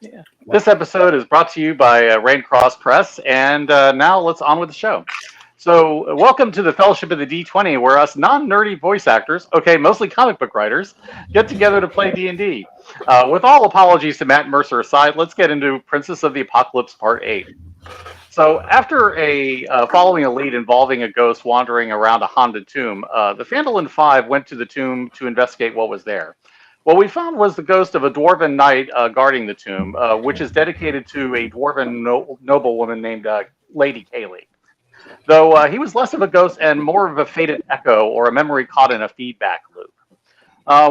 Yeah. This episode is brought to you by Rain Cross Press, and now let's on with the show. So, welcome to the Fellowship of the D20, where us non-nerdy voice actors, okay, mostly comic book writers, get together to play D&D. With all apologies to Matt Mercer aside, let's get into Princess of the Apocalypse Part 8. So, after following a lead involving a ghost wandering around a haunted tomb, the Phandalin Five went to the tomb to investigate what was there. What we found was the ghost of a dwarven knight guarding the tomb, which is dedicated to a dwarven noblewoman named Lady Caylee. Though he was less of a ghost and more of a faded echo or a memory caught in a feedback loop.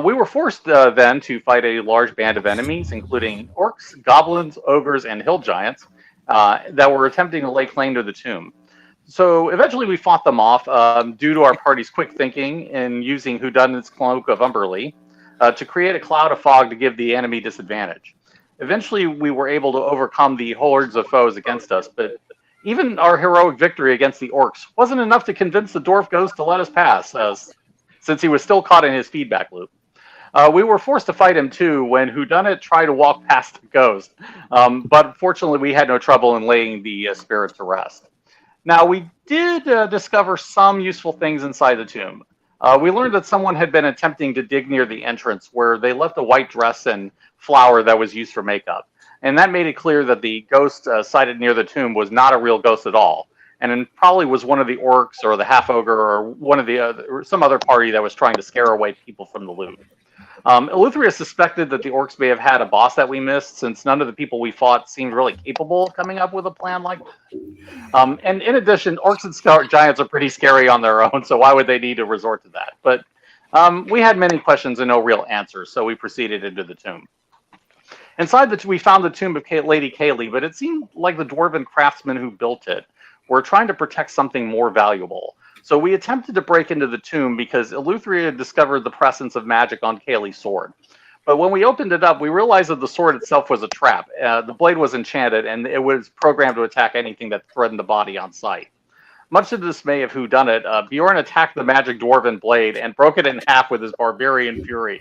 We were forced then to fight a large band of enemies, including orcs, goblins, ogres, and hill giants that were attempting to lay claim to the tomb. So eventually we fought them off due to our party's quick thinking in using Whodunit's Cloak of Umberlee to create a cloud of fog to give the enemy disadvantage. Eventually we were able to overcome the hordes of foes against us, but even our heroic victory against the orcs wasn't enough to convince the dwarf ghost to let us pass, since he was still caught in his feedback loop. We were forced to fight him too when Whodunit tried to walk past the ghost, but fortunately we had no trouble in laying the spirit to rest. Now, we did discover some useful things inside the tomb. We learned that someone had been attempting to dig near the entrance where they left a white dress and flower that was used for makeup. And that made it clear that the ghost sighted near the tomb was not a real ghost at all. And it probably was one of the orcs or the half-ogre or one of the or some other party that was trying to scare away people from the loot. Eleutheria suspected that the orcs may have had a boss that we missed, since none of the people we fought seemed really capable of coming up with a plan like that. And in addition, orcs and giants are pretty scary on their own, so why would they need to resort to that? But we had many questions and no real answers, so we proceeded into the tomb. Inside we found the tomb of Lady Caylee, but it seemed like the dwarven craftsmen who built it were trying to protect something more valuable. So we attempted to break into the tomb because Eleutheria discovered the presence of magic on Caylee's sword. But when we opened it up, we realized that the sword itself was a trap. The blade was enchanted, and it was programmed to attack anything that threatened the body on sight. Much to the dismay of Whodunit, Bjorn attacked the magic dwarven blade and broke it in half with his barbarian fury.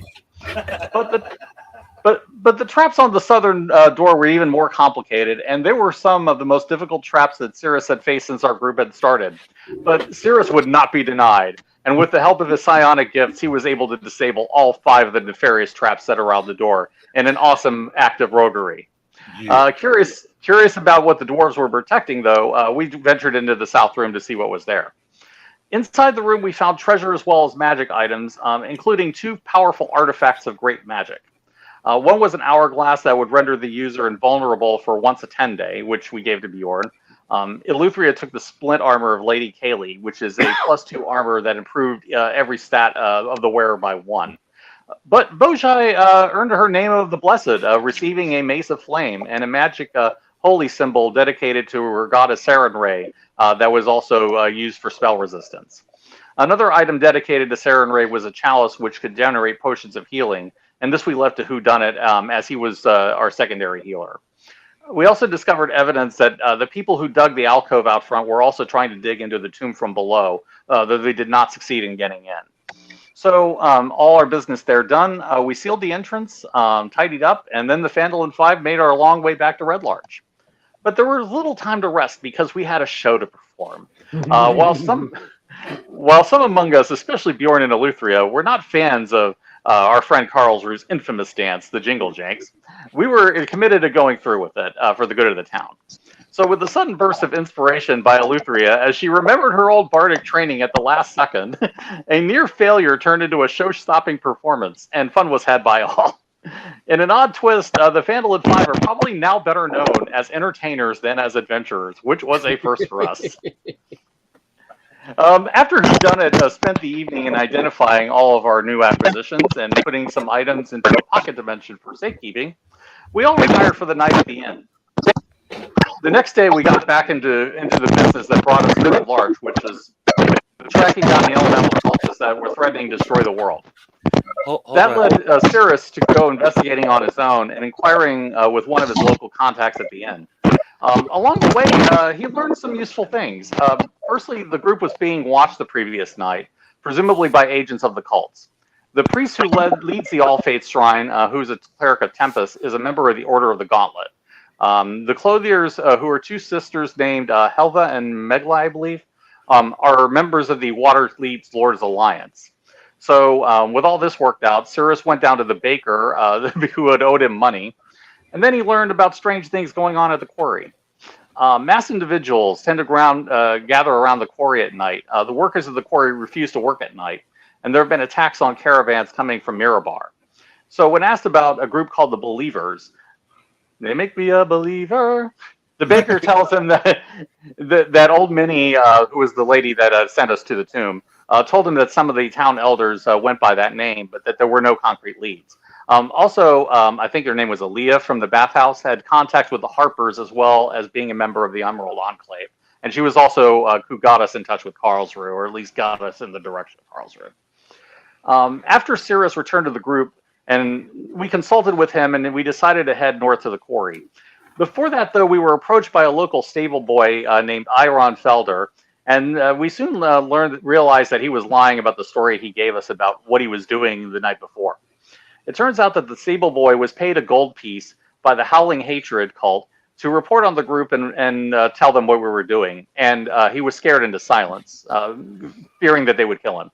But the traps on the southern door were even more complicated, and they were some of the most difficult traps that Cirrus had faced since our group had started. But Cirrus would not be denied, and with the help of his psionic gifts, he was able to disable all 5 of the nefarious traps set around the door in an awesome act of roguery. Yeah. Curious about what the dwarves were protecting, though, we ventured into the south room to see what was there. Inside the room, we found treasure as well as magic items, including 2 powerful artifacts of great magic. One was an hourglass that would render the user invulnerable for once a 10 day, which we gave to Bjorn. Eleutheria took the splint armor of Lady Caylee, which is a +2 armor that improved every stat of the wearer by 1. But Bojai earned her name of the Blessed, receiving a mace of flame and a magic holy symbol dedicated to her goddess Sarenrae that was also used for spell resistance. Another item dedicated to Sarenrae was a chalice which could generate potions of healing, and this we left to Whodunit as he was our secondary healer. We also discovered evidence that the people who dug the alcove out front were also trying to dig into the tomb from below, though they did not succeed in getting in. So all our business there done, we sealed the entrance, tidied up, and then the Phandalin Five made our long way back to Red Larch. But there was little time to rest because we had a show to perform. While some among us, especially Bjorn and Eleutheria, were not fans of our friend Karlsruhe's infamous dance, the Jingle Janks, we were committed to going through with it for the good of the town. So with a sudden burst of inspiration by Eleutheria, as she remembered her old bardic training at the last second, a near failure turned into a show-stopping performance, and fun was had by all. In an odd twist, the Phandalin Five are probably now better known as entertainers than as adventurers, which was a first for us. After Whodunit spent the evening in identifying all of our new acquisitions and putting some items into a pocket dimension for safekeeping, we all retired for the night at the inn. The next day, we got back into the business that brought us to Red Larch, which is tracking down the elemental cultists that were threatening to destroy the world. That led Cirrus to go investigating on his own and inquiring with one of his local contacts at the inn. Along the way, he learned some useful things. Firstly, the group was being watched the previous night, presumably by agents of the cults. The priest who leads the All Faith Shrine, who's a cleric of Tempest, is a member of the Order of the Gauntlet. The clothiers, who are two sisters named Helva and Megla, I believe, are members of the Waterleeds Lords Alliance. So, with all this worked out, Cirrus went down to the baker, who had owed him money, and then he learned about strange things going on at the quarry. Mass individuals tend to gather around the quarry at night. The workers of the quarry refuse to work at night, and there have been attacks on caravans coming from Mirabar. So, when asked about a group called the Believers, they make me a believer. The baker tells him that old Minnie, who was the lady that sent us to the tomb, told him that some of the town elders went by that name, but that there were no concrete leads. I think her name was Aaliyah from the bathhouse, had contact with the Harpers as well as being a member of the Emerald Enclave. And she was also who got us in touch with Karlsruhe, or at least got us in the direction of Karlsruhe. After Cirrus returned to the group, and we consulted with him, and we decided to head north to the quarry. Before that, though, we were approached by a local stable boy named Iron Felder, and we soon realized that he was lying about the story he gave us about what he was doing the night before. It turns out that the stable boy was paid a gold piece by the Howling Hatred cult to report on the group and tell them what we were doing, and he was scared into silence, fearing that they would kill him.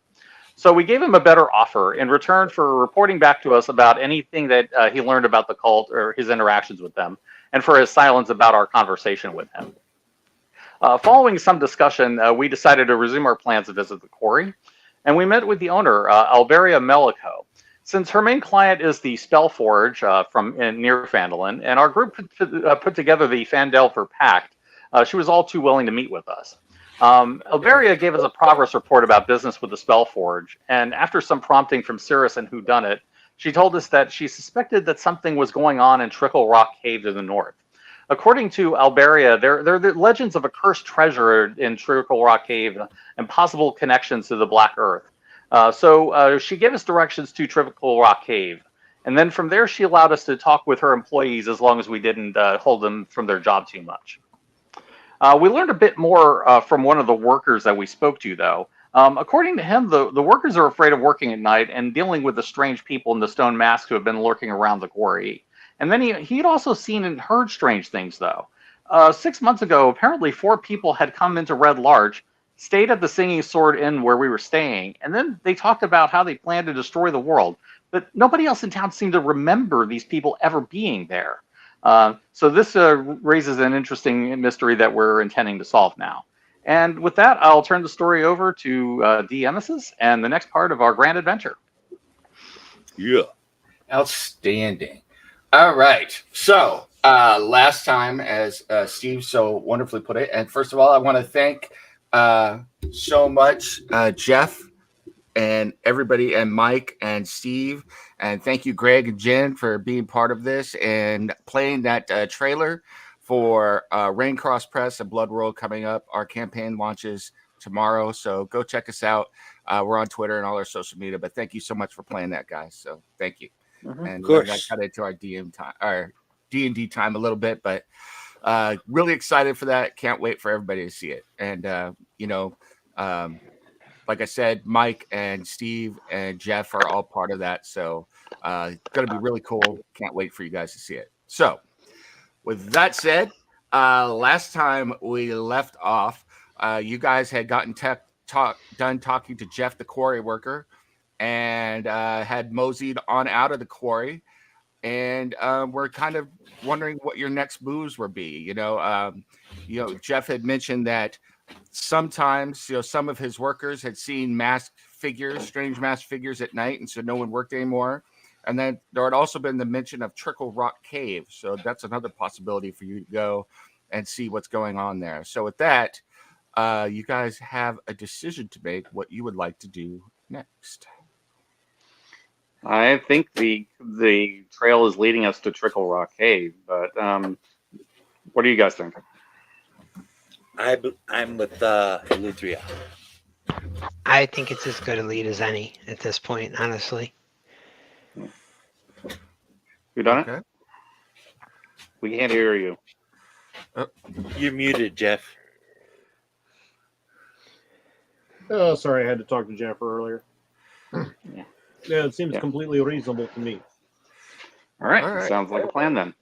So we gave him a better offer in return for reporting back to us about anything that he learned about the cult or his interactions with them, and for his silence about our conversation with him. Following some discussion, we decided to resume our plans to visit the quarry, and we met with the owner, Alberia Melico. Since her main client is the Spellforge near Phandalin, and our group put together the Phandelver Pact, she was all too willing to meet with us. Alberia gave us a progress report about business with the Spellforge, and after some prompting from Cirrus and Whodunit, she told us that she suspected that something was going on in Trickle Rock Cave to the north. According to Alberia, there are the legends of a cursed treasure in Trickle Rock Cave and possible connections to the Black Earth. So she gave us directions to Trickle Rock Cave, and then from there she allowed us to talk with her employees as long as we didn't hold them from their job too much. We learned a bit more from one of the workers that we spoke to, though. According to him, the workers are afraid of working at night and dealing with the strange people in the stone masks who have been lurking around the quarry. And then he'd also seen and heard strange things, though. 6 months ago, apparently 4 people had come into Red Larch, stayed at the Singing Sword Inn where we were staying, and then they talked about how they planned to destroy the world. But nobody else in town seemed to remember these people ever being there. So this raises an interesting mystery that we're intending to solve now. And with that, I'll turn the story over to D. Emesis and the next part of our grand adventure. Yeah. Outstanding. All right. So last time, as Steve so wonderfully put it, and first of all, I want to thank so much Jeff and everybody, and Mike and Steve, and thank you, Greg and Jen, for being part of this and playing that trailer for Raincross Press and Blood World coming up. Our campaign launches tomorrow, so go check us out. We're on Twitter and all our social media, but thank you so much for playing that, guys. So thank you. Mm-hmm. And we're going to cut into our D&D time a little bit, but really excited for that. Can't wait for everybody to see it. And like I said, Mike and Steve and Jeff are all part of that. So it's going to be really cool. Can't wait for you guys to see it. So with that said, last time we left off, you guys had gotten done talking to Jeff, the quarry worker, and had moseyed on out of the quarry. And we're kind of wondering what your next moves would be. Jeff had mentioned that sometimes, some of his workers had seen strange masked figures at night, and so no one worked anymore. And then there had also been the mention of Trickle Rock Cave, so that's another possibility for you to go and see what's going on there. So with that, you guys have a decision to make what you would like to do next. I think the trail is leading us to Trickle Rock Cave, but what do you guys think? I'm with Eleuthria. I think it's as good a lead as any at this point, honestly. You done it? We can't hear you. You're muted, Jeff. Oh, sorry, I had to talk to Jennifer earlier. Yeah. Yeah, it seems Yeah. completely reasonable to me. All right. All right. Sounds like a plan then.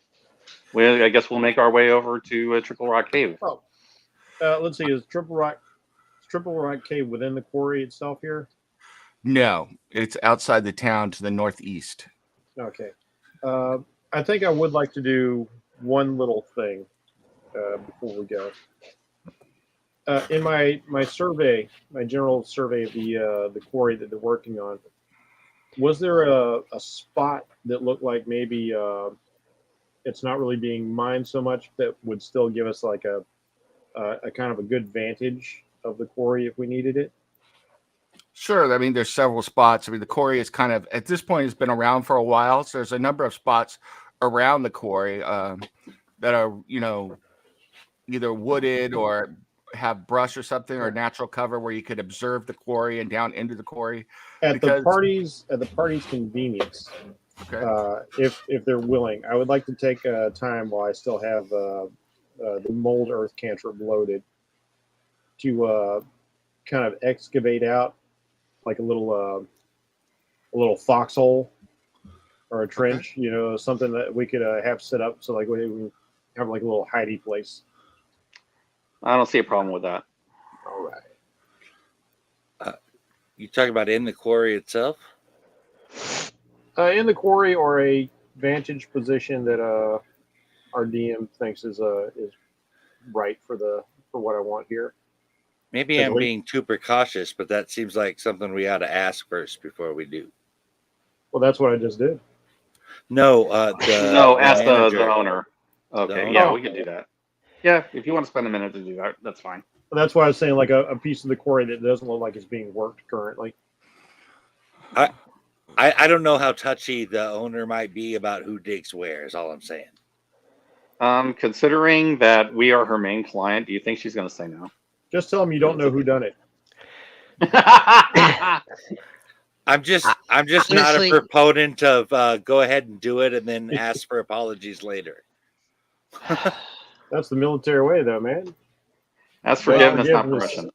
I guess we'll make our way over to Trickle Rock Cave. Oh, let's see. Is Triple Rock Cave within the quarry itself here? No, it's outside the town to the northeast. Okay. I think I would like to do one little thing before we go. In my survey, my general survey of the quarry that they're working on, was there a spot that looked like maybe it's not really being mined so much that would still give us like a kind of a good vantage of the quarry if we needed it? Sure. I mean, there's several spots. I mean, the quarry is kind of, at this point, it's been around for a while. So there's a number of spots around the quarry that are, either wooded or have brush or something or natural cover where you could observe the quarry and down into the quarry. At the party's convenience, Okay. if they're willing, I would like to take time while I still have the mold earth cantrip loaded to kind of excavate out like a little foxhole or a trench, something that we could have set up so like we have like a little hidey place. I don't see a problem with that. All right. You talking about in the quarry itself? In the quarry or a vantage position that our DM thinks is right for what I want here. Maybe I'm being too precautious, but that seems like something we ought to ask first before we do. Well, that's what I just did. No, ask the manager. owner. Okay, yeah, we can do that. Yeah, if you want to spend a minute to do that, that's fine. Well, that's why I was saying like a piece of the quarry that doesn't look like it's being worked currently. I don't know how touchy the owner might be about who digs where, is all I'm saying. Considering that we are her main client, do you think she's going to say no? Just tell them you don't know who done it. I'm just honestly, not a proponent of go ahead and do it and then ask for apologies later. That's the military way, though, man. That's forgiveness, not permission.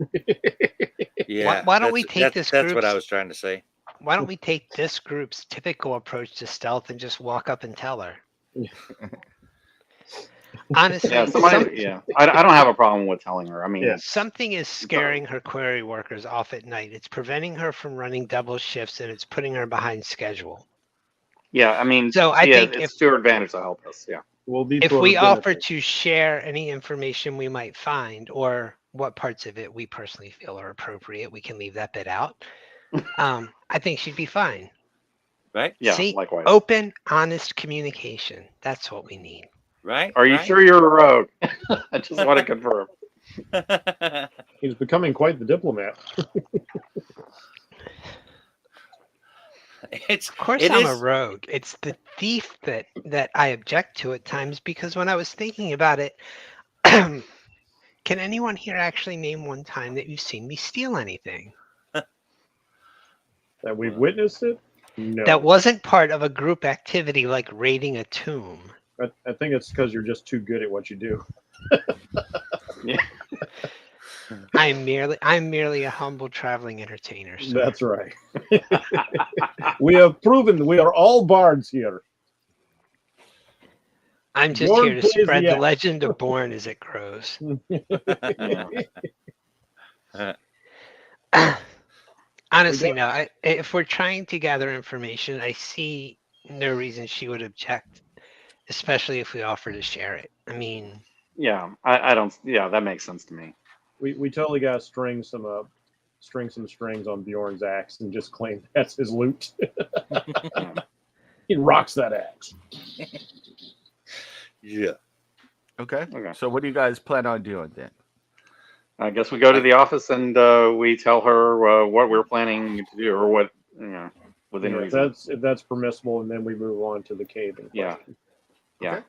Yeah. Why don't we take this? That's what I was trying to say. Why don't we take this group's typical approach to stealth and just walk up and tell her? Honestly, I don't have a problem with telling her. I mean, something is scaring her quarry workers off at night. It's preventing her from running double shifts, and it's putting her behind schedule. Yeah, I mean, so I think it's to her advantage to help us. Yeah. If we offer to share any information we might find, or what parts of it we personally feel are appropriate, we can leave that bit out. I think she'd be fine. Right? Yeah. See, likewise. Open, honest communication. That's what we need. Right? Are you sure you're a rogue? I just want to confirm. He's becoming quite the diplomat. Of course I'm a rogue. It's the thief that I object to at times, because when I was thinking about it, can anyone here actually name one time that you've seen me steal anything? That we've witnessed it? No. That wasn't part of a group activity like raiding a tomb. I think it's because you're just too good at what you do. Yeah. I'm merely a humble traveling entertainer. So. That's right. We have proven we are all bards here. I'm just here to spread the legend of Bourne as it grows. Honestly, no. If we're trying to gather information, I see no reason she would object, especially if we offer to share it. I mean, yeah, I don't. Yeah, that makes sense to me. We totally got to string some strings on Bjorn's axe and just claim that's his loot. He rocks that axe. Yeah. Okay. So what do you guys plan on doing then? I guess we go to the office and we tell her what we're planning to do, or what, within reason. If that's permissible, and then we move on to the cave. Yeah. Okay.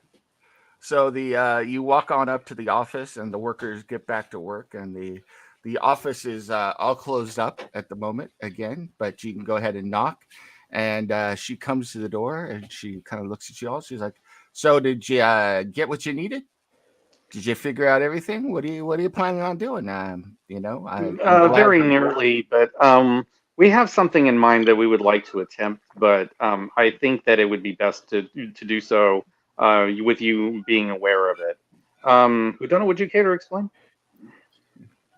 So you walk on up to the office, and the workers get back to work, and the office is all closed up at the moment again, but you can go ahead and knock. And she comes to the door, and she kind of looks at you all. She's like, "So did you get what you needed? Did you figure out everything? What are you planning on doing? Very nearly, but We have something in mind that we would like to attempt, but I think that it would be best to do so with you being aware of it. Udona, would you care to explain?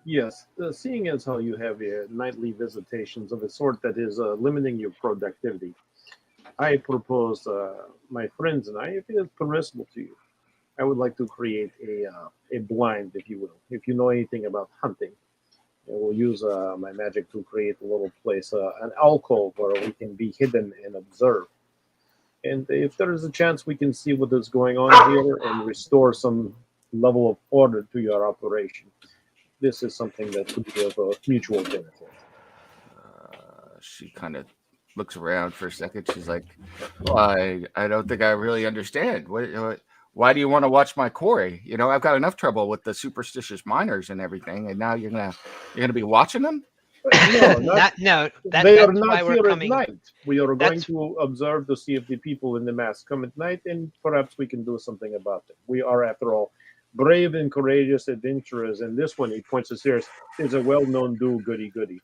Yes, seeing as how you have nightly visitations of a sort that is limiting your productivity, I propose, my friends and I, if it is permissible to you, I would like to create a blind, if you will. If you know anything about hunting, I will use my magic to create a little place, an alcove where we can be hidden and observe. And if there is a chance we can see what is going on here and restore some level of order to your operation, this is something that could be of mutual benefit. She kind of looks around for a second. She's like, well, I don't think I really understand. Why do you want to watch my quarry? You know, I've got enough trouble with the superstitious miners and everything, and now you're gonna be watching them? No, No. they are That's not why we're here coming. at night. We are going That's to observe to see if the people in the mass come at night, and perhaps we can do something about them. We are, after all, brave and courageous adventurers, and this one, he points to Sirius, is a well-known goody goody.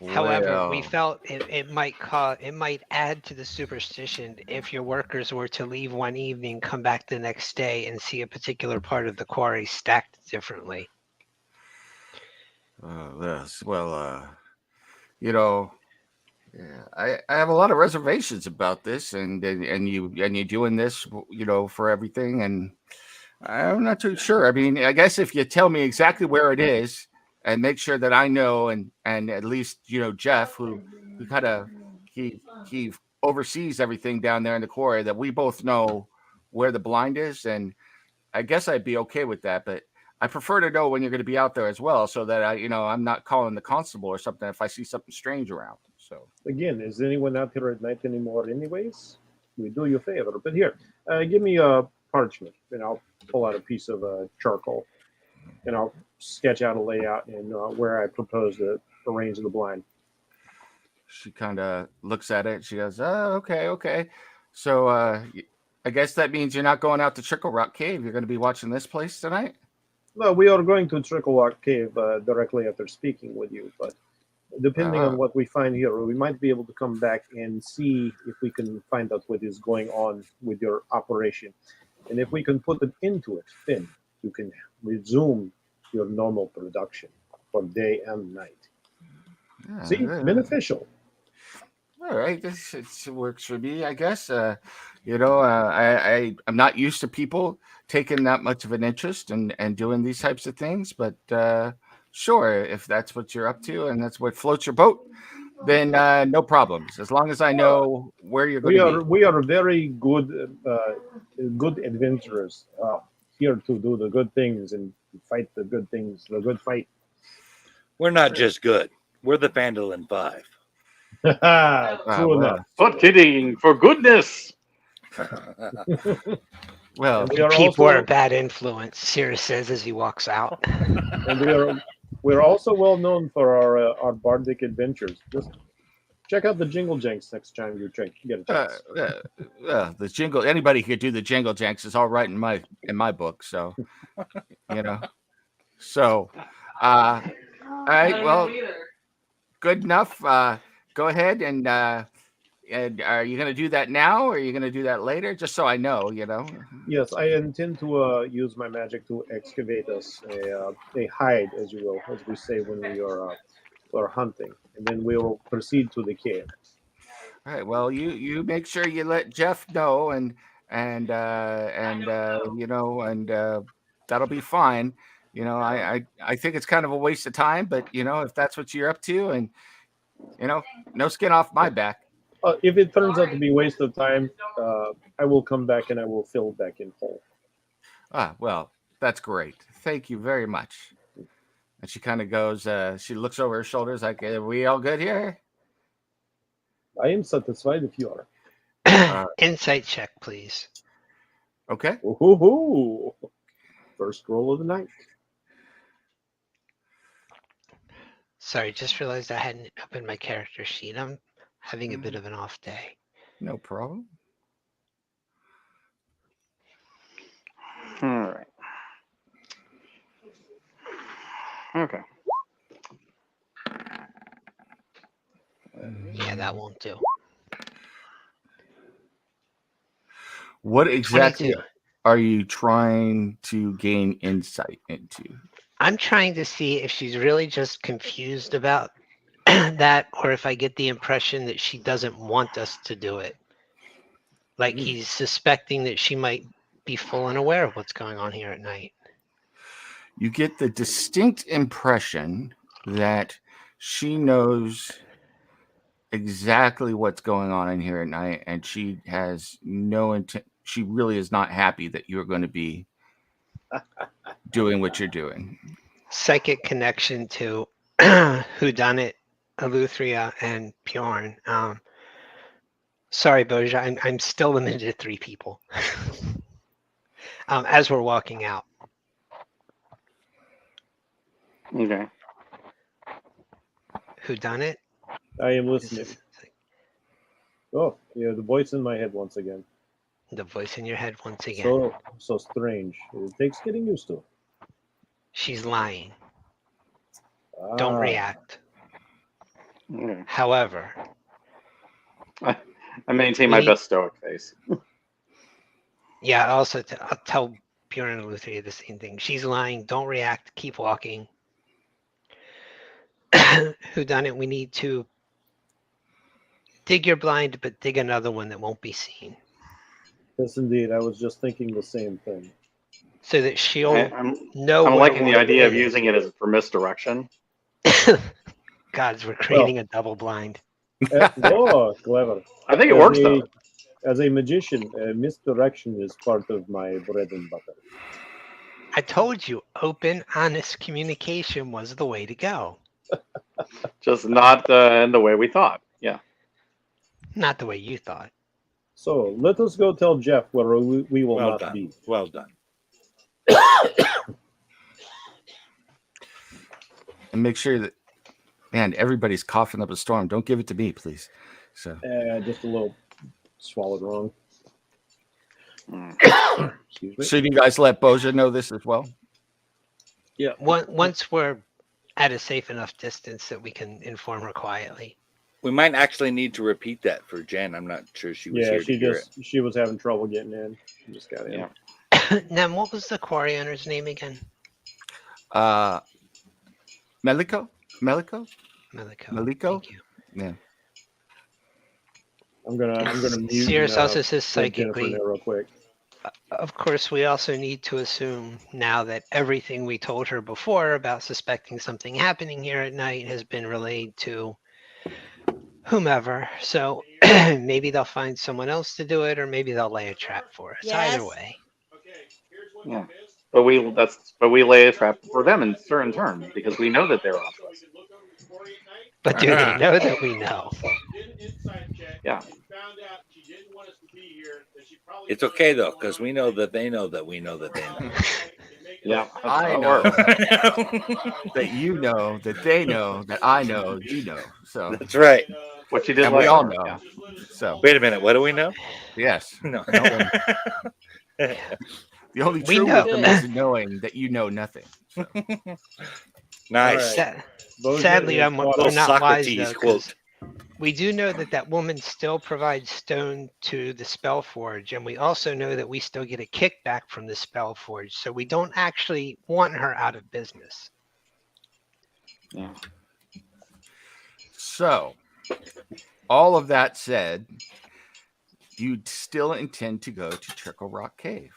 However, we Well, felt it might add to the superstition if your workers were to leave one evening, come back the next day, and see a particular part of the quarry stacked differently. yes, well, you know, yeah, I have a lot of reservations about this, and you doing this, you know, for everything, and I'm not too sure. I mean, I guess if you tell me exactly where it is and make sure that I know, and at least you know Jeff, who kind of he oversees everything down there in the quarry, that we both know where the blind is, and I guess I'd be okay with that. But I prefer to know when you're going to be out there as well, so that I'm not calling the constable or something if I see something strange around. So Again, is anyone out here at night anymore anyways? We do you a favor. But here, give me a parchment, and I'll pull out a piece of charcoal, and I'll sketch out a layout and where I propose to arrange the blind. she kind of looks at it. She goes, "Oh, okay, okay. So I guess that means you're not going out to Trickle Rock Cave. You're going to be watching this place tonight." Well, we are going to Trickle Rock Cave directly after speaking with you, but depending on Uh, what we find here, we might be able to come back and see if we can find out what is going on with your operation. And if we can put an end to it, then you can resume your normal production for day and night. See, yeah, beneficial. all right, this it works for me, I guess. I'm not used to people taking that much of an interest and doing these types of things, but sure, if that's what you're up to and that's what floats your boat, then no problems. As long as I know where you're going We to are be. we are very good adventurers here to do the good things and fight the good things, the good fight. We're not just good. We're the Phandalin Five. True enough. But kidding, for goodness. Well, And we are People are a also bad influence, Sirius says as he walks out. and we're also well known for our bardic adventures. Just check out the Jingle Janks next time you get a chance. the jingle. Anybody could do the jingle janks is all right in my book. So you know. So, all right. Well, good enough. Go ahead and are you going to do that now, or are you going to do that later? Just so I know, you know. Yes, I intend to use my magic to excavate us a hide, as you will, as we say when we are hunting, and then we will proceed to the cave. All right. Well, you make sure you let Jeff know, and that'll be fine. You know, I think it's kind of a waste of time, but you know, if that's what you're up to, and you know, no skin off my back. If it turns out to be waste of time, I will come back and I will fill back in whole. Ah, well, that's great. Thank you very much. And she kind of goes. She looks over her shoulders, like, "Are we all good here?" I am satisfied if you are. Insight check, please. Okay. Woohoo! First roll of the night. Sorry, just realized I hadn't opened my character sheet. I'm having a bit of an off day. No problem. All right. Okay. that won't do. What exactly 22. are you trying to gain insight into? I'm trying to see if she's really just confused about that, or if I get the impression that she doesn't want us to do it. Like he's suspecting that she might be full and aware of what's going on here at night. You get the distinct impression that she knows exactly what's going on in here at night, and she has no intent. She really is not happy that you're going to be doing what you're doing. Psychic connection to Whodunit, Eleuthria, and Bjorn. Sorry, Boja, I'm still limited to 3 people. As we're walking out. Okay. Whodunit? I am listening. Oh, yeah, the voice in my head once again. The voice in your head once again. So strange. It takes getting used to. She's lying. Don't react. Okay. However, I maintain my best stoic face. yeah, also I'll tell Bjorn and Eleuthria the same thing. She's lying. Don't react. Keep walking. Whodunit, we need to dig your blind, but dig another one that won't be seen. Yes, indeed. I was just thinking the same thing. So that she'll I'm know. I'm where liking the one idea of is. using it as for misdirection. Gods, we're creating a double blind. Oh, clever. I think it works though. As a magician, misdirection is part of my bread and butter. I told you, open, honest communication was the way to go. Just not in the way we thought. Yeah. Not the way you thought. So let us go tell Jeff where we will Well not done. be. Well done. And make sure that, man, everybody's coughing up a storm. Don't give it to me, please. So Just a little swallowed wrong. Excuse me. should you guys let Boja know this as well? Yeah. Once we're at a safe enough distance that we can inform her quietly. We might actually need to repeat that for Jen. I'm not sure she was here to hear it. She was having trouble getting in. She just got in. Yeah. Now, what was the quarry owner's name again? Meliko? Meliko. Thank you. Yeah. I'm gonna mute. Sirius also says Jennifer psychically. there real quick. Of course, we also need to assume now that everything we told her before about suspecting something happening here at night has been relayed to whomever. So maybe they'll find someone else to do it, or maybe they'll lay a trap for us. Yes. Either way. Yeah. But we lay a trap for them in certain terms because we know that they're off us. But do they know that we know? Yeah. It's okay though, because we know that they know that we know that they know. Yeah. I know that you know, that they know, that I know, you know. So That's right. What you did and last we all time, know. yeah. So Wait a minute. What do we know? yes. No. The only We true know. wisdom is knowing that you know nothing. So. Nice. All right. Boja Sadly, is we're caught Little not wise Socrates though, 'cause quote. we do know that woman still provides stone to the Spellforge, and we also know that we still get a kickback from the Spellforge, so we don't actually want her out of business. Yeah. So, all of that said, you still intend to go to Trickle Rock Cave.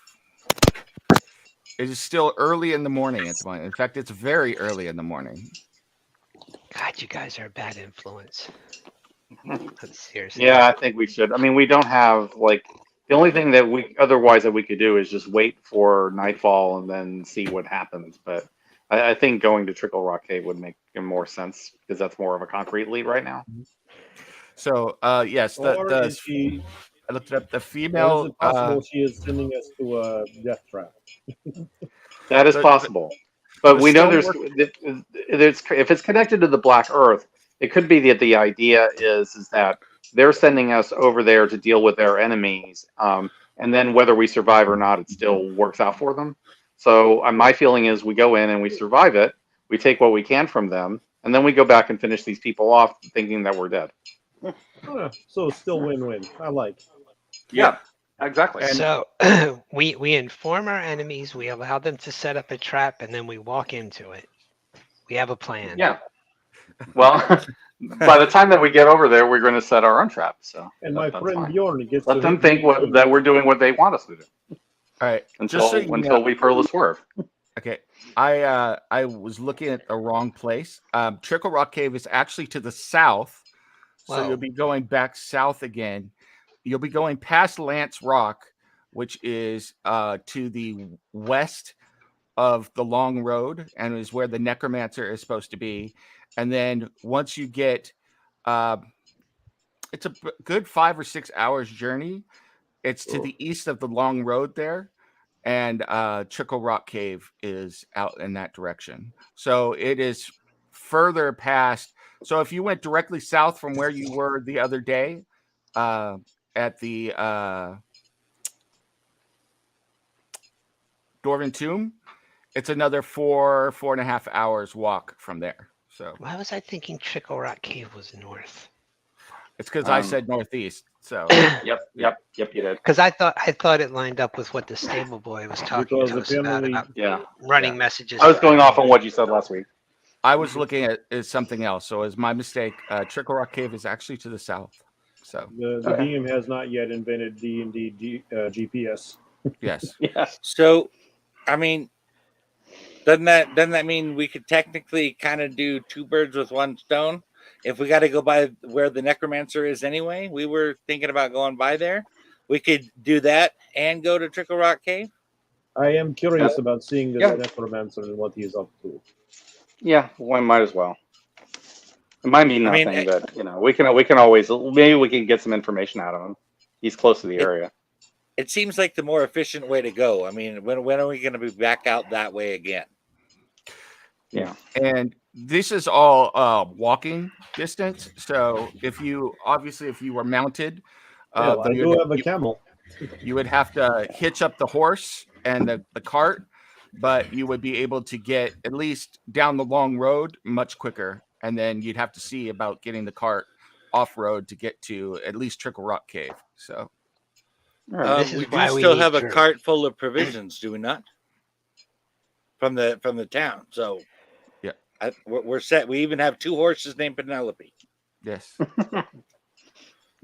It is still early in the morning at the moment. In fact, it's very early in the morning. God, you guys are a bad influence. Seriously. Yeah, I think we should. I mean, we don't have the only thing that we could do is just wait for nightfall and then see what happens. But I think going to Trickle Rock Cave would make more sense because that's more of a concrete lead right now. So, yes, Or is she? I looked it up. The Or is female. it possible she is sending us to a death trap? That is The- possible. But the we know stonework- there's if it's connected to the Black Earth, it could be that the idea is that they're sending us over there to deal with their enemies, and then whether we survive or not, it still works out for them. So my feeling is we go in and we survive it, we take what we can from them, and then we go back and finish these people off, thinking that we're dead. So still win-win. I like. Yeah, exactly. And- So we inform our enemies, we allow them to set up a trap, and then we walk into it. We have a plan. Yeah. Well, by the time that we get over there, we're going to set our own trap. So And that- my that's friend fine. Bjorn gets Let to them hit think me. that we're doing what they want us to do All right. until Just so you until know, we furl a swerve. okay. I was looking at the wrong place. Trickle Rock Cave is actually to the south. So Whoa. you'll be going back south again. You'll be going past Lance Rock, which is to the west of the long road and is where the necromancer is supposed to be. And then once you get it's a good 5 or 6 hours journey. It's to the east of the long road there. And Trickle Rock Cave is out in that direction. So it is further past. So if you went directly south from where you were the other day at the Dwarven Tomb, it's another 4.5 hours walk from there. So Why was I thinking Trickle Rock Cave was north? it's because I said northeast. So Yep, you did. Because I thought it lined up with what the stable boy was talking Because to us about apparently- Yeah, running messages. I was to going off everyone. on what you said last week. I was looking at is something else. So it's my mistake. Trickle Rock Cave is actually to the south. So The DM has not yet invented D&D GPS. yes. Yeah. So, I mean, doesn't that mean we could technically kind of do two birds with one stone? If we got to go by where the necromancer is anyway, we were thinking about going by there. We could do that and go to Trickle Rock Cave. I am curious about seeing this Yeah. necromancer and what he's up to. Yeah, one might as well. It might mean I mean, nothing, but we can always maybe we can get some information out of him. He's close to the area. It seems like the more efficient way to go. I mean, when are we going to be back out that way again? Yeah. And this is all walking distance. So if you were mounted, Well, I then do have a camel. you would have to hitch up the horse and the cart, but you would be able to get at least down the long road much quicker. And then you'd have to see about getting the cart off road to get to at least Trickle Rock Cave. So All right. This is We do why we still need have a Drew. cart full of provisions, do we not? From the town. So Yeah. We're set. We even have 2 horses named Penelope. yes.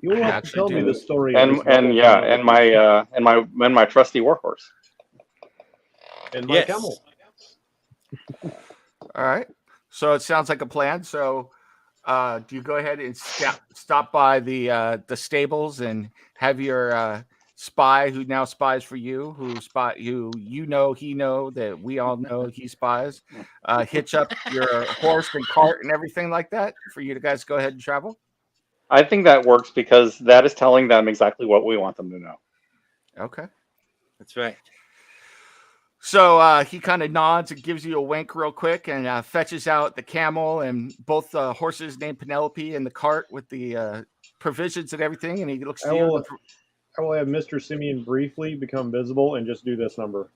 You will I have to actually tell me do. the story. of and this and novel yeah, camel. and my trusty warhorse. And my Yes. camel. All right. So it sounds like a plan. So do you go ahead and stop by the stables and have your spy who now spies for you, he know that we all know he spies, hitch up your horse and cart and everything like that for you to guys go ahead and travel? I think that works because that is telling them exactly what we want them to know. Okay. That's right. So he kind of nods and gives you a wink real quick and fetches out the camel and both the horses named Penelope and the cart with the provisions and everything. And he looks to you. I will have Mr. Simeon briefly become visible and just do this number.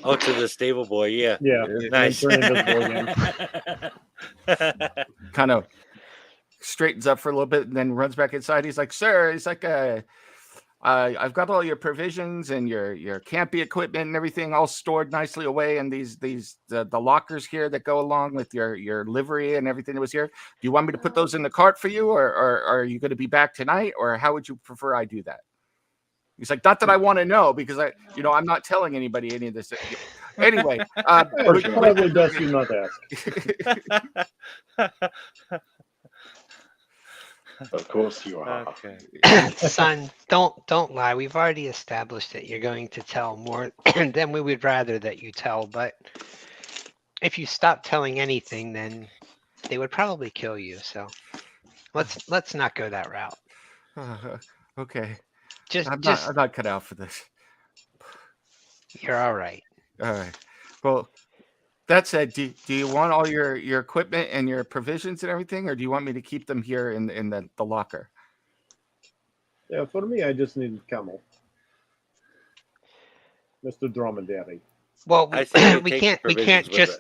Oh, to the stable boy. Yeah. Yeah. Nice. And turn invisible again. Kind of straightens up for a little bit and then runs back inside. He's like, sir, he's like, I've got all your provisions and your campy equipment and everything all stored nicely away in the lockers here that go along with your livery and everything that was here. Do you want me to put those in the cart for you, or are you going to be back tonight, or how would you prefer I do that? He's like, not that I want to know because I'm not telling anybody any of this. Anyway, It's probably best you not ask. Of course you are. Okay. Son, don't lie. We've already established that you're going to tell more than we would rather that you tell. But if you stop telling anything, then they would probably kill you. So let's not go that route. Okay. Just I'm not cut out for this. you're all right. All right. Well, that said, do you want all your equipment and your provisions and everything, or do you want me to keep them here in the locker? Yeah, for me, I just need camel. Mr. Dromedary. Well, I think we take can't provisions with us.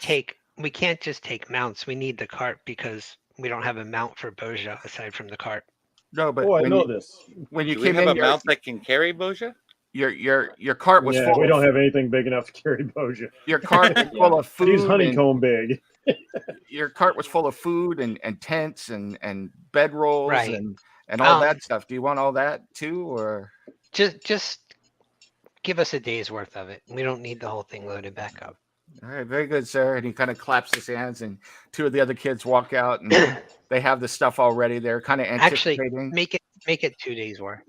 just take mounts. We need the cart because we don't have a mount for Boja aside from the cart. No, but Oh, I when know you, this. when you Do we came have in, a mount that can carry Boja? your cart was Yeah, full. we don't Of, have anything big enough to carry Boja. your cart was full of He's food. honeycomb big. Your cart was full of food and tents and bedrolls Right. and all that stuff. Do you want all that too, or Just give us a day's worth of it. We don't need the whole thing loaded back up. all right? Very good, sir. And he kind of claps his hands, and two of the other kids walk out, and they have the stuff already. They're kind of Actually, anticipating. make it 2 days worth.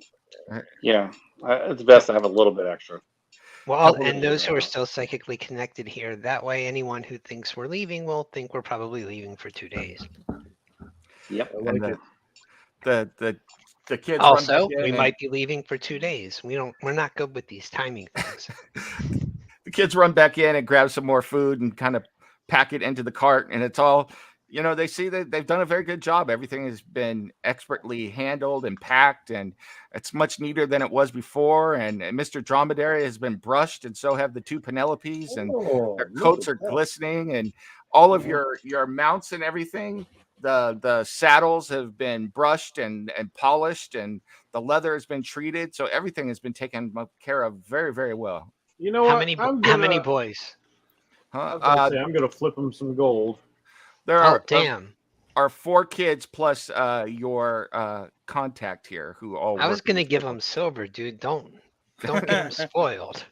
Yeah, it's best to have a little bit extra. Well, Couple and of- those who are still psychically connected here, that way anyone who thinks we're leaving will think we're probably leaving for 2 days. Yep. I and like it. the kids Also, run back in we and- might be leaving for 2 days. We're not good with these timing things. the kids run back in and grab some more food and kind of pack it into the cart, and it's all, they see that they've done a very good job. Everything has been expertly handled and packed, and it's much neater than it was before. And Mr. Dromedary has been brushed, and so have the two Penelopes, and Oh, their look coats at are that. glistening, and all of your mounts and everything. The saddles have been brushed and polished, and the leather has been treated, so everything has been taken care of very, very well. You know How what? many I'm how many gonna- boys? I Huh? was gonna say, I'm gonna flip him some gold. There Oh, damn. are 4 kids plus your contact here who all I was work in gonna this give temple. them silver, dude. Don't get them spoiled.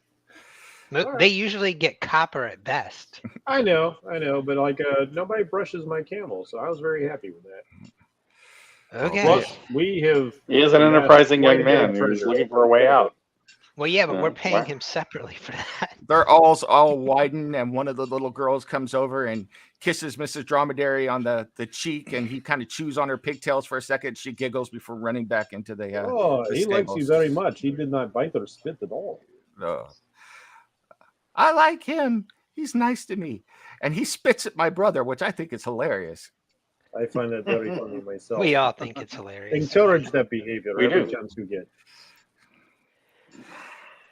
Alright. They usually get copper at best. I know, but like nobody brushes my camel, so I was very happy with that. Okay. Plus, we have. He is an amassed enterprising quite young a bit of man who's treasure. looking for a way out. Well, yeah, but we're Yeah, paying wow. him separately for that. Their alls all widen, and one of the little girls comes over and kisses Mrs. Dromedary on the cheek, and he kind of chews on her pigtails for a second. She giggles before running back into the Oh, the he likes you stables. very much. He did not bite or spit at all. I like him. He's nice to me. And he spits at my brother, which I think is hilarious. I find that very funny myself. We all think it's hilarious. Encourage that behavior We every do. chance you get.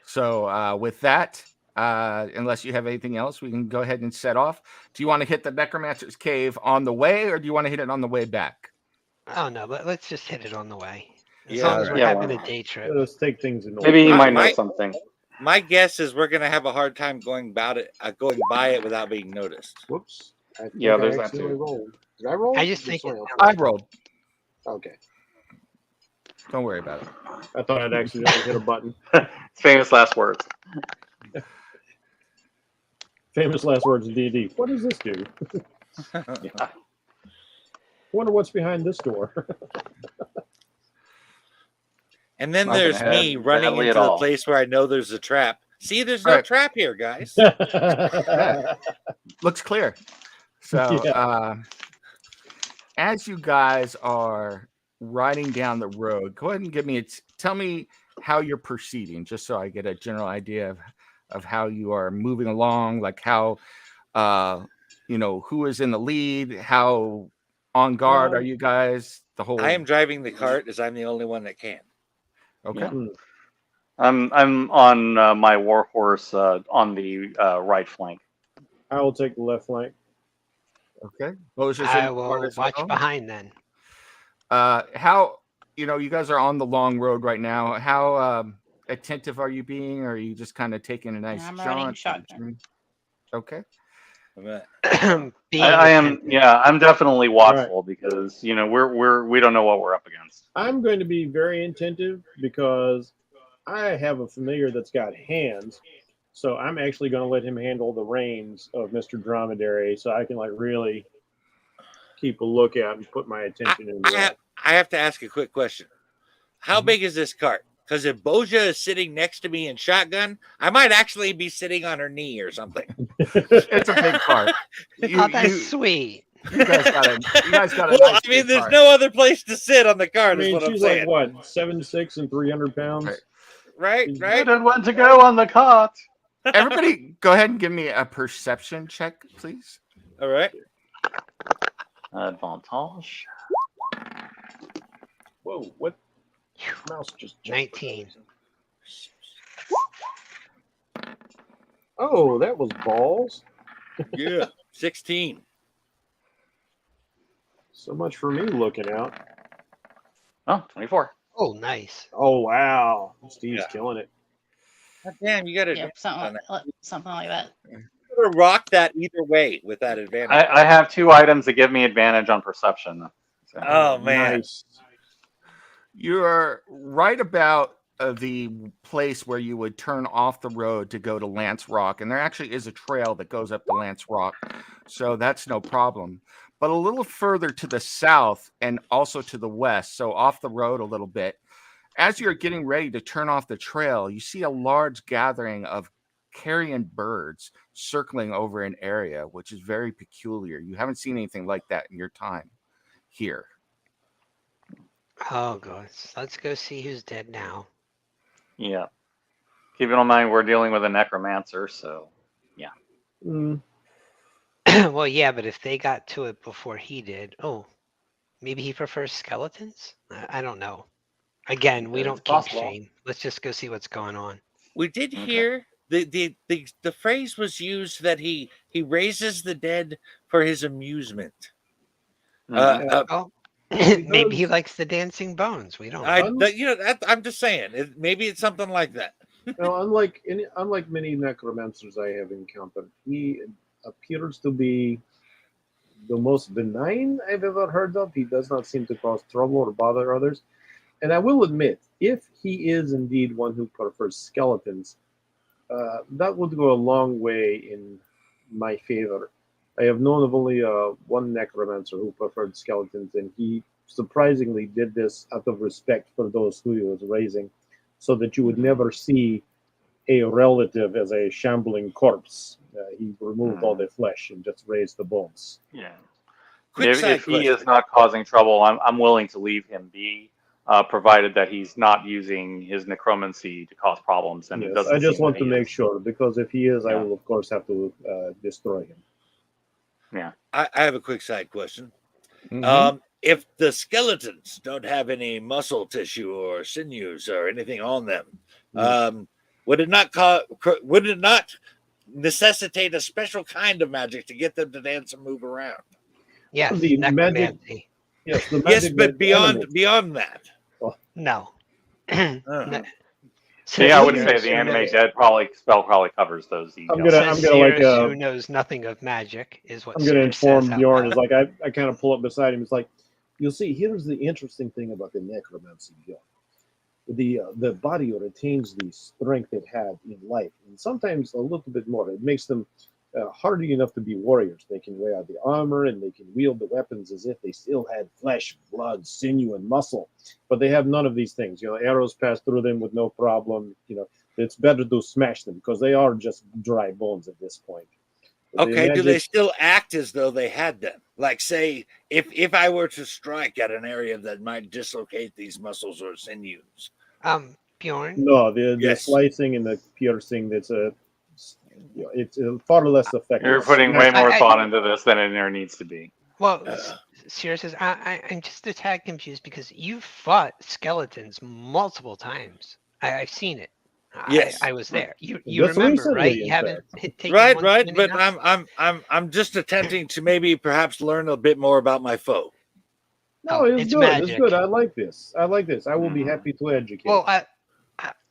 So with that, unless you have anything else, we can go ahead and set off. Do you want to hit the Necromancer's Cave on the way, or do you want to hit it on the way back? Oh no, let's just hit it on the way. As Yeah, long as we're yeah, having why a day trip. Let us take things in order. Maybe he might know My- something. My guess is we're gonna have a hard time going by it without being noticed. Whoops. I think Yeah, there's I that accidentally too. rolled. Did I roll? I just Or think someone else I roll? rolled. Okay. Don't worry about it. I thought I'd accidentally hit a button. Famous last words. Famous last words of D&D. What does this do? Yeah. Wonder what's behind this door. And then Not there's gonna me have running badly into at the all. place where I know there's a trap. See, there's no Right. trap here, guys. Looks clear. So as you guys are riding down the road, go ahead and tell me how you're proceeding, just so I get a general idea of how you are moving along, like how who is in the lead, how on guard are you guys, the whole I am driving the cart as I'm the only one that can. okay. Yeah. I'm on my warhorse on the right flank. I will take the left flank. Okay. Moses I in will guard as watch well. behind then. How you guys are on the long road right now. How attentive are you being, or are you just kind of taking a nice I'm riding jaunt? shotgun. Okay. Being I am, attentive. yeah, I'm definitely watchful because we don't know what we're up against. I'm going to be very attentive because I have a familiar that's got hands. So I'm actually going to let him handle the reins of Mr. Dromedary so I can really keep a lookout and put my attention into that. I have to ask a quick question. How big is this cart? Because if Boja is sitting next to me in shotgun, I might actually be sitting on her knee or something. It's a big cart. Oh, that's sweet. You guys got a Well, nice I mean, big there's cart. no other place to sit on the I cart, is mean, what I'm she's saying. like, what, 7'6" and 300 pounds? Right. Right? Didn't want to go on the cot. Everybody, go ahead and give me a perception check, please. All right. Advantage. Whoa, what? Mouse just jumped. 19. Oh, that was balls. Yeah. 16. So much for me looking out. Oh, 24. Oh, nice. Oh wow, Steve's Yeah. killing it. God damn, you got to Yep, something like that. rock that either way with that advantage. I have 2 items that give me advantage on perception. So. Oh man, Nice. You're right about the place where you would turn off the road to go to Lance Rock, and there actually is a trail that goes up to Lance Rock, so that's no problem. But a little further to the south and also to the west, so off the road a little bit, as you're getting ready to turn off the trail, you see a large gathering of carrion birds circling over an area, which is very peculiar. You haven't seen anything like that in your time here. Oh, God. Let's go see who's dead now. Yeah. Keeping in mind we're dealing with a necromancer, so Mm, Well, yeah, but if they got to it before he did, maybe he prefers skeletons? I don't know. Again, we It's don't kink possible. shame. Let's just go see what's going on. we did Okay. hear the phrase was used that he raises the dead for his amusement. Mhm. Oh, He maybe he does. likes the dancing bones. We don't know. I'm just saying, maybe it's something like that. Now, unlike many necromancers I have encountered, he appears to be the most benign I've ever heard of. He does not seem to cause trouble or bother others. And I will admit, if he is indeed one who prefers skeletons, that would go a long way in my favor. I have known of only one necromancer who preferred skeletons, and he surprisingly did this out of respect for those who he was raising, so that you would never see a relative as a shambling corpse. He removed all the flesh and just raised the bones. Yeah. Quick If side he question. is not causing trouble, I'm willing to leave him be, provided that he's not using his necromancy to cause problems. And it Yes, doesn't I just seem want that to he make is. sure, because if he is, I Yeah. will of course have to destroy him. Yeah. I have a quick side question. Mhm. If the skeletons don't have any muscle tissue or sinews or anything on them, would it not necessitate a special kind of magic to get them to dance and move around? Yes, The magic, necromancy. yes, the Yes, magic. but that beyond animates- beyond that. No. Uh-huh. So yeah, I would say Sirius, the who animate knows- dead spell probably covers those details. I'm says gonna like Sirius, who knows nothing of magic, is what I'm gonna Sirius inform says out Bjorn. loud. Is like I kind of pull up beside him. It's like, you'll see. Here's the interesting thing about the necromancy, Bjorn. The body retains the strength it had in life, and sometimes a little bit more. It makes them hardy enough to be warriors. They can wear the armor and they can wield the weapons as if they still had flesh, blood, sinew, and muscle. But they have none of these things. Arrows pass through them with no problem. It's better to smash them because they are just dry bones at this point. But Okay, do they still act as though they had them? Like, say, if I were to strike at an area that might dislocate these muscles or sinews. Bjorn, No, the Yes. slicing and the piercing. It's far less effective. You're putting way more I- thought into this than there needs to be. well, Sirius says, I'm just a tad confused because you've fought skeletons multiple times. I've seen it. Yes. I was there. You Just remember, recently, right? in You haven't taken Right, one right. too many But knocks? I'm just attempting to maybe perhaps learn a bit more about my foe. No, Oh, it's it's good. magic. It's good. I like this. I will be happy to educate. Well,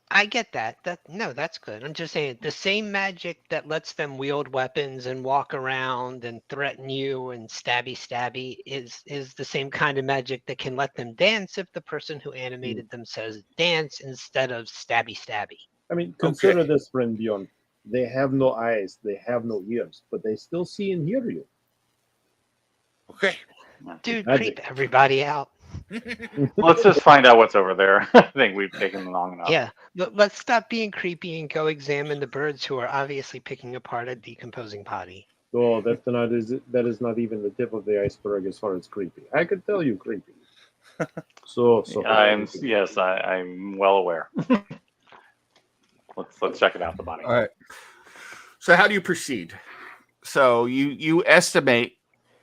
I get that. That's good. I'm just saying the same magic that lets them wield weapons and walk around and threaten you and stabby is the same kind of magic that can let them dance if the person who animated them says dance instead of stabby. I mean, consider Okay. this, friend Bjorn. They have no eyes, they have no ears, but they still see and hear you. Okay. Dude, Magic. creep everybody out. Let's just find out what's over there. I think we've taken long enough. Yeah, let's stop being creepy and go examine the birds who are obviously picking apart a decomposing body. Oh, that is not even the tip of the iceberg as far as creepy. I could tell you creepy. So I'm creepy. yes, I'm well aware. Let's check it out. The body. All right. So how do you proceed? So you estimate,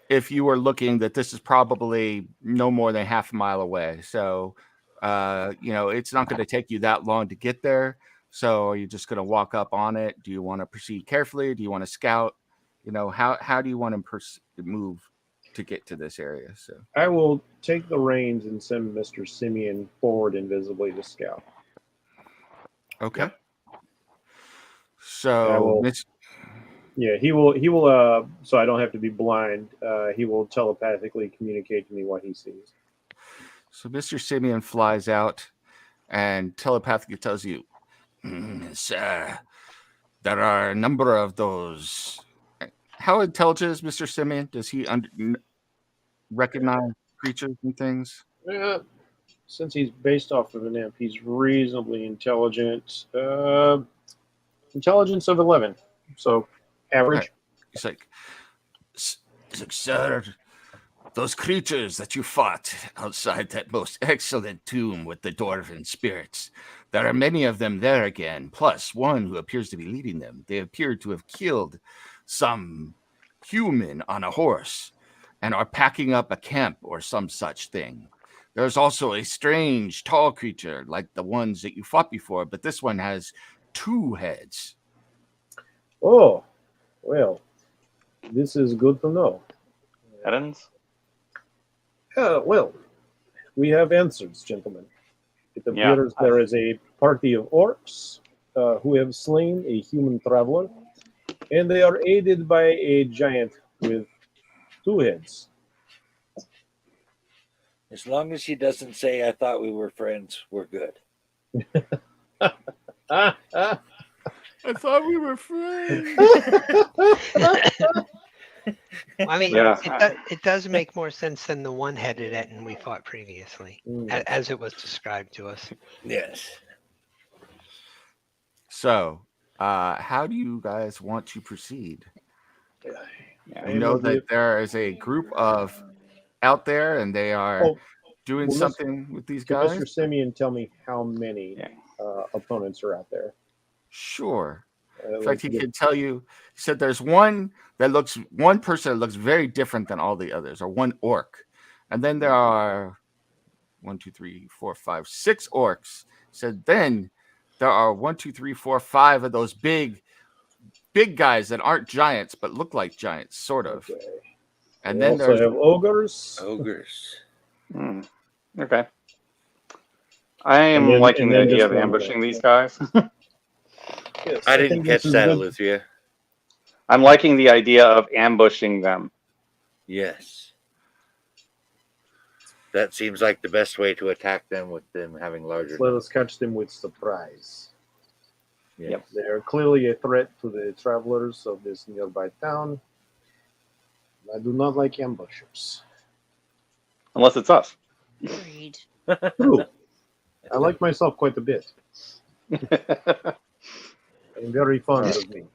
if you were looking, that this is probably no more than half a mile away. So it's not going to take you that long to get there. So are you just going to walk up on it? Do you want to proceed carefully? Do you want to scout? How do you want to move? to get to this area. So I will take the reins and send Mr. Simeon forward invisibly to scout. okay. Yep. I So will- Yeah, he will. So I don't have to be blind. He will telepathically communicate to me what he sees. Mr. Simeon flies out and telepathically tells you, sir, there are a number of those. How intelligent is Mr. Simeon? Does he recognize creatures and things? Since he's based off of an imp, he's reasonably intelligent. Intelligence of 11, so average. Right. He's like, sir, those creatures that you fought outside that most excellent tomb with the dwarven spirits, there are many of them there again, plus one who appears to be leading them. They appear to have killed some human on a horse and are packing up a camp or some such thing. There's also a strange tall creature like the ones that you fought before, but this one has 2 heads. Oh, well, this is good to know. Headens? Well, we have answers, gentlemen. It Yeah. appears there is a party of orcs who have slain a human traveler, and they are aided by a giant with 2 heads. As long as she doesn't say, "I thought we were friends," we're good. Ah. I thought we were friends. I mean, Yeah. it does make more sense than the one-headed Etten we fought previously, as it was described to us. Yes. So, how do you guys want to proceed? Yeah. I know that there is a group of out there, and they are doing well, something with these Can guys. Mr. Simeon tell me how many Yeah. opponents are out there? Sure. In Like fact, he to get- can tell you. He said there's one person that looks very different than all the others, or one orc, and then there are 1, 2, 3, 4, 5, 6 orcs. He said then there are 1, 2, 3, 4, 5 of those big guys that aren't giants but look like giants, sort of. Okay. And We then also there's have ogres. Ogres. Okay. I am then- liking and the then idea just of one ambushing more. these guys. Yes, I think didn't this catch is that, good. Alethea. I'm liking the idea of ambushing them. Yes. That seems like the best way to attack them with them having larger. Let us catch them with surprise. Yes. Yep. They are clearly a threat to the travelers of this nearby town. I do not like ambushers. Unless it's us. Agreed. True. I like myself quite a bit. I'm very fond of me.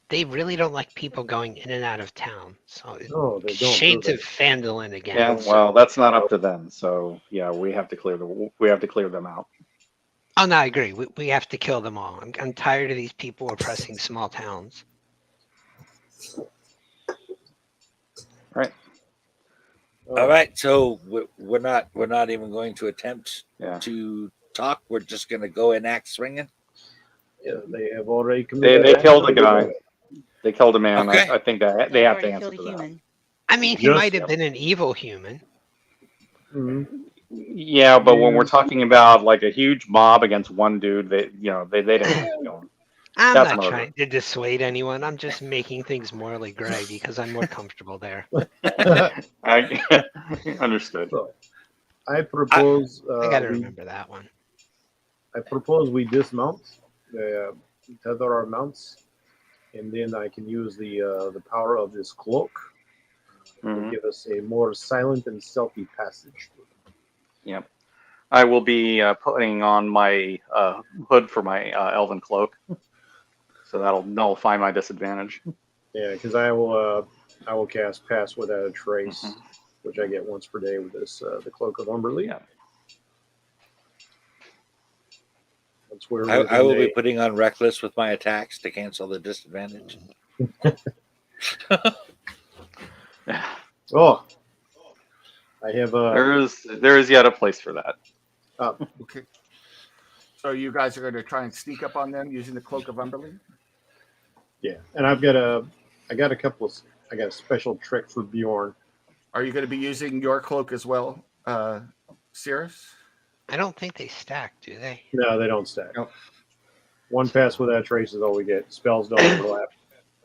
They really don't like people going in and out of town. So No, they don't. shades do of Phandalin again. Yeah, well, that's not up to them. So yeah, we have to clear them out. Oh no, I agree. We have to kill them all. I'm tired of these people oppressing small towns. Right. they? All right, so we're not even going to attempt Yeah. to talk. We're just going to go and act swinging. Yeah, they have already committed. They killed a guy. They killed a man. Okay. I think that they have to Already answer killed to a that. human. I mean, he Yes. might have been an evil human. Mhm. Yeah, but when we're talking about like a huge mob against one dude, they didn't kill him. I'm That's not murder. trying to dissuade anyone. I'm just making things morally gray because I'm more comfortable there. I understood. So, I propose. I got to we- remember that one. I propose we dismount, tether our mounts, and then I can use the power of this cloak Mhm. to give us a more silent and stealthy passage. Yep. I will be putting on my hood for my elven cloak, so that'll nullify my disadvantage. Yeah, because I will cast Pass Without a Trace, Mhm. which I get once per day with this the Cloak of Umberlee. Yeah. That's where I will be they- putting on reckless with my attacks to cancel the disadvantage. Oh, I have There is yet a place for that. Okay. So you guys are going to try and sneak up on them using the cloak of Umberlee? yeah, and I got a couple of I got a special trick for Bjorn. Are you going to be using your cloak as well, Cirrus? I don't think they stack, do they? No, they don't stack. Nope. One pass without trace is all we get. Spells don't overlap.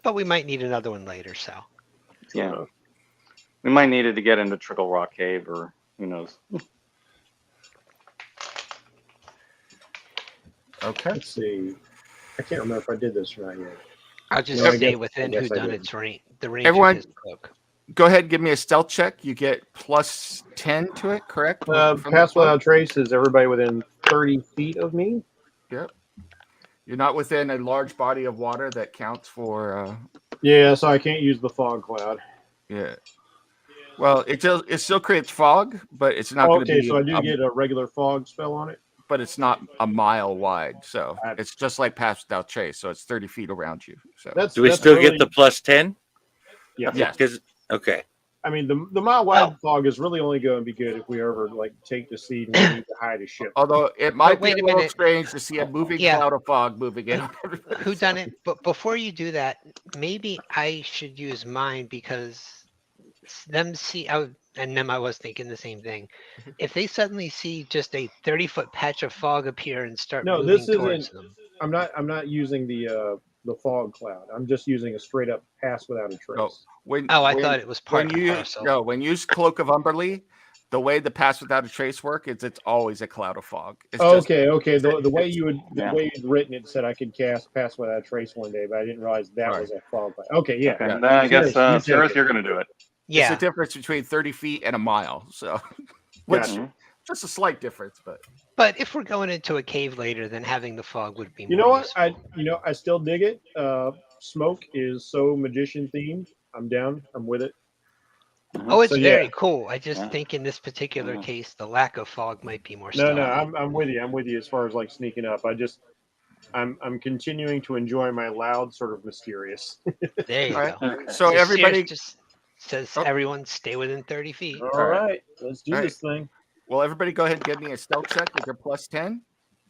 But we might need another one later, so. Yeah. We might need it to get into Trickle Rock Cave, or who knows. Okay. Let's see. I can't remember if I did this or not yet. I'll just No, I stay guess- within I guess I whodunit's range. The range Everyone- of his cloak. Go ahead and give me a stealth check. You get plus 10 to it, correct? From the Pass cloak? without trace is everybody within 30 feet of me. Yep. You're not within a large body of water that counts for. Yeah, so I can't use the fog cloud. Yeah. Well, it still creates fog, but it's not going to Okay, be. so I do get a regular fog spell on it. But it's not a mile wide, so Right. it's just like Pass Without Trace. So it's 30 feet around you. So That's Do we that's still really, get the plus 10? Yeah. yes. Because okay. I mean, the mile wide fog is really only going to be good if we ever like take the seed and we need to hide a ship. Although it might be wait a a little minute. strange to see a moving Yeah. cloud of fog moving in on everybody. Who done it? But before you do that, maybe I should use mine because them see. And them, I was thinking the same thing. If they suddenly see just a 30-foot patch of fog appear and start No, moving this towards isn't- them, I'm not using the fog cloud. I'm just using a straight up pass without a trace. No. When, oh, I when- thought it was part when of the you parcel. no, when you use Cloak of Umberly, the way the Pass Without a Trace work is it's always a cloud of fog. It's just- Okay. The way you would Yeah. the way you'd written it said I could cast pass without a trace one day, but I didn't realize that Right. was a fog cloud. Okay, yeah. Okay, Yeah. then I guess, Cirrus, you take Cirrus, it. you're going to do it. it's Yeah, the difference between 30 feet and a mile. So, which Gotcha. just a slight difference, but but if we're going into a cave later, then having the fog would be. You more know what? useful. I still dig it. Smoke is so magician themed. I'm down. I'm with it. Oh, it's So, yeah. very cool. I just Yeah. think in this particular Mhm. case, the lack of fog might be more. No, stealthy. I'm with you. I'm with you as far as like sneaking up. I'm continuing to enjoy my loud sort of mysterious. There you All right. go. Okay. so Sears everybody. just says Oh. everyone stay within 30 feet. All right. right, let's do All right. this thing. Well, everybody, go ahead and give me a stealth check with your plus 10,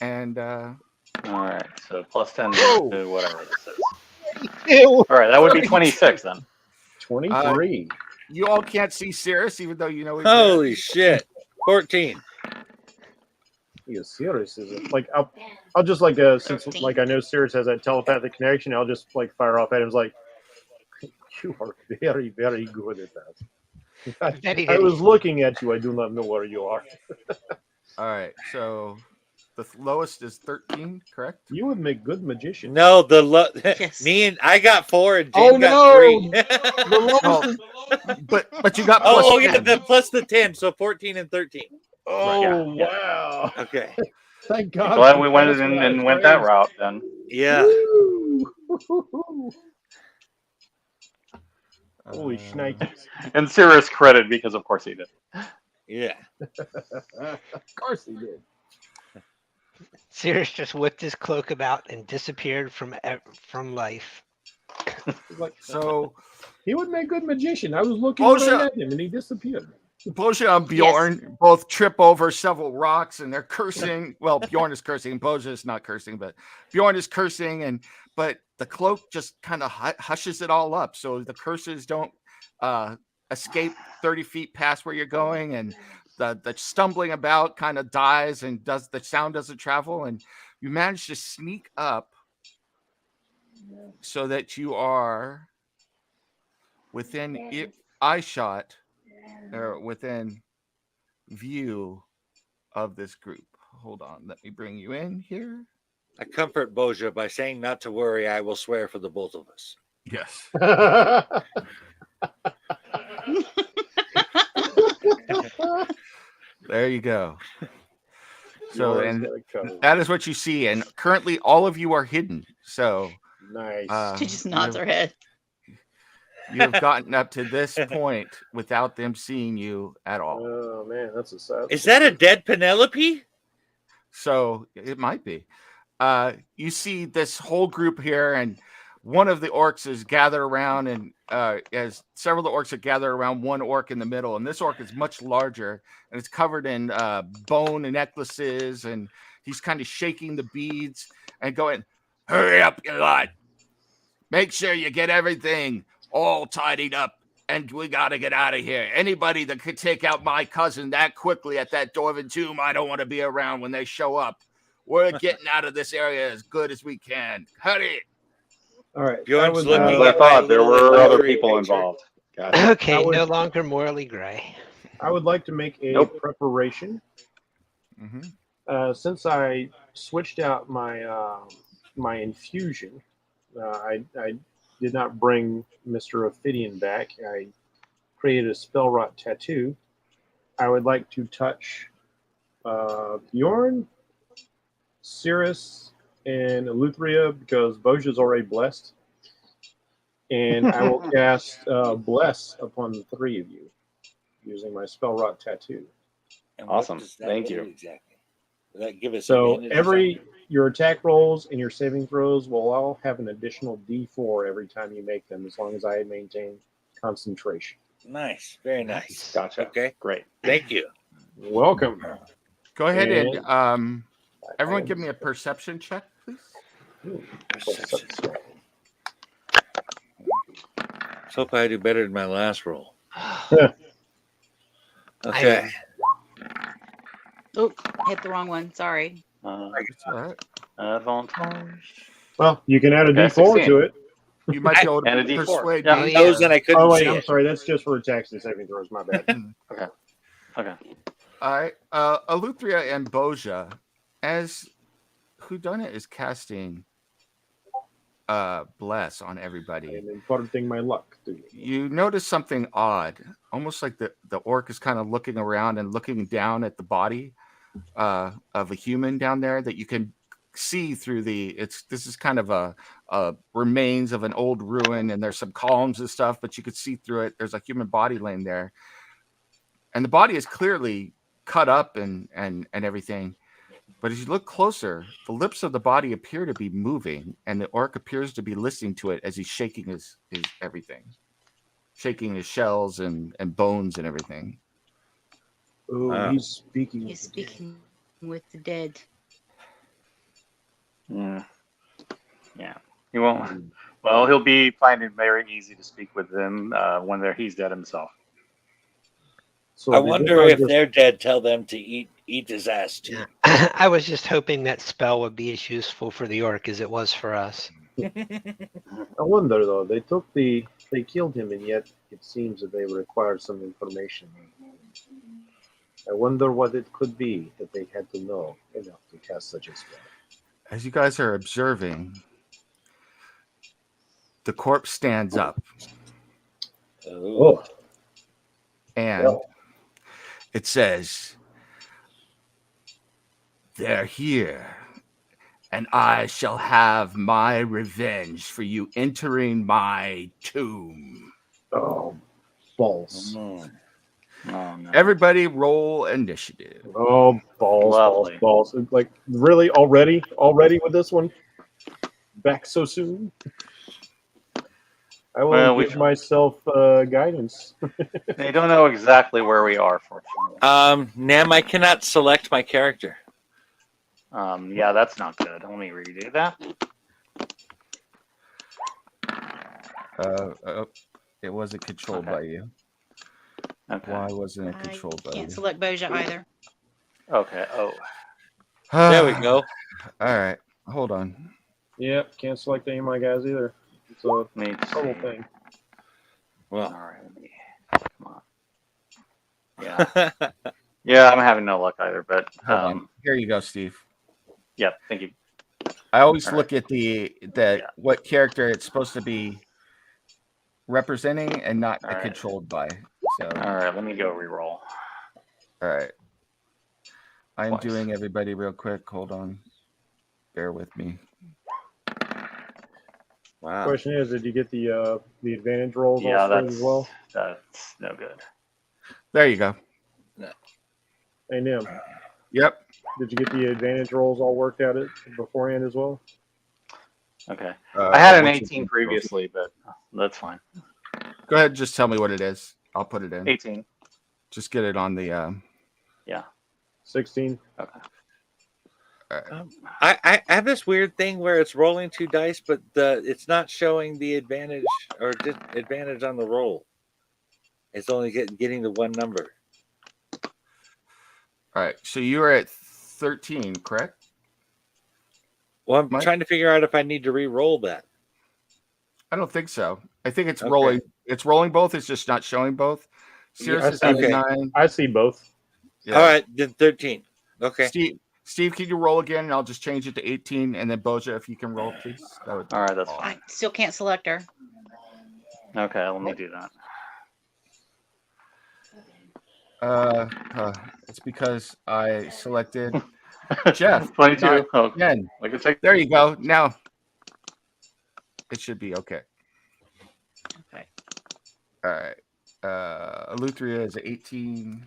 and All right, so plus 10 Whoa. to whatever this is. All right, that would be 26 then. 23. you all can't see Cirrus, even though you know he's there. Holy shit. 14. He is serious, is it? Like I'll just like since 13. like I know Sirius has that telepathic connection, I'll just like fire off at him like, you are very, very good at that. I was looking at you. I do not know where you are. All right, so the lowest is 13, correct? You would make good magician. No, Yes. me and I got 4 and Oh, Jane got no! 3. The lowest is- But you got plus oh, yeah, 10. the plus the 10, so 14 and 13. oh Yeah. wow! Okay. Thank God. Glad for we went Pass in Without and went that Trace. route then. Yeah. Woo! Holy Uh, shnikes. And Cirrus credit because of course he did. Yeah. Of course he did. Sirius just whipped his cloak about and disappeared from life. He's like, So he would make good magician. I was looking Oh, right sure. at him and he disappeared. Boja and Bjorn both trip over several rocks and they're cursing. Well, Bjorn is cursing. Boja is not cursing, but Bjorn is cursing. But the cloak just kind of hushes it all up. So the curses don't escape 30 feet past where you're going. And the stumbling about kind of dies and the sound doesn't travel. And you manage to sneak up so that you are within eye shot or within view of this group. Hold on, let me bring you in here. I comfort Boja by saying not to worry. I will swear for the both of us. Yes. There you go. So, and that is what you see. And currently, all of you are hidden. So, nice. She just nods her head. you have gotten up to this point without them seeing you at all. Oh man, that's a sad. Is that a dead Penelope? So it might be. You see this whole group here, and one of the orcs is gathered around, and as several of the orcs are gathered around one orc in the middle, and this orc is much larger, and it's covered in bone and necklaces, and he's kind of shaking the beads and going, "Hurry up, you lot! Make sure you get everything, all tidied up, and we got to get out of here. Anybody that could take out my cousin that quickly at that dwarven tomb, I don't want to be around when they show up. We're getting out of this area as good as we can. Hurry. All right. Bjorn's would, looking I at my thought there little were other illusory people picture. involved. Gotcha. Okay, I would- no longer morally gray. I would like to make a Nope. preparation. Since I switched out my my infusion, I did not bring Mr. Ophidian back. I created a spell rot tattoo. I would like to touch Bjorn, Cirrus, and Eleutheria because Boja's already blessed. And I will cast Bless upon the three of you using my spell rot tattoo. And what Awesome. does that Thank do you. Exactly. Does that give us So advantage or your attack rolls and your saving throws will all have an additional D4 every time you make them, as long as I maintain concentration. something? Nice. Very nice. Gotcha. Okay. Great. Thank you. Welcome. Go ahead and And- everyone give me a perception check, please. Let's hope I do better than my last roll. I Okay. Oh, hit the wrong one. Sorry. It's all right. Advantage. Well, you can add a Okay, D4 16. to it. You might be able And a to D4. persuade Yeah. me. Oh, yeah. Those and I couldn't Oh, wait, see I'm it. sorry. That's just for attacks and saving throws. My bad. Okay. All right. Eleutheria and Boja, as Whodunit is casting Bless on everybody, I'm imparting my luck to you. you notice something odd, almost like the orc is kind of looking around and looking down at the body of a human down there that you can see through this is kind of a remains of an old ruin, and there's some columns and stuff, but you could see through it. There's a human body laying there, and the body is clearly cut up and everything. But as you look closer, the lips of the body appear to be moving, and the orc appears to be listening to it as he's shaking his everything, shaking his shells and bones and everything. Oh, Wow. he's speaking. He's speaking with the dead. Yeah. He won't. Well, he'll be finding it very easy to speak with them when he's dead himself. So I they wonder did if not they're dead, tell them to eat his ass too. I was just hoping that spell would be as useful for the orc as it was for us. I wonder though. They killed him, and yet it seems that they required some information. I wonder what it could be that they had to know enough to cast such a spell. As you guys are observing, the corpse stands up, Oh. and Well. it says, "They're here, and I shall have my revenge for you entering my tomb." Oh, balls! Mm. Oh, no. Everybody roll initiative. Oh, balls! Lovely. Balls! Like really already with this one? Back so soon? I will Well, give myself guidance. They don't know exactly where we are, fortunately. Nam, I cannot select my character. Yeah, that's not good. Let me redo that. It wasn't controlled by you. Okay. Why wasn't it I controlled by you? can't select Boja either. Okay. Oh. There we go. All right, hold on. Yep, can't select any of my guys either. It's a Me total too. thing. All Well, right. Come on. Yeah. Yeah, I'm having no luck either. But Hold on. Here you go, Steve. yeah. Thank you. I always All look at what character it's supposed to be representing and not All right. controlled by. So, All right. Let me go re-roll. all right. I'm Twice. doing everybody real quick. Hold on. Bear with me. wow. Question is, did you get the advantage rolls Yeah, all straight that's as well? that's no good. There you go. Hey, Nim, Yep. did you get the advantage rolls all worked out beforehand as well? Okay. I had an what's your 18 control? previously, but that's fine. Go ahead and just tell me what it is. I'll put it in. 18. Just get it on the. Yeah. 16. Okay. I have this weird thing where it's rolling 2 dice, but it's not showing the advantage or disadvantage on the roll. It's only getting the one number. All right. So you're at 13, correct? Well, I'm Mike? trying to figure out if I need to re-roll that. I don't think so. I think it's Okay. rolling. It's rolling both. It's just not showing both. Sears I is see. at Okay. 9. I see both. Yeah. All right, then 13. Okay. Steve, can you roll again? And I'll just change it to 18. And then Boja, if you can roll, please. That would be All right, that's I still can't select her. Okay, let me do that. It's because I selected Jeff. 22. not Oh, 10. I can take. There you go. Now it should be okay. Okay. All right. Eleuthera is 18.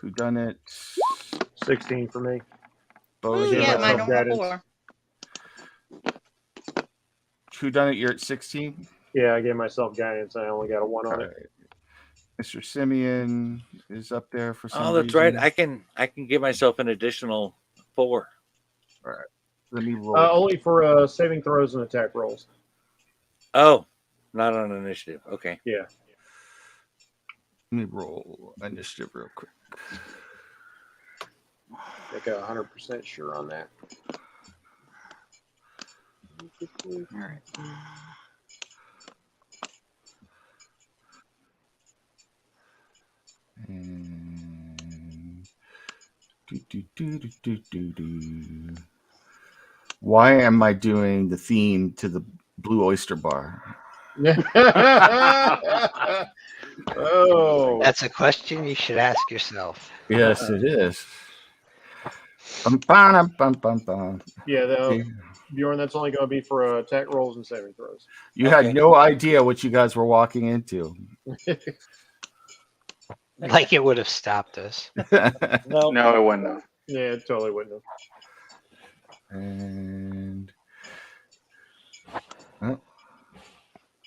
Who done it? 16 for me. Ooh, Boja. yeah, mine myself don't have guidance. 4. Who done it? You're at 16. Yeah, I gave myself guidance. I only got a 1 on it. Mr. Simeon is up there for some Oh, that's reason. right. I can give myself an additional 4. Let me roll. Only for saving throws and attack rolls. Oh, not on initiative. Okay. Yeah. Let me roll initiative real quick. Like 100% sure on that. All right. And why am I doing the theme to the Blue Oyster Bar? Oh. That's a question you should ask yourself. Yes, it is. Bum, bum, bum, bum, bum. Yeah, Bjorn, that's only going to be for attack rolls and saving throws. You Okay. had no idea what you guys were walking into. Like it would have stopped us. No. No, it wouldn't have. Yeah, it totally wouldn't have. And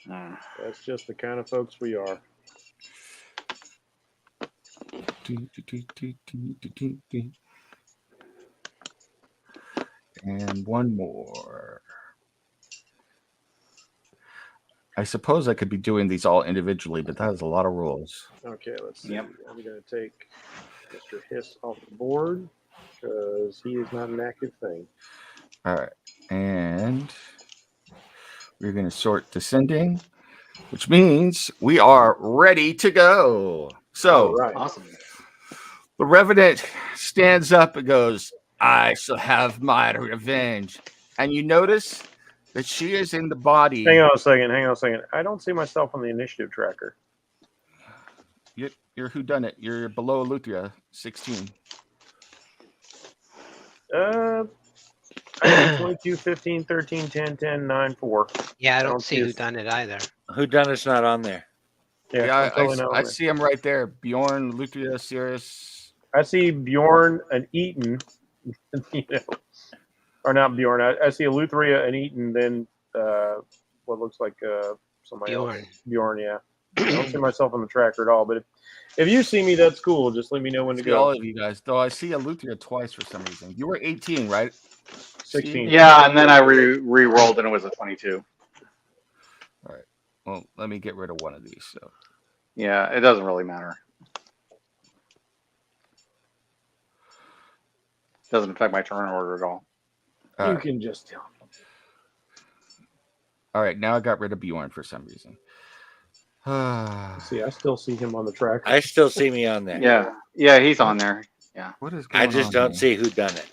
That's just the kind of folks we are. and one more. I suppose I could be doing these all individually, but that is a lot of rules. Okay, let's see. Yep. I'm going to take Mr. Hiss off the board because he is not an active thing. All right. And we're going to sort descending, which means we are ready to go. So, All right. Awesome. the Revenant stands up and goes, I shall have my revenge. And you notice that she is in the body. Hang on a second. I don't see myself on the initiative tracker. You're whodunit. You're below Eleuthera, 16. 22, 15, 13, 10, 10, 9, 4. Yeah, I don't don't see see who it. done it either. Whodunit's not on there. Yeah, I'm totally not I on there. see him right there. Bjorn, Eleuthera, Sirius. I see Bjorn and Eaton, you know, or not Bjorn. I see Eleuthera and Eaton, then what looks like somebody Bjorn. else. Bjorn, yeah. I don't see myself on the tracker at all, but if you see me, that's cool. Just let me know when to See all go. of you guys, though I see Eleuthera twice for some reason. You were 18, right? 16. Yeah, and then I re-rolled and it was a 22. All right. Well, let me get rid of one of these. So Yeah, it doesn't really matter. Doesn't affect my turn order at all. all You right. can just tell. All right, now I got rid of Bjorn for some reason. See, I still see him on the tracker. I still see me on there. Yeah, he's on there. What is going I on? just don't here? see who done it.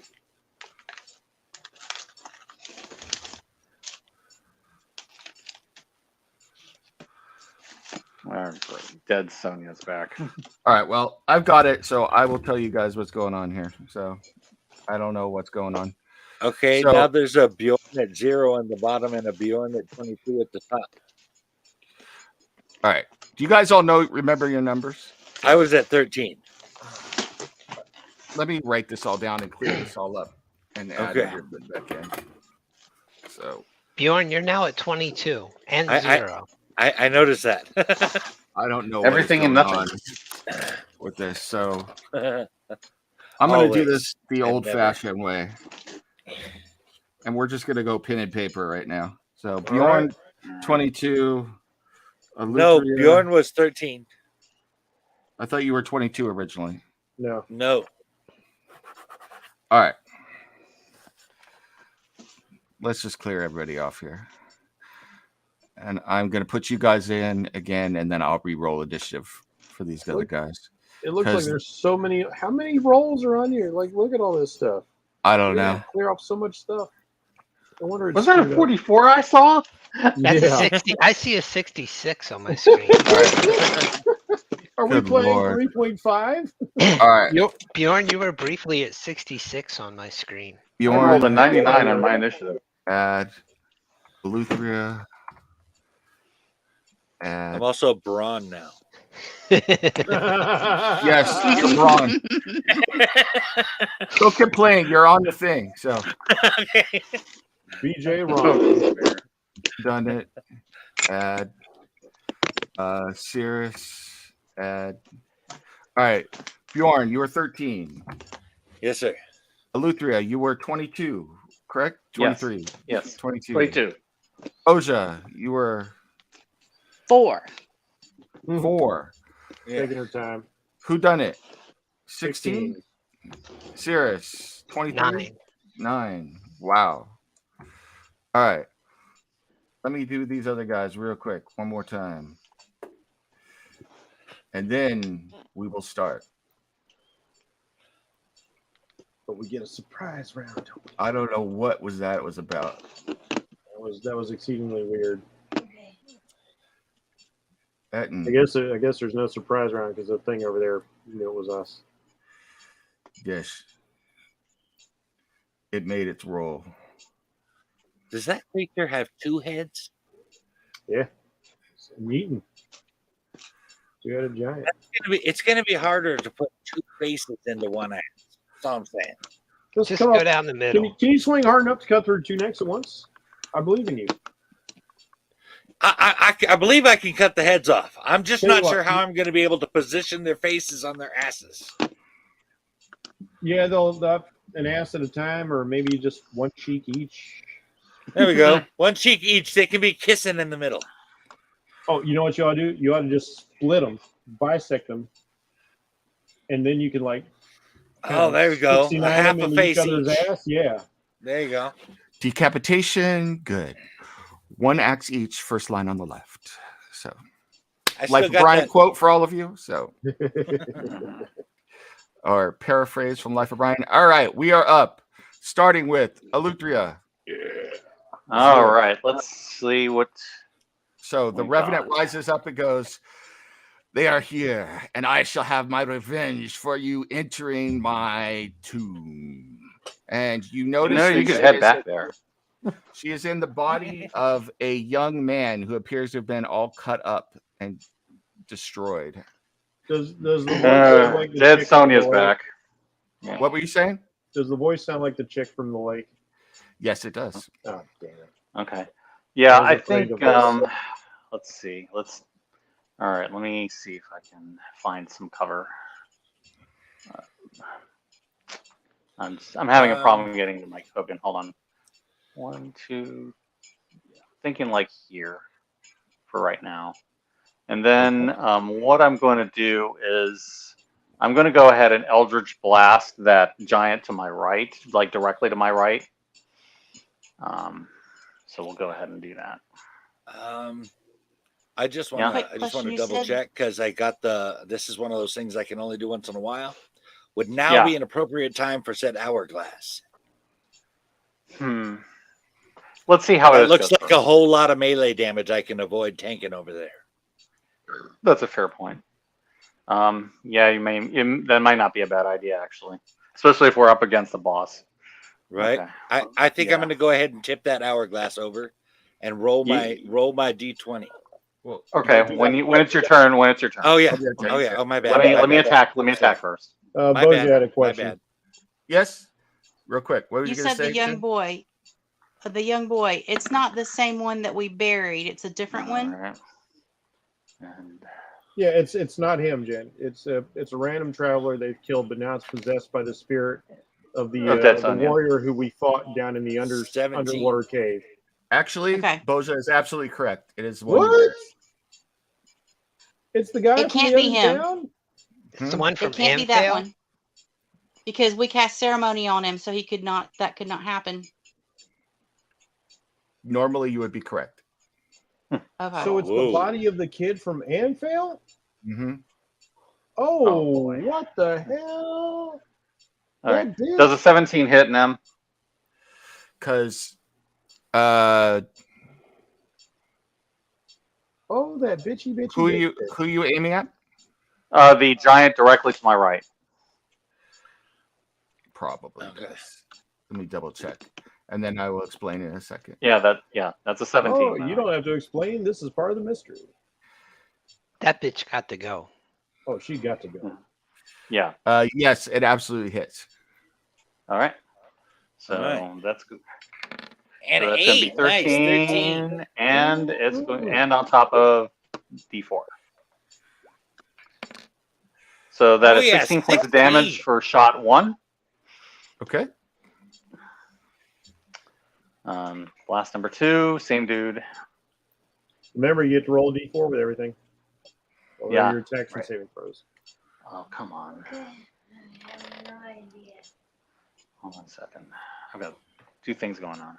Dead Sonia's back. All right, well, I've got it, so I will tell you guys what's going on here. So I don't know what's going on. Okay, So- now there's a Bjorn at 0 on the bottom and a Bjorn at 22 at the top. All right. Do you guys all remember your numbers? I was at 13. Let me write this all down and clear this all up and add Okay. everything back in. So Bjorn, you're now at 22 and I- 0. I noticed that. I don't know Everything what is and going nothing. on with this. So I'm going to do Always this the and old-fashioned way. And we're just going to go pen and paper right now. So All Bjorn, right. 22. No, Alutria- Bjorn was 13. I thought you were 22 originally. No. No. All right. Let's just clear everybody off here. And I'm going to put you guys in again, and then I'll re-roll initiative for these other guys. It looks like 'Cause- there's so many. How many rolls are on here? Like, look at all this stuff. I don't We know. gotta clear off so much stuff. I wonder. Was that a 44 I saw? That's a 60. I see a 66 on my screen. Are we Good playing Lord. 3.5? All right. Bjorn, you were briefly at 66 on my screen. I rolled a Bjorn, 99 on my initiative. add Eleuthria. Add. I'm also Braun now. Yes, you're wrong. Don't complain. You're on the thing. So Okay. BJ Ron. done it. Add Cirrus. Add. All right. Bjorn, you were 13. Yes, sir. Eleuthria, you were 22, correct? Yes. 23. Yes. 22. 22. Oja, you were 4. 4. Yeah. Taking her time. Who done it? 16? Cirrus, 23? 9. Wow. All right. Let me do these other guys real quick one more time. And then we will start. But we get a surprise round. I don't know what that was about. That was exceedingly weird. Etten, I guess there's no surprise round because the thing over there knew it was us. yes. It made its roll. Does that creature have 2 heads? Yeah. It's a mutant. Two-headed giant. It's gonna be harder to put 2 faces into one ass. That's all I'm saying. Just come go up. down the middle. Can you swing hard enough to cut through 2 necks at once? I believe in you. I believe I can cut the heads off. I'm just Tell you not what, sure how I'm going to be able to position their faces on their asses. Yeah, they'll have an ass at a time, or maybe just one cheek each. There we go. One cheek each. They can be kissing in the middle. Oh, you know what you ought to do? You ought to just split them, bisect them, and then you can like. Oh, there we go. A 69 half them a into face each other's each. ass. Yeah. There you go. Decapitation, good. 1 axe each, first line on the left. So, I Life still of got Brian that. quote for all of you. So, or paraphrase from Life of Brian. All right, we are up, starting with Eleuthria. All right. Let's see what. So the Oh, Revenant God. rises up and goes, "They are here, and I shall have my revenge for you entering my tomb." And you notice that You could she head is- back there. She is in the body of a young man who appears to have been all cut up and destroyed. Does the voice sound like the Dead chick from Sonia's the lake? back. What were you saying? Does the voice sound like the chick from the lake? Yes, it does. Oh, damn it. Okay. Yeah, I was I afraid think. of this. Let's see. All right. Let me see if I can find some cover. I'm having a problem getting the mic open. Hold on. 1, 2. Thinking like here for right now. And then what I'm going to do is I'm going to go ahead and Eldritch Blast that giant to my right, like directly to my right. So we'll go ahead and do that. I just Yeah. want to. Quick I just want question, to you double said- check because I got the. This is one of those things I can only do once in a while. Would now Yeah. be an appropriate time for said hourglass? Let's see how It it looks goes like first. a whole lot of melee damage I can avoid tanking over there. That's a fair point. Yeah, that might not be a bad idea actually, especially if we're up against the boss. Right. Okay. I think I'm Yeah. going to go ahead and tip that hourglass over and roll my D20. Well, Okay, when it's your turn. Oh yeah. Okay. Oh yeah. Oh my bad. Let me bad. attack. Let me attack first. My Bozy bad. had a My question. bad. Yes, real quick. What were you You going to said say? the young Jen? boy. The young boy. It's not the same one that we buried. It's a different one. All right. And Yeah, it's not him, Jen. It's a random traveler they've killed, but now it's possessed by the spirit of Dead the Son, yeah. warrior who we fought down in the 17. underwater cave. Actually, Okay. Boja is absolutely correct. It is one. What? It's the guy It from can't the be other him. town? It's the one from It can't be that Amphale? one. Because we cast ceremony on him, so he could not. That could not happen. Normally, you would be correct. Okay. So it's Whoa. the body of the kid from Amphale? Mm-hmm. Oh, boy. what the hell? All right. That bitch? Does a 17 hit, Nem? Because Oh, that bitchy. who bitch. you aiming at? The giant directly to my right. Probably. Okay. Yes. Let me double check, and then I will explain in a second. Yeah, that's a 17. Oh, you don't have to explain. This is part of the mystery. That bitch got to go. Oh, she got to go. Yeah. Yes, it absolutely hits. All right. So All right. that's good. And So an that's going to be 8. Nice. 13, and it's going and on top of D4. So that Oh, is yeah, 16 points of damage 16. for shot 1. Okay. Blast number 2, same dude. Remember, you get to roll a d4 with everything. Or Yeah, your attacks and right. saving throws. Oh, come on. Hold on a second. I've got 2 things going on.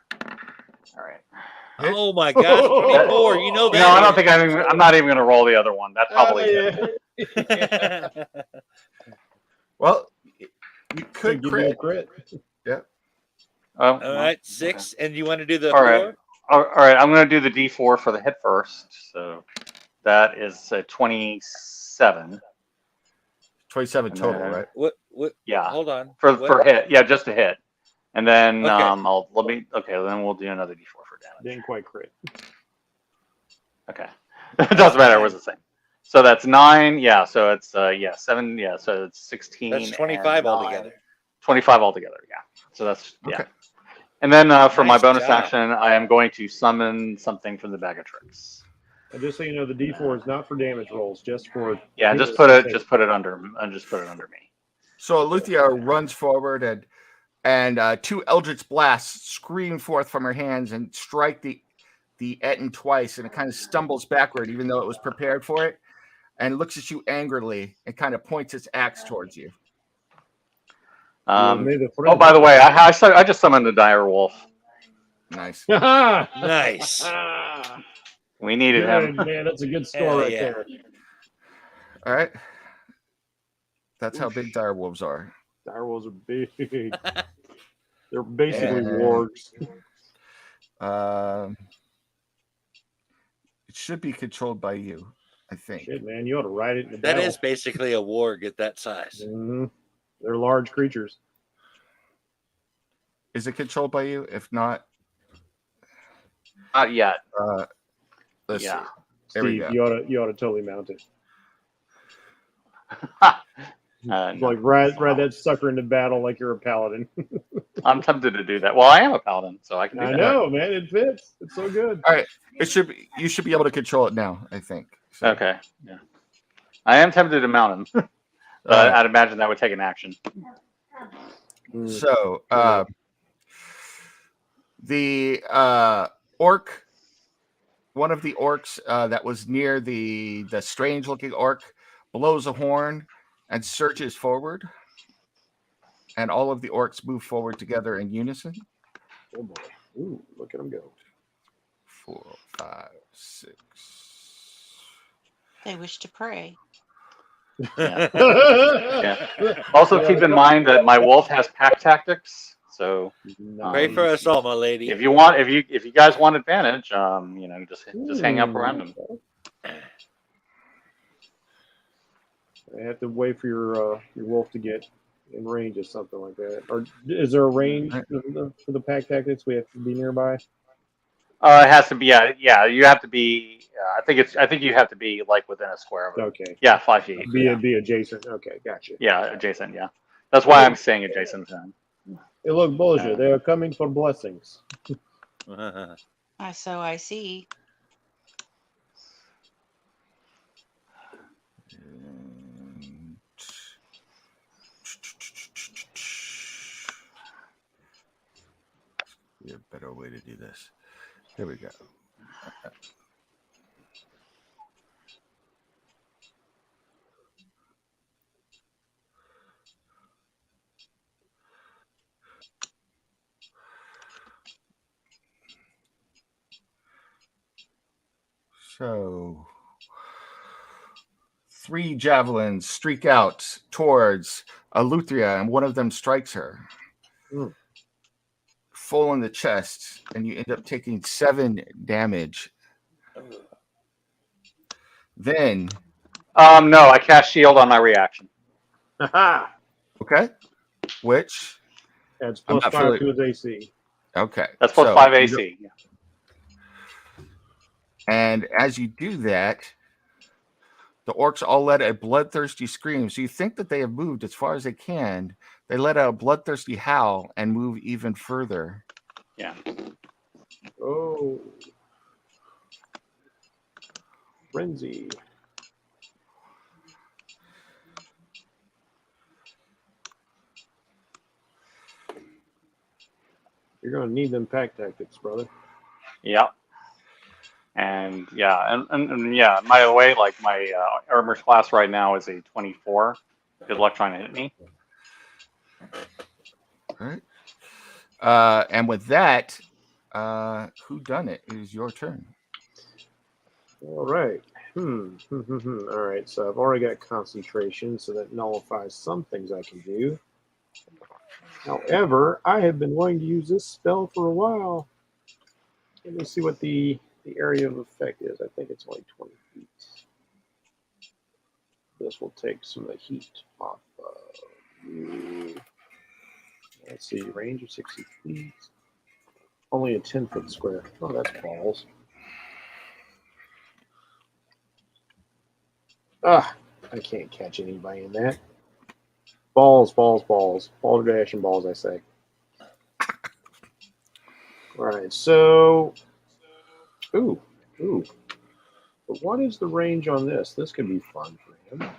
All right. Oh my gosh, 24. You know that. No, I don't think I'm not even going to roll the other one. That probably yeah. Well, you could Could give you a crit. crit. Yeah. Oh, All right, 6. And you want to do the All 4? right. All right, I'm going to do the D4 for the hit first. So that is a 27. 27 And total, then- right? What? Yeah. Hold on. For What? hit. Yeah, just a hit. And then Okay. then we'll do another D4 for damage. Didn't quite crit. Okay. It doesn't matter, it was the same. So that's 9, yeah, so it's 7, yeah, so it's 16. That's 25 and 9. altogether. 25 altogether, yeah. So that's Okay. yeah. And then for my Nice bonus job. action, I am going to summon something from the bag of tricks. And just so you know, the d4 is not for damage rolls, just for Yeah, hits just put and it under me. So Luthia runs forward and 2 Eldritch blasts scream forth from her hands and strike the Etten twice, and it kind of stumbles backward, even though it was prepared for it, and looks at you angrily and kind of points its axe towards you. Oh, by the way, I just summoned the dire wolf. Nice. Nice. We needed him. Man, that's a good score Hell right yeah. there. All right. That's how big dire wolves are. Direwolves are big. They're basically Yeah. wargs. It should be controlled by you, I think. Shit, man, you ought to ride it in the That battle. is basically a warg at that size. Mhm. They're large creatures. Is it controlled by you? If not, Not yet. let's Yeah. see. There we Steve, go. you ought to totally mount it. No. Like ride that sucker into battle like you're a paladin. I'm tempted to do that. Well, I am a paladin, so I can do I that. know, man. It fits. It's so good. All right. You should be able to control it now, I think. So, Okay. Yeah. I am tempted to mount him. But I'd imagine that would take an action. So, the orc, one of the orcs that was near the strange-looking orc, blows a horn and surges forward, and all of the orcs move forward together in unison. Oh boy. Ooh, look at them go. 4, 5, 6. They wish to pray. Yeah. Yeah. Also, keep in mind that my wolf has pack tactics. So Pray for us all, my lady. if you guys want advantage, just hang up around him. I have to wait for your wolf to get in range of something like that. Or is there a range for the pack tactics? We have to be nearby. It has to be. Yeah. You have to be. I think you have to be like within a square of it. Okay. Yeah, 5 feet. Be adjacent. Okay, gota. Yeah, adjacent. Yeah, that's why I'm saying adjacent to him. Hey, look, bullshit. They are coming for blessings. So I see. be a better way to do this. Here we go. So 3 javelins streak out towards Eleuthera, and one of them strikes her. Full in the chest, and you end up taking 7 damage. Then, No, I cast shield on my reaction. okay, which Adds I'm plus not 5 familiar- to his AC. okay, That's plus so 5 AC. Yeah. And as you do that, the orcs all let a bloodthirsty scream. So you think that they have moved as far as they can. They let out a bloodthirsty howl and move even further. Yeah. Oh. Frenzy. You're going to need them pack tactics, brother. Yep. And yeah, and yeah, by the way, like my armor class right now is a 24. Good luck trying to hit me. All right. And with that, who done it? It is your turn. All right. All right. So I've already got concentration, so that nullifies some things I can do. However, I have been wanting to use this spell for a while. Let me see what the area of effect is. I think it's only 20 feet. This will take some of the heat off of you. Let's see, range of 60 feet. Only a 10-foot square. Oh, that's balls. Ah, I can't catch anybody in that. Balls, balls, balls. Ball dash and balls, I say. All right, so... Ooh. But what is the range on this? This could be fun for him.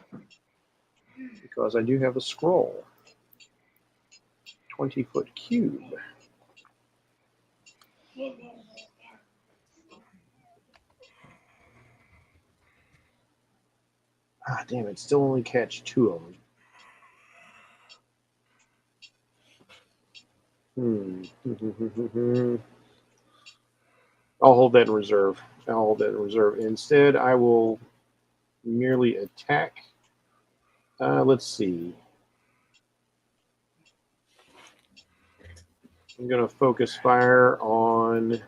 Because I do have a scroll. 20-foot cube. Ah, damn it. Still only catch 2 of them. I'll hold that in reserve. Instead, I will merely attack. Let's see. I'm going to focus fire on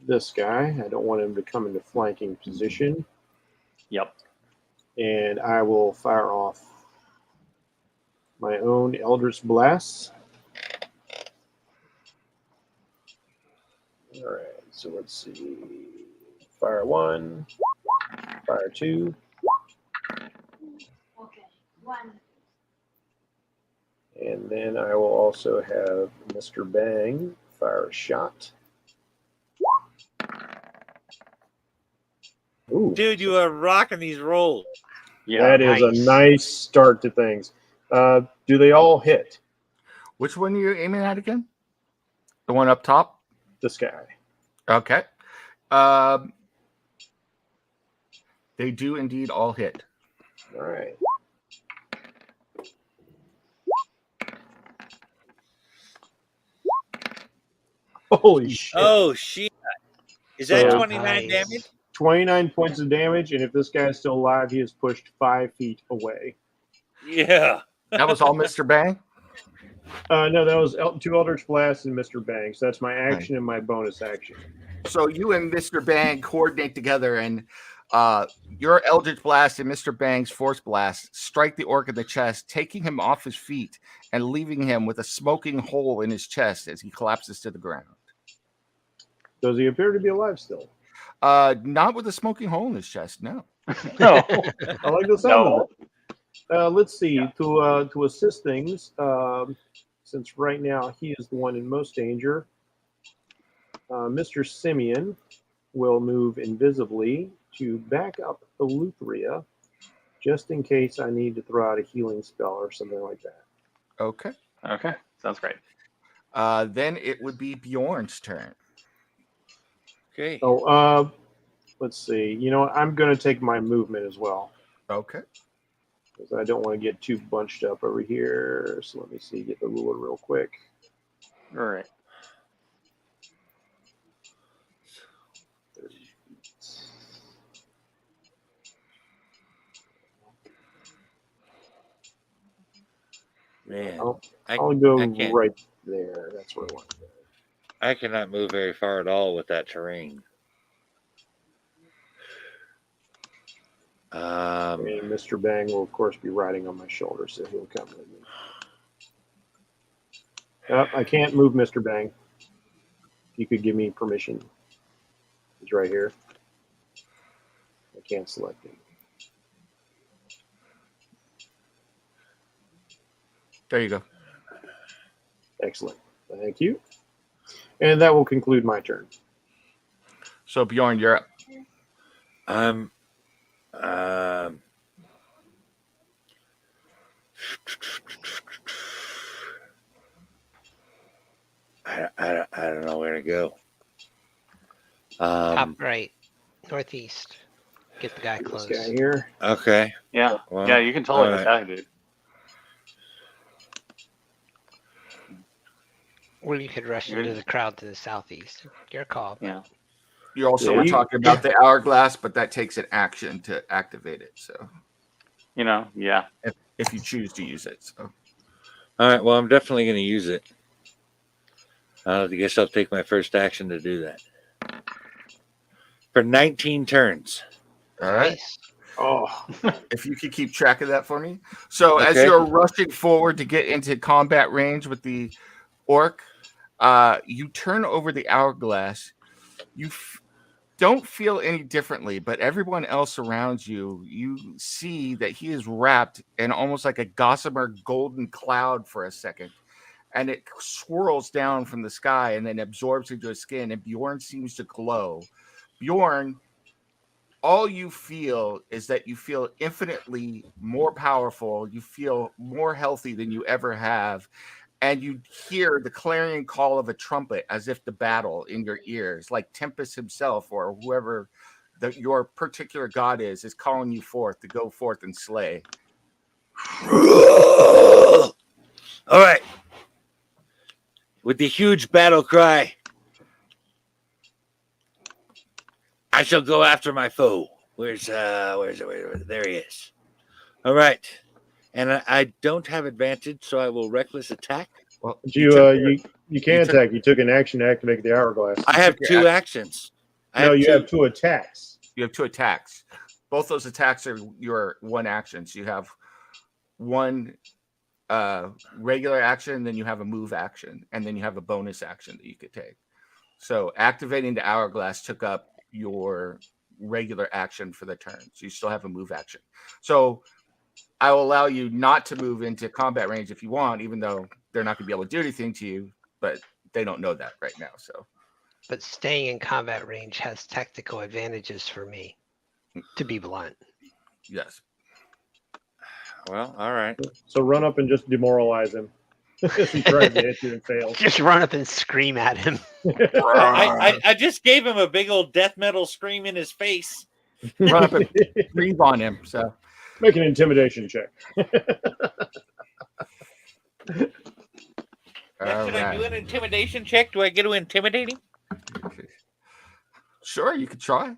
this guy. I don't want him to come into flanking position. Yep. And I will fire off my own Eldritch Blast. All right, so let's see. Fire 1, fire 2. Okay. 1. And then I will also have Mr. Bang fire a shot. Ooh, Dude, you are rocking these rolls. Yeah. that is a nice start to things. Do they all hit? Which one are you aiming at again? The one up top? This guy. Okay. They do indeed all hit. All right. Holy shit. Oh, shit. Is that So- 29 damage? 29 points of damage, and if this guy is still alive, he is pushed 5 feet away. Yeah. That was all Mr. Bang? No, that was 2 Eldritch Blasts and Mr. Bang. So that's my action and my bonus action. So you and Mr. Bang coordinate together, and your Eldritch Blast and Mr. Bang's Force Blast strike the orc in the chest, taking him off his feet and leaving him with a smoking hole in his chest as he collapses to the ground. Does he appear to be alive still? Not with a smoking hole in his chest, no. No. I like the sound No. of it. Let's see. To assist things, since right now he is the one in most danger, Mr. Simeon will move invisibly to back up Eleuthera, just in case I need to throw out a healing spell or something like that. Okay. Okay. Sounds great. Then it would be Bjorn's turn. Okay. Oh, let's see. You know what? I'm going to take my movement as well Okay. because I don't want to get too bunched up over here. So let me see. Get the ruler real quick. All right. 30 feet. Man, I'll go I can't. right there. That's where I want to go. I cannot move very far at all with that terrain. And Mr. Bang will, of course, be riding on my shoulder, so he'll come with me. I can't move Mr. Bang. If you could give me permission. He's right here. I can't select him. There you go. Excellent. Thank you. And that will conclude my turn. So Bjorn, you're up. I don't know where to go. Top right, northeast. Get the guy This close. guy here. Okay. Yeah. Well, Yeah, you can totally all right. attack, dude. Or you could rush You're- into the crowd to the southeast. Your call. Yeah. You also Yeah, were you- talking about the hourglass, but that takes an action to activate it. So You know, yeah. if you choose to use it. So All right. Well, I'm definitely going to use it. I guess I'll take my first action to do that. For 19 turns. all right. Nice. Oh, If you could keep track of that for me. So as Okay. you're rushing forward to get into combat range with the orc, you turn over the hourglass. You don't feel any differently, but everyone else around you, you see that he is wrapped in almost like a gossamer golden cloud for a second. And it swirls down from the sky and then absorbs into his skin, and Bjorn seems to glow. Bjorn, all you feel is that you feel infinitely more powerful. You feel more healthy than you ever have. And you hear the clarion call of a trumpet as if the battle in your ears, like Tempest himself or whoever your particular god is calling you forth to go forth and slay. All right. With the huge battle cry, I shall go after my foe. Where's there he is. All right. And I don't have advantage, so I will reckless attack. Well, you can attack. You took an action to activate the hourglass. I have took your two actions. You have two attacks. You have two attacks. Both those attacks are your one action. So you have one regular action, then you have a move action, and then you have a bonus action that you could take. So activating the hourglass took up your regular action for the turn. So you still have a move action. So I will allow you not to move into combat range if you want, even though they're not going to be able to do anything to you, but they don't know that right now. So, But staying in combat range has tactical advantages for me, to be blunt. yes. Well, all right. So run up and just demoralize him. If he tries to hit you and fails. Just run up and scream at him. I just gave him a big old death metal scream in his face. Run up and breathe on him. So Make an intimidation check. Should I do an intimidation check? Do I get to intimidate him? Sure, you could try.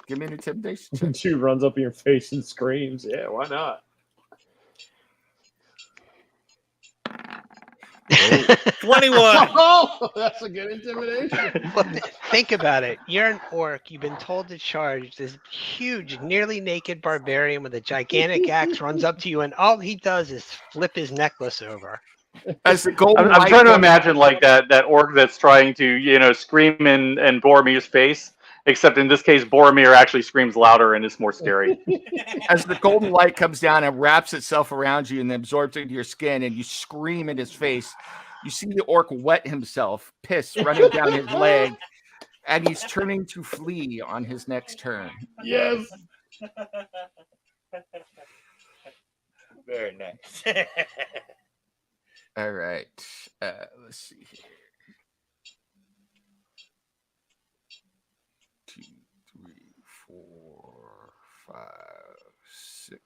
Give me an intimidation check. Dude runs up in your face and screams. Yeah, why not? 21. Oh, that's a good intimidation. Well, think about it. You're an orc. You've been told to charge. This huge, nearly naked barbarian with a gigantic axe runs up to you, and all he does is flip his necklace over. As the golden I'm light trying to goes- imagine like that orc that's trying to, scream in Boromir's face, except in this case, Boromir actually screams louder and is more scary. as the golden light comes down and wraps itself around you and then absorbs into your skin, and you scream in his face. You see the orc wet himself, piss running down his leg, and he's turning to flee on his next turn. Yes. Very nice. All right. Let's see here. 2, 3, 4, 5, 6,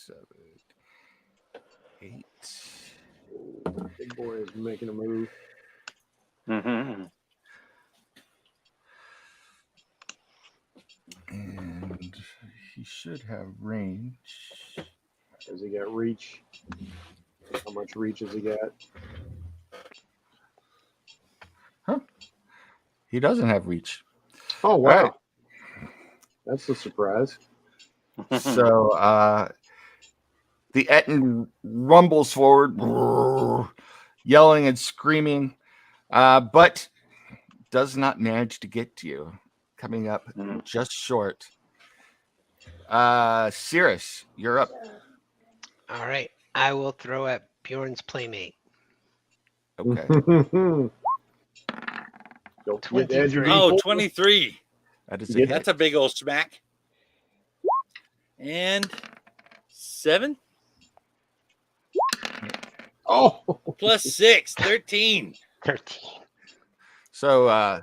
7, 8. Big boy is making a move. Mm-hmm. And he should have range. Has he got reach? How much reach has he got? He doesn't have reach. Oh, wow. All right. That's a surprise. So the Etten rumbles forward, yelling and screaming, but does not manage to get to you, coming up just short. Cirrus, you're up. All right. I will throw at Bjorn's playmate. Okay. Don't forget to add your 23. Oh, D4. 23. That is You a get hit. That's a big old smack. And 7 Oh, plus 6, 13. 13. So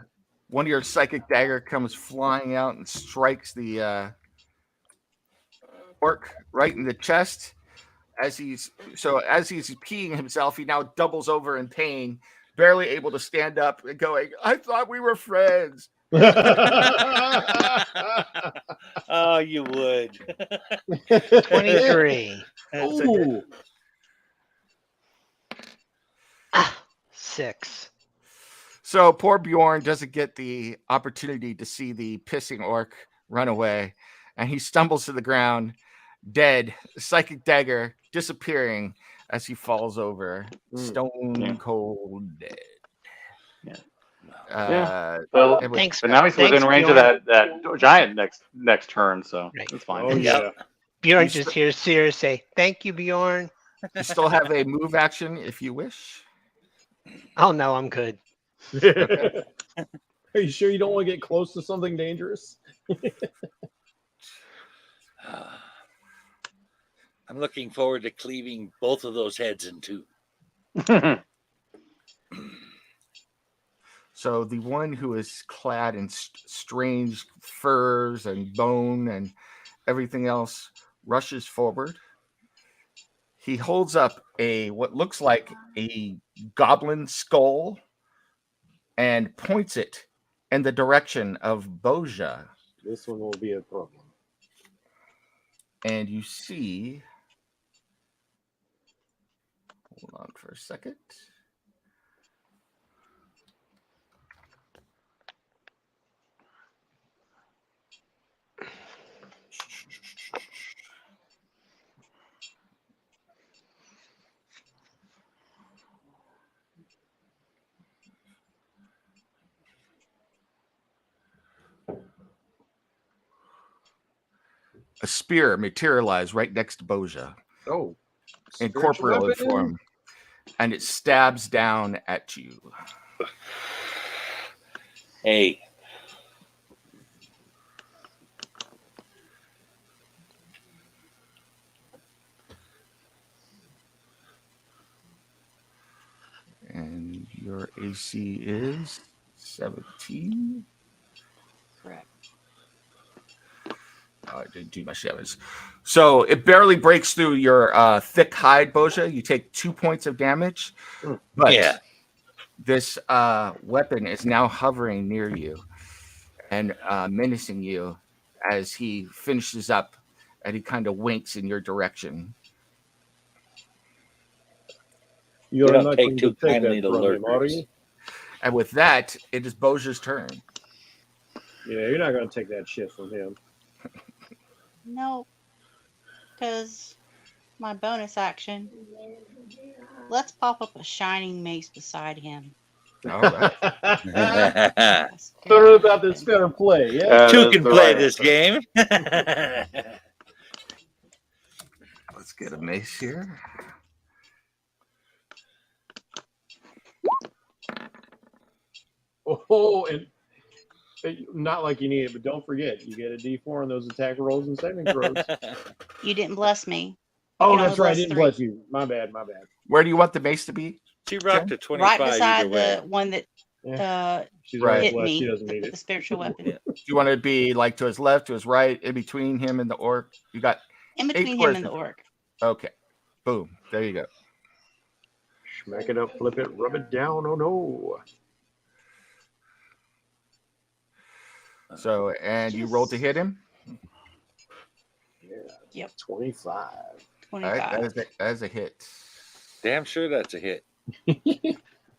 one of your psychic dagger comes flying out and strikes the orc right in the chest. As he's peeing himself, he now doubles over in pain, barely able to stand up and going, "I thought we were friends." Oh, you would. 23. That's Ooh. 6. So poor Bjorn doesn't get the opportunity to see the pissing orc run away, and he stumbles to the ground, dead, psychic dagger disappearing as he falls over, stone cold dead. Yeah. Well, Thanks, but now he's within range of that giant next turn, so Right. that's fine. Oh, yeah. Bjorn You just hears Sears say, "Thank you, Bjorn." You still have a move action if you wish. Oh, no, I'm good. Are you sure you don't want to get close to something dangerous? I'm looking forward to cleaving both of those heads in two. So the one who is clad in strange furs and bone and everything else rushes forward. He holds up what looks like a goblin skull and points it in the direction of Boja. This one will be a problem. And you see, hold on for a second. A spear materialized right next to Boja. Oh. In spiritual corporeal weapon? form. And it stabs down at you. Hey. And your AC is 17. Correct. I didn't do my damage. So it barely breaks through your thick hide, Boja. You take 2 points of damage. But this weapon is now hovering near you and menacing you as he finishes up and he kind of winks in your direction. You're don't not take going too to take kindly that to from him, are lurkers. you? And with that, it is Boja's turn. Yeah, you're not going to take that shit from him. No, because my bonus action. Let's pop up a shining mace beside him. All right. Yes, Learn about this fair play, yeah? Two that's can the play right this answer. game. Let's get a mace here. Oh, and not like you need it, but don't forget, you get a D4 on those attack rolls and saving throws. You didn't bless me. Oh, can that's only right. I bless didn't 3. bless you. My bad. My bad. Where do you want the mace to be? She rocked a Right 25 either beside way. the one that She's Right. already hit blessed. She me doesn't need with it. the spiritual weapon. Yeah. Do you want it to be like to his left, to his right, in between him and the orc? You got In 8 between him squares and the to- orc. Okay. Boom. There you go. Smack it up, flip it, rub it down. Oh no. So, and you rolled to hit him? Yeah. Yep. 25. All right. 25. That is a hit. Damn sure that's a hit.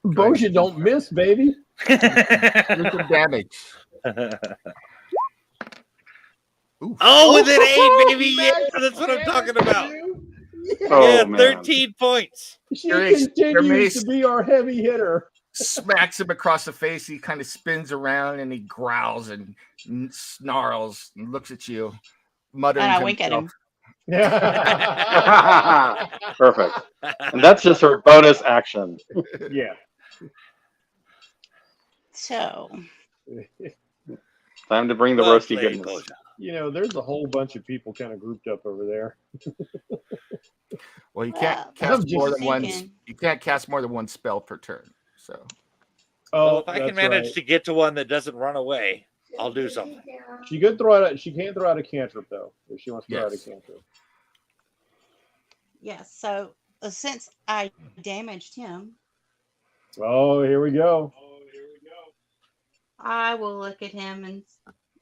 Bosha don't miss, baby. Do some damage. Oof. Oh, with an 8, baby. Yeah, that's what I'm talking about. Oh, Yeah, man. 13 points. She Your mace- your continues mace- to be our heavy hitter. Smacks him across the face. He kind of spins around and he growls and snarls and looks at you, muttering And I to wink at himself. him. Perfect. And that's just her bonus action. Yeah. So, Time to bring the Well roasty played, goodness. Boja. You know, there's a whole bunch of people kind of grouped up over there. Well, you can't Well, cast I'm more just than one. thinking. You can't cast more than one spell per turn. So Well, Oh, if I can that's manage right. to get to one that doesn't run away, I'll do something. She could throw out. She can't throw out a cantrip though. If she wants to throw out a Yes. cantrip. yeah. So, since I damaged him, Oh, here we go. I will look at him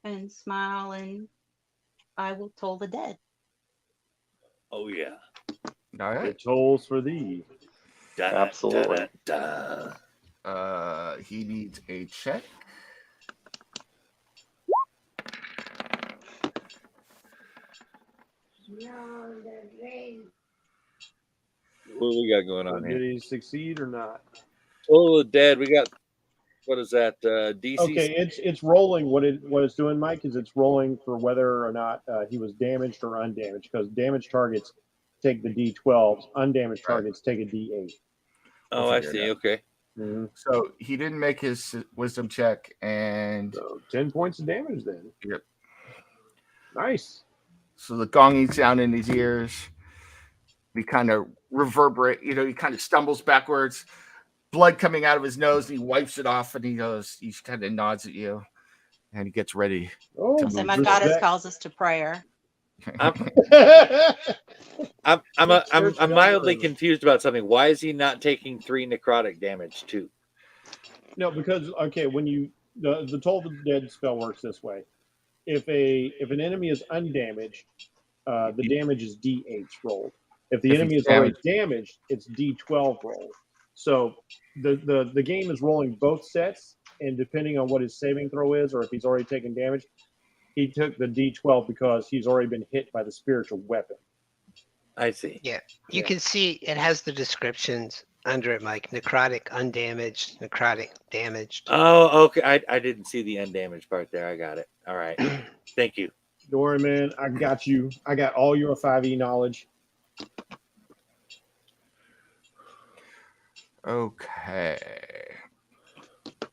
and smile, and I will toll the dead. Oh, yeah. all right. It tolls for thee. Absolutely. He needs a check. What do we got going on Did here? he succeed or not? Oh, dead. We got, what is that? DC? Okay, it's rolling. What it's doing, Mike, is it's rolling for whether or not he was damaged or undamaged. Because damaged targets take the D12s, undamaged Right. targets take a D8. Oh, I figure it see. out. Okay. Mm-hmm. So he didn't make his wisdom check, and So 10 points of damage then. Yep. Nice. so the gonging sound in his ears. He kind of reverberate. He kind of stumbles backwards, blood coming out of his nose, and he wipes it off, and he kind of nods at you, and he gets ready. Oh, So my goddess respect. calls us to prayer. I'm Church mildly gathering. confused about something. Why is he not taking 3 necrotic damage too? No, because when you the Toll the Dead spell works this way. If an enemy is undamaged, the damage is D8 rolled. If the If enemy he's is already damaged, it's D12 rolled. So the game is rolling both sets, and depending on what his saving throw is, or if he's already taken damage, he took the D12 because he's already been hit by the spiritual weapon. I see. You Yeah. can see it has the descriptions under it, Mike. Necrotic, undamaged, necrotic, damaged. Oh, okay. I didn't see the undamaged part there. I got it. All right. Thank you. Don't worry, man. I got you. I got all your 5e knowledge. Okay.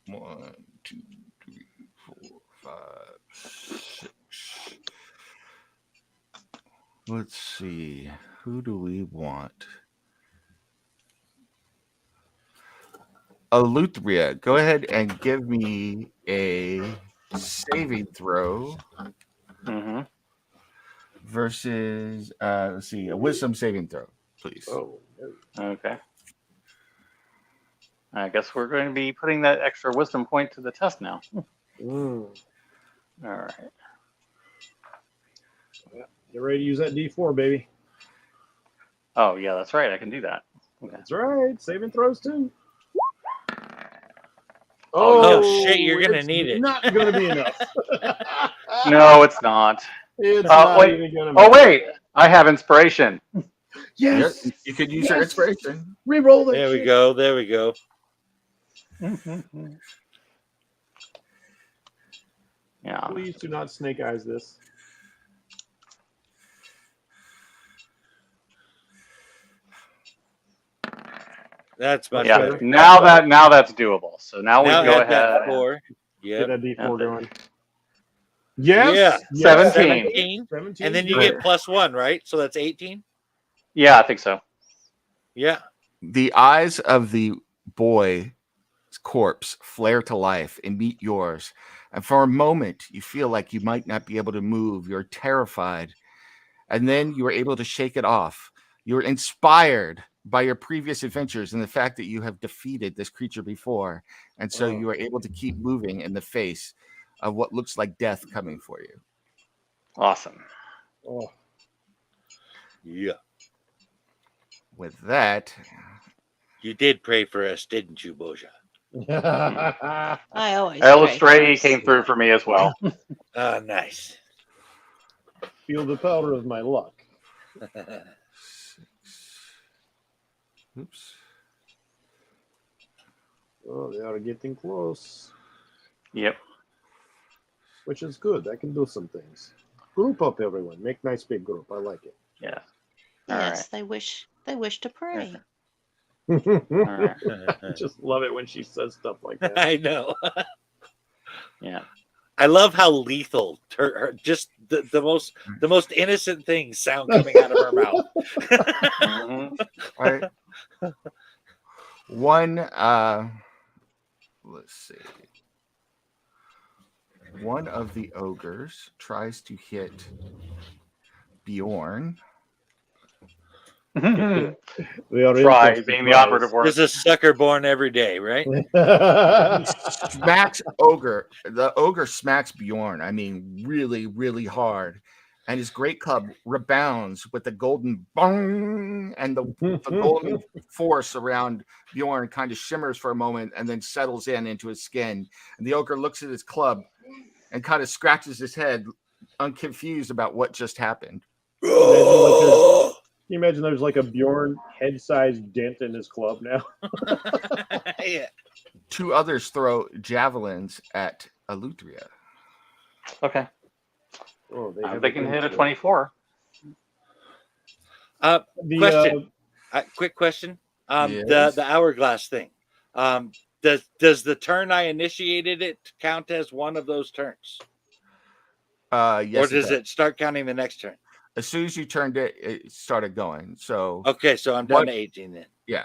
1, 2, 3, 4, 5, 6. Let's see. Who do we want? Eleuthria, go ahead and give me a saving throw Mm-hmm. versus let's see, a wisdom saving throw, please. Oh, Okay. I guess we're going to be putting that extra wisdom point to the test now. mm. All right. Get ready to use that D4, baby. Oh, yeah, that's right. I can do that. Okay. That's right. Saving throws too. Oh, shit, you're gonna it's need it. Not going to be enough. No, it's not. It's not wait. even going to. Oh, wait. I have inspiration. Yes. You could use your Yes. inspiration. Reroll that. There we shit. go. There we go. Yeah. Please do not snake eyes this. That's much Yeah. better. Now that's doable. So now we Now go add that ahead. 4. Get Yep. that D4 Okay. going. Yes. Yeah. Yes. 17. 17. 17. And then you Right. get +1, right? So that's 18. Yeah, I think so. Yeah. The eyes of the boy's corpse flare to life and meet yours. And for a moment, you feel like you might not be able to move. You're terrified. And then you are able to shake it off. You're inspired by your previous adventures and the fact that you have defeated this creature before. And so you are able to keep moving in the face of what looks like death coming for you. Awesome. Oh, Yeah. With that, You did pray for us, didn't you, Boja? I always Illustrate pray came through for me as well. Ah, nice. feel the power of my luck. oops. Oh, they are getting close, Yep. which is good. I can do some things. Group up, everyone. Make nice big group. I like it. Yeah. Yes, they wish to pray. All right. I just love it when she says stuff like that. I know. Yeah. I love how lethal just the most innocent things sound coming out of her mouth. Mhm. All right. One, let's see. One of the ogres tries to hit Bjorn. We are Try in for being the surprise. operative word. There's a sucker born every day, right? Smacks ogre. The ogre smacks Bjorn. I mean, really, really hard. And his great club rebounds with the golden bong, and the golden force around Bjorn kind of shimmers for a moment and then settles into his skin. And the ogre looks at his club and kind of scratches his head, unconfused about what just happened. Can you imagine there's like a Bjorn head-sized dent in his club now? Yeah. Two others throw javelins at Alutria. Okay. Oh, They can hit a 24. Question. Quick question. Yes. The hourglass thing. Does the turn I initiated it count as one of those turns? Yes. Or does it start counting the next turn? As soon as you turned it, it started going. So Okay, so I'm down to 18 then. yeah.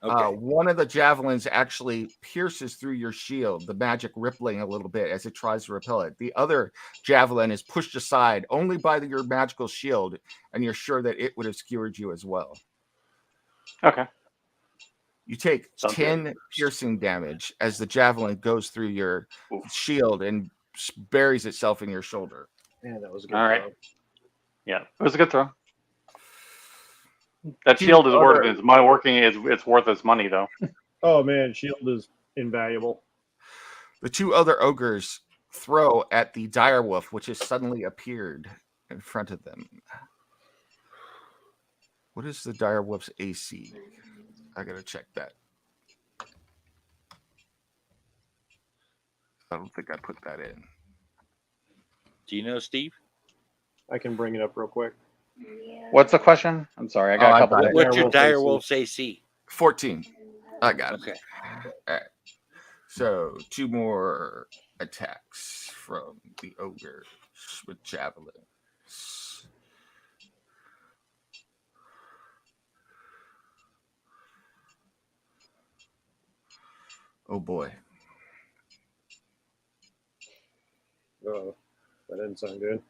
Okay. One of the javelins actually pierces through your shield, the magic rippling a little bit as it tries to repel it. The other javelin is pushed aside only by your magical shield, and you're sure that it would have skewered you as well. Okay. You take Sounds 10 good. piercing damage as the javelin goes through your Oof. shield and buries itself in your shoulder. Man, that was a good All right. throw. Yeah, it was a good throw. That shield is worth its money. It's worth its money though. Oh man, shield is invaluable. The two other ogres throw at the direwolf, which has suddenly appeared in front of them. What is the direwolf's AC? I gotta check that. I don't think I put that in. Do you know, Steve? I can bring it up real quick. What's the question? I'm sorry, I got a couple. got it. What's your Direwolf's direwolf's AC? 14. I got it. Okay. All right. So 2 more attacks from the ogres with javelins. Oh boy. Oh, that didn't sound good.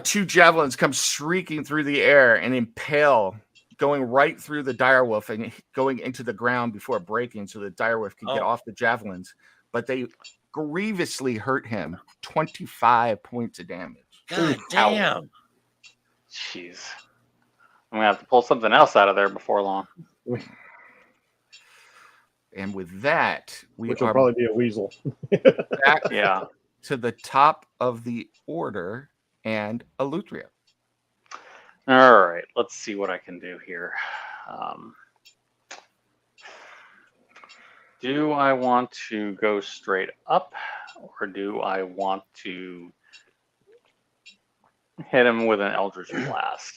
2 javelins come shrieking through the air and impale, going right through the direwolf and going into the ground before breaking so the direwolf can get off the javelins. But they grievously hurt him. 25 points of damage. God damn. Jeez. I'm gonna have to pull something else out of there before long. And with that, Which will probably be a weasel. back Yeah. to the top of the order and Alutria. All right. Let's see what I can do here. Do I want to go straight up, or do I want to hit him with an Eldritch Blast?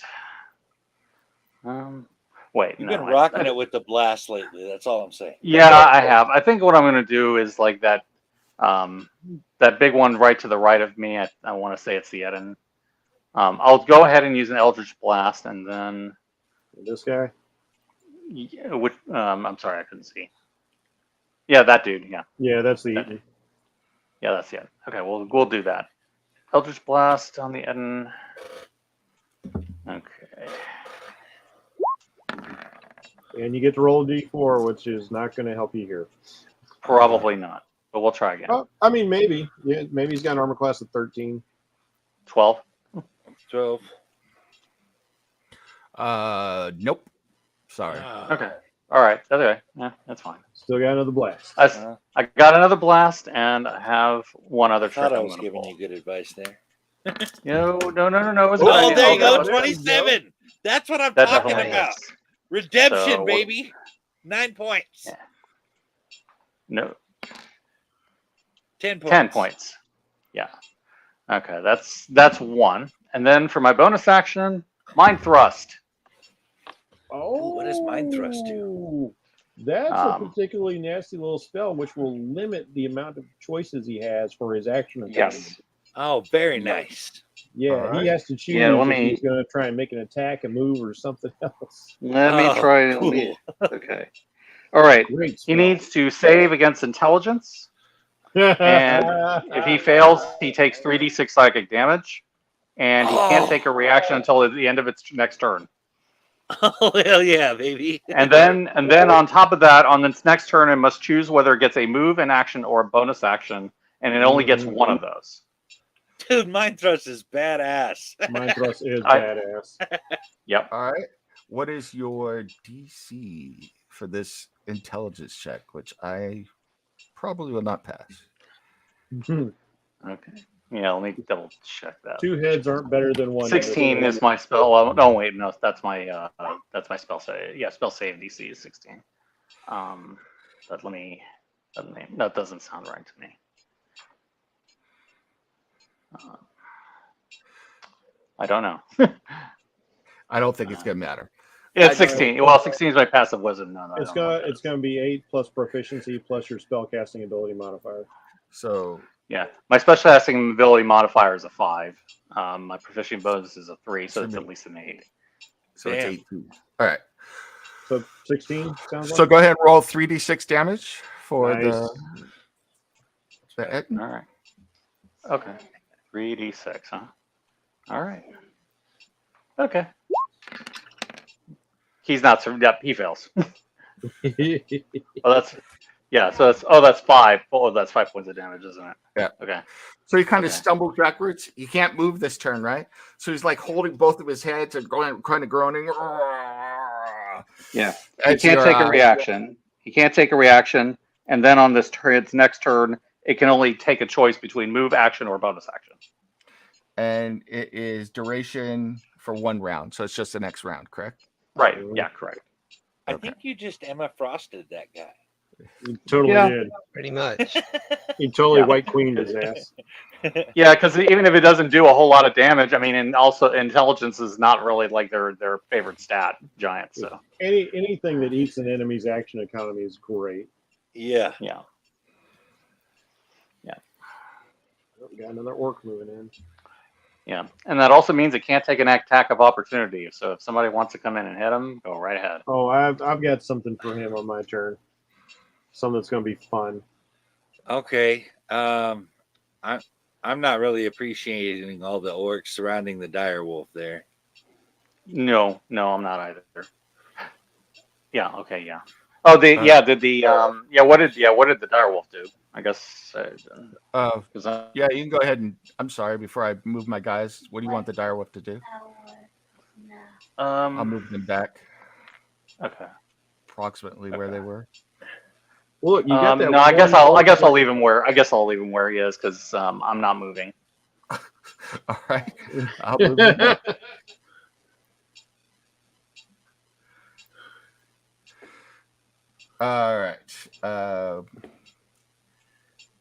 Wait, You've no. been rocking it with the blast lately. That's all I'm saying. Yeah, I have. I think what I'm going to do is like that big one right to the right of me. I want to say it's the Eden. I'll go ahead and use an Eldritch Blast, and then This guy. I'm sorry, I couldn't see. Yeah, that dude. Yeah, Yeah, that's the Eaton. yeah, that's it. Okay, we'll do that. Eldritch Blast on the Eden. Okay. And you get to roll a d4, which is not going to help you here. Probably not, but we'll try again. Oh, I mean, maybe. Yeah, maybe he's got an armor class of 13. 12. 12. Nope. Sorry. Okay. All right. Okay. Yeah, that's fine. Still got another blast. I got another blast, and I have one other I thought trick I I'm was gonna giving pull. you good advice there. No. It was a good Oh, idea. there you go. that- 27. That's what I'm That talking definitely about. hits. Redemption, So, baby. 9 points. Yeah. No, 10 points. 10 points. Yeah. Okay, that's one. And then for my bonus action, Mind Thrust. Oh, what does Mind Thrust do? That's a Um, particularly nasty little spell, which will limit the amount of choices he has for his action. Yes. Oh, very nice. Yeah, Alright. he has to choose Yeah, let if me- he's going to try and make an attack, a move, or something else. Let me Oh, try. cool. Okay. All right. Great He spell. needs to save against intelligence. And if he fails, he takes 3d6 psychic damage, and he can't take a reaction until the end of its next turn. Oh, hell yeah, baby. And then on top of that, on its next turn, it must choose whether it gets a move, an action, or a bonus action, and it only gets one of those. Dude, Mind Thrust is badass. Mind Thrust is I- badass. Yep. All right. What is your DC for this intelligence check, which I probably will not pass? Okay. Yeah, let me double check that. 2 heads aren't better than 1 head. 16 is my spell. Oh, no, wait, no, that's my spell save. Yeah, spell save DC is 16. But let me. That doesn't sound right to me. I don't know. I don't think it's gonna matter. It's 16. Well, 16 is my passive wisdom. No, It's gonna be 8 plus proficiency plus your spellcasting ability modifier. So Yeah, my special casting ability modifier is a 5. My proficiency bonus is a 3, so it's at least an 8. so it's Damn. 18. All right. So 16 sounds So like. go ahead and roll 3d6 damage for Nice. the Eton. All right. Okay. 3d6, huh? All right. Okay. He's not. Yep, he fails. Oh, that's 5. Oh, that's 5 points of damage, isn't it? Yeah. Okay. So he kind of Okay. stumbles backwards. He can't move this turn, right? So he's like holding both of his heads and going, kind of groaning. Yeah. He As can't your, take a reaction. He can't take a reaction, and then on this turn, its next turn, it can only take a choice between move, action, or bonus action. And it is duration for 1 round. So it's just the next round, correct? Right. Yeah. Correct. I Okay. think you just Emma Frosted that guy. He totally Yeah. did. Pretty much. He totally Yeah. white queened his ass. Yeah, because even if it doesn't do a whole lot of damage, I mean, and also intelligence is not really like their favorite stat, giant. So Anything that eats an enemy's action economy is great. Yeah. yeah. Oh, we got another orc moving in. Yeah, and that also means it can't take an attack of opportunity. So if somebody wants to come in and hit him, go right ahead. Oh, I've got something for him on my turn. Something that's going to be fun. Okay. I'm not really appreciating all the orcs surrounding the dire wolf there. No, I'm not either. Yeah. Okay. Yeah. Oh, what did the direwolf do? I guess. 'Cause, Yeah, you can go ahead and, I'm sorry, before I move my guys, what do you want the direwolf to do? I'll move them back Okay. approximately where they were. Well, look, you got that. No, I guess one- I'll leave him where he is because I'm not moving. All right. I'll move them back. All right.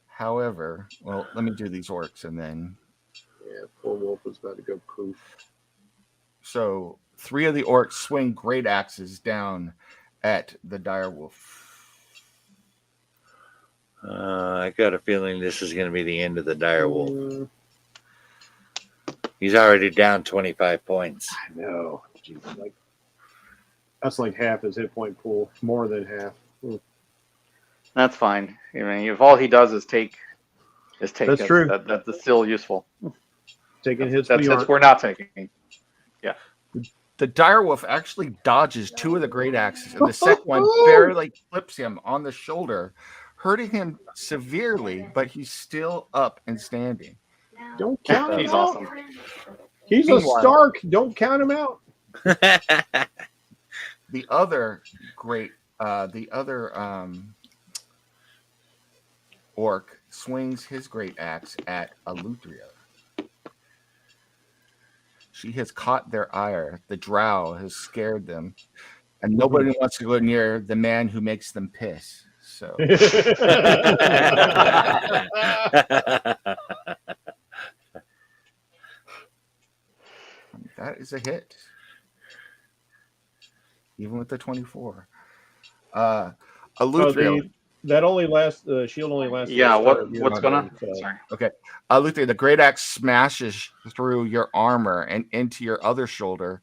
However, well, let me do these orcs and then. Yeah, poor wolf was about to go poof. So 3 of the orcs swing great axes down at the direwolf. I got a feeling this is going to be the end of the dire wolf. He's already down 25 points. I know. Jesus, like that's like half his hit point pool, more than half. That's fine. I mean, if all he does is take, That's true. That's still useful. Taking hits That's we aren't. we're not taking. The direwolf actually dodges two of the great axes, and the second one barely clips him on the shoulder, hurting him severely, but he's still up and standing. Don't count him He's out. awesome. He's a Stark. Don't count him out. The other orc swings his great axe at Eleuthera. She has caught their ire. The drow has scared them, and nobody wants to go near the man who makes them piss. So that is a hit, even with the 24. Eleuthera. That only lasts. The shield only lasts. Yeah. What's going on? So. Sorry. Okay. Eleuthera, the great axe smashes through your armor and into your other shoulder,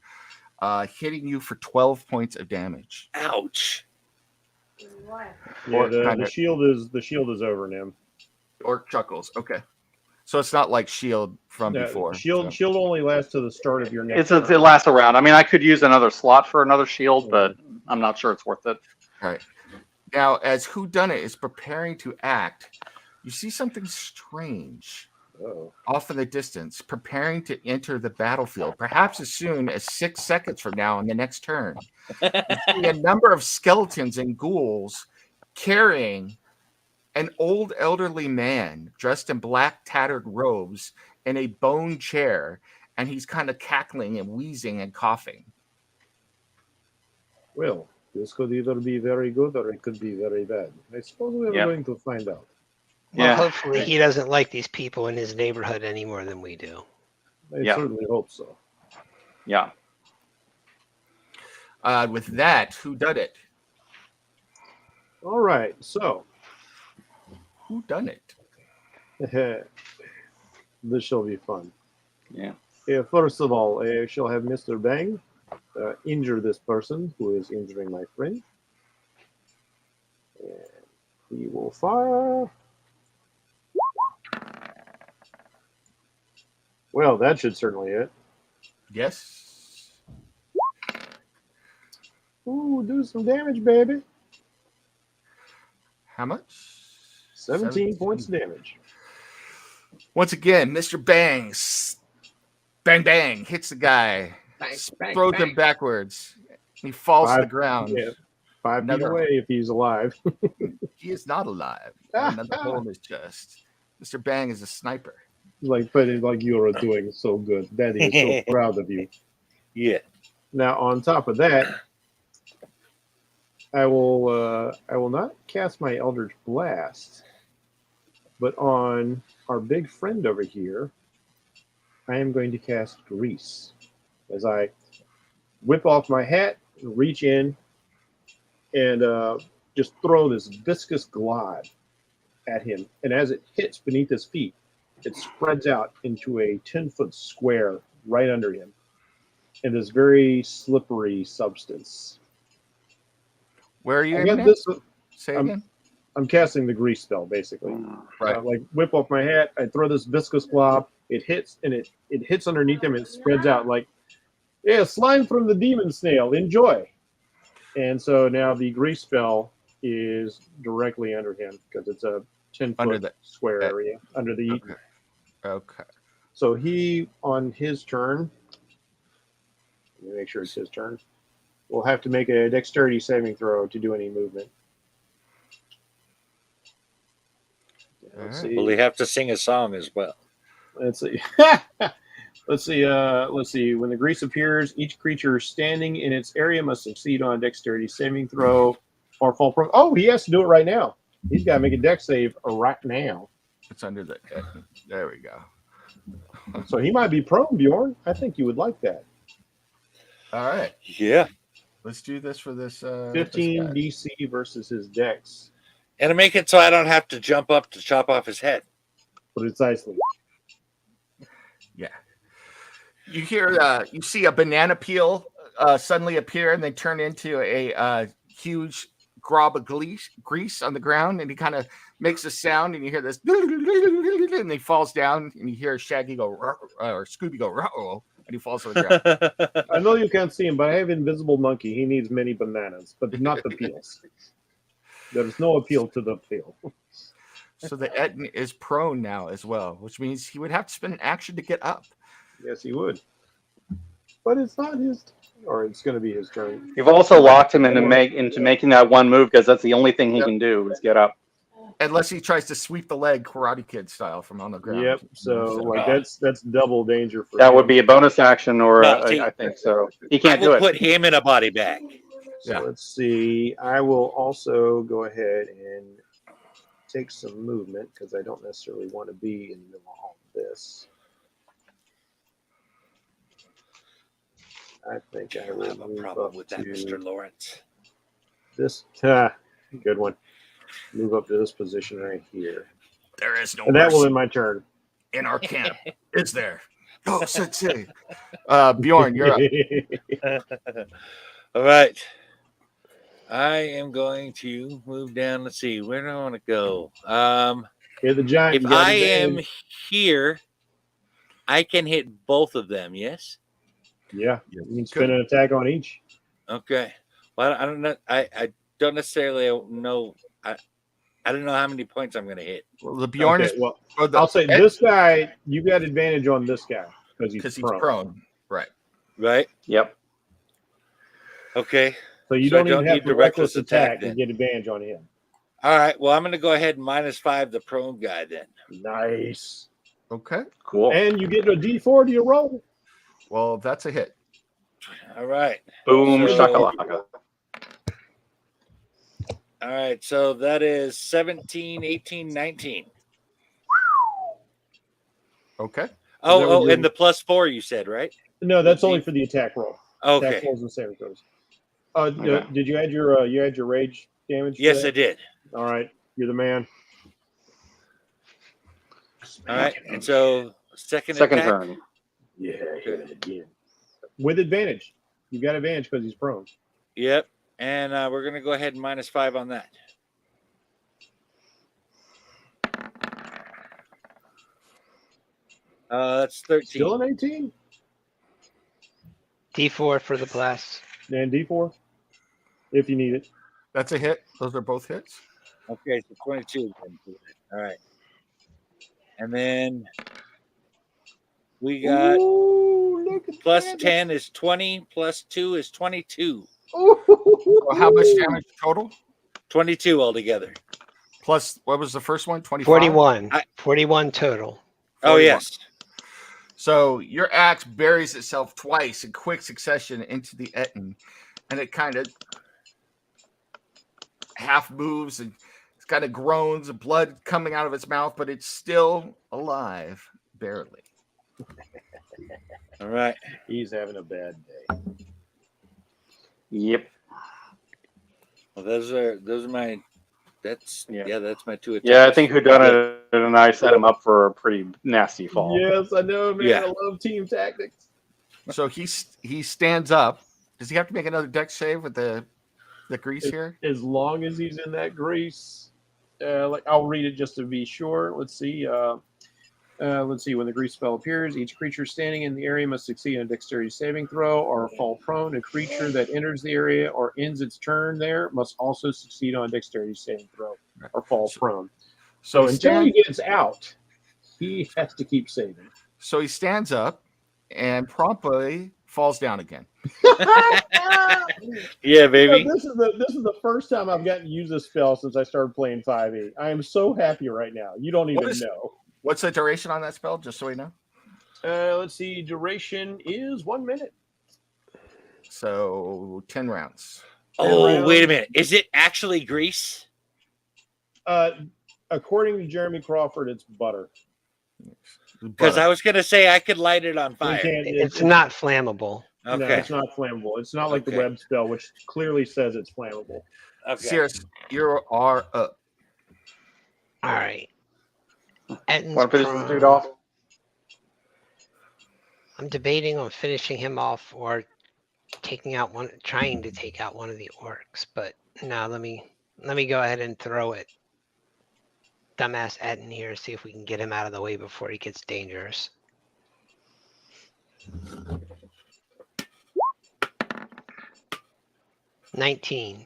hitting you for 12 points of damage. Ouch. Yeah, the shield is over now. Orc chuckles. Okay. So it's not like shield from before. Shield only lasts to the start of your next. It lasts around. I mean, I could use another slot for another shield, but I'm not sure it's worth it. All right. Now, as Whodunit is preparing to act, you see something strange off in the distance, preparing to enter the battlefield, perhaps as soon as 6 seconds from now on the next turn. You see a number of skeletons and ghouls carrying an old elderly man dressed in black tattered robes in a bone chair, and he's kind of cackling and wheezing and coughing. Well, this could either be very good or it could be very bad. I suppose we're going to find out. Well, hopefully he doesn't like these people in his neighborhood any more than we do. I certainly hope so. Yeah. With that, Whodunit? All right, so. Whodunit? This shall be fun. Yeah. First of all, I shall have Mr. Bang injure this person who is injuring my friend. And he will fire. Well, that should certainly hit. Yes. Ooh, do some damage, baby. How much? 17 points of damage. Once again, Mr. Bangs. Bang, bang. Hits the guy. Throws him backwards. He falls to the ground. Yeah, 5 feet away if he's alive. He is not alive. Another hole in his chest. Mr. Bang is a sniper. But you're doing so good. Daddy is so proud of you. Yeah. Now, on top of that, I will not cast my Eldritch Blast, but on our big friend over here, I am going to cast Grease. As I whip off my hat, reach in, and just throw this viscous glide at him. And as it hits beneath his feet, it spreads out into a 10-foot square right under him. And this very slippery substance. Where are you aiming at? Say again? I'm casting the grease spell, basically. Right. Whip off my hat, I throw this viscous glob, it hits, and it hits underneath him, and it spreads out like, slime from the demon snail, enjoy. And so now the grease spell is directly under him, because it's a 10-foot square area under the... Okay. So he, on his turn, let me make sure it's his turn, will have to make a dexterity saving throw to do any movement. Let's see. Will he have to sing a song as well? Let's see. Let's see. When the grease appears, each creature standing in its area must succeed on a dexterity saving throw or fall prone. Oh, he has to do it right now. He's got to make a dex save right now. It's under the... There we go. So he might be prone, Bjorn. I think you would like that. All right. Yeah. Let's do this for this. 15 DC versus his dex. And to make it so I don't have to jump up to chop off his head. Precisely. Yeah. You hear, you see a banana peel suddenly appear and then turn into a huge glob of grease on the ground, and he kind of makes a sound, and you hear this, and he falls down, and you hear Shaggy go, or Scooby go, and he falls on the ground. I know you can't see him, but I have Invisible Monkey. He needs many bananas, but not the peels. There's no appeal to the peel. So the Etten is prone now as well, which means he would have to spend an action to get up. Yes, he would. But it's not his, or it's going to be his turn. You've also locked him into making that one move because that's the only thing he can do is get up. Unless he tries to sweep the leg, Karate Kid style, from on the ground. Yep. So like that's double danger for That him. would be a bonus action, or No, see, I think so. He can't We'll do it. put him in a body bag. So Yeah. let's see. I will also go ahead and take some movement because I don't necessarily want to be in the middle of all of this. I think I I will have a move problem up with that, to Mr. Lawrence. this. Good one. Move up to this position right here, There is no and that will mercy end my turn. in our camp. Is there? Oh, sensei. Bjorn, you're up. All right. I am going to move down. Let's see. Where do I want to go? Hit the giant. If you got I am advantage. here, I can hit both of them. Yes. Yeah, you can spin an attack on each. Okay. Well, I don't know. I don't necessarily know. I don't know how many points I'm going to hit. Well, the Bjorn Okay, is. well, or the I'll say Ed- this guy. You got advantage on this guy because because he's he's prone. prone. Right. Right. Yep. Okay. So you So I don't even don't have need to the reckless reckless attack attack then. and get advantage on him. All right. Well, I'm going to go ahead and -5 the prone guy then. Nice. Okay. Cool. And you get a D4 to your roll. Well, that's a hit. All right. Boom So- shakalaka. All right. So that is 17, 18, 19. Okay. Oh, and the +4 you said, right? No, that's only for the attack roll. Okay. Attack rolls and saving throws. Okay. Did you add your rage damage? to Yes, that? I did. All right, you're the man. All right. And so second Second attack. turn. Yeah, hit it again. With advantage. You got advantage because he's prone. Yep. And we're going to go ahead and -5 on that. That's 13. Still an 18? D4 for the blast. And D4 if you need it. That's a hit. Those are both hits. Okay, so 22. All right. And then we got Ooh, look at that. +10 is 20, +2 is 22. So how much damage total? 22 altogether. Plus, what was the first one? 25? 41. 41 total. Oh, 41. yes. So your axe buries itself twice in quick succession into the Etten, and it kind of half moves and it's kind of groans and blood coming out of its mouth, but it's still alive, barely. All right. He's having a bad day. Yep. Well, those are my. That's that's my 2 attacks. Yeah, I think Whodunit and I set him up for a pretty nasty fall. Yes, I know, man. Yeah. I love team tactics. So he stands up. Does he have to make another dex save with the grease here? As long as he's in that grease, I'll read it just to be sure. Let's see. When the grease spell appears, each creature standing in the area must succeed on a dexterity saving throw or fall prone. A creature that enters the area or ends its turn there must also succeed on a dexterity saving throw or fall prone. So until he gets out, he has to keep saving. So he stands up and promptly falls down again. Yeah, baby. This is the first time I've gotten to use this spell since I started playing 5e. I am so happy right now. You don't even know. What's the duration on that spell, just so we know? Let's see. Duration is 1 minute. So 10 rounds. Oh, wait a minute. Is it actually grease? According to Jeremy Crawford, it's butter. Because I was going to say I could light it on fire. It's not flammable. No, Okay. it's not flammable. It's not like the Okay. web spell, which clearly says it's flammable. Okay. Serious, you are up. All right. Etten's Want to finish this prone. dude off? I'm debating on finishing him off or trying to take out one of the orcs. But now let me go ahead and throw it. Dumbass Ed in here, see if we can get him out of the way before he gets dangerous. $19.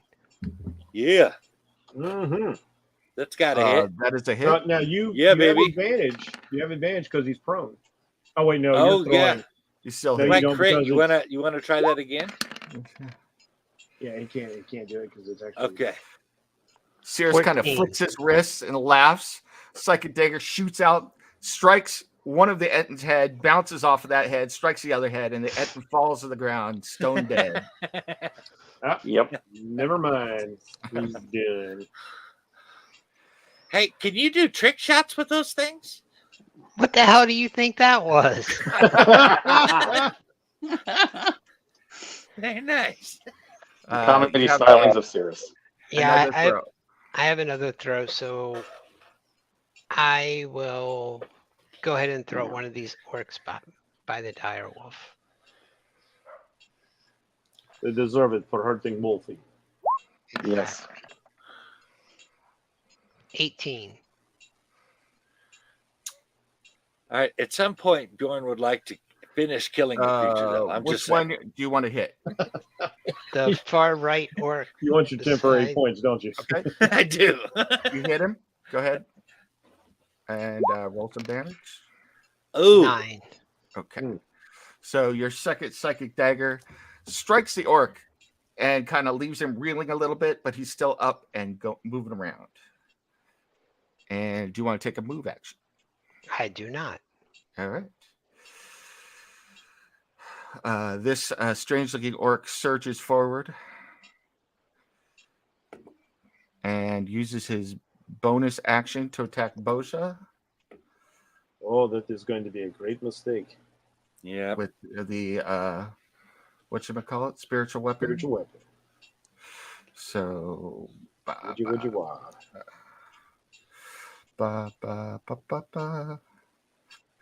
Yeah, Mm-hmm. that's got to hit. That is a hit. Now you Yeah, have baby. advantage. You have advantage because he's prone. Oh wait, no, Oh, you're throwing. yeah. You still No, hit. you Might don't crit. because You wanna try that again? Yeah, he can't do it because it's actually Okay. Sears kind of 14. flicks his wrists and laughs. Psychic dagger shoots out, strikes one of the Etton's head, bounces off of that head, strikes the other head, and the Etton falls to the ground, stone dead. Yep. Never mind. He's done. Hey, can you do trick shots with those things? What the hell do you think that was? Very nice. Comedy you have, stylings of Cirrus. Yeah, another throw. I have another throw, so I will go ahead and throw one of these orcs by the dire wolf. They deserve it for hurting Wolfie. Yes. 18. All right. At some point, Bjorn would like to finish killing the creature, though. I'm Which just one saying. do you want to hit? The far right orc. You want your temporary Beside- points, don't you? Okay, I do. you hit him. Go ahead and roll some damage. Ooh. 9. Okay. Hmm. So your second psychic dagger strikes the orc and kind of leaves him reeling a little bit, but he's still up and moving around. And do you want to take a move action? I do not. All right. This strange-looking orc surges forward and uses his bonus action to attack Bosha Oh, that is going to be a great mistake. Yeah. with the whatchamacallit, spiritual weapon. Spiritual weapon. So Would you wah.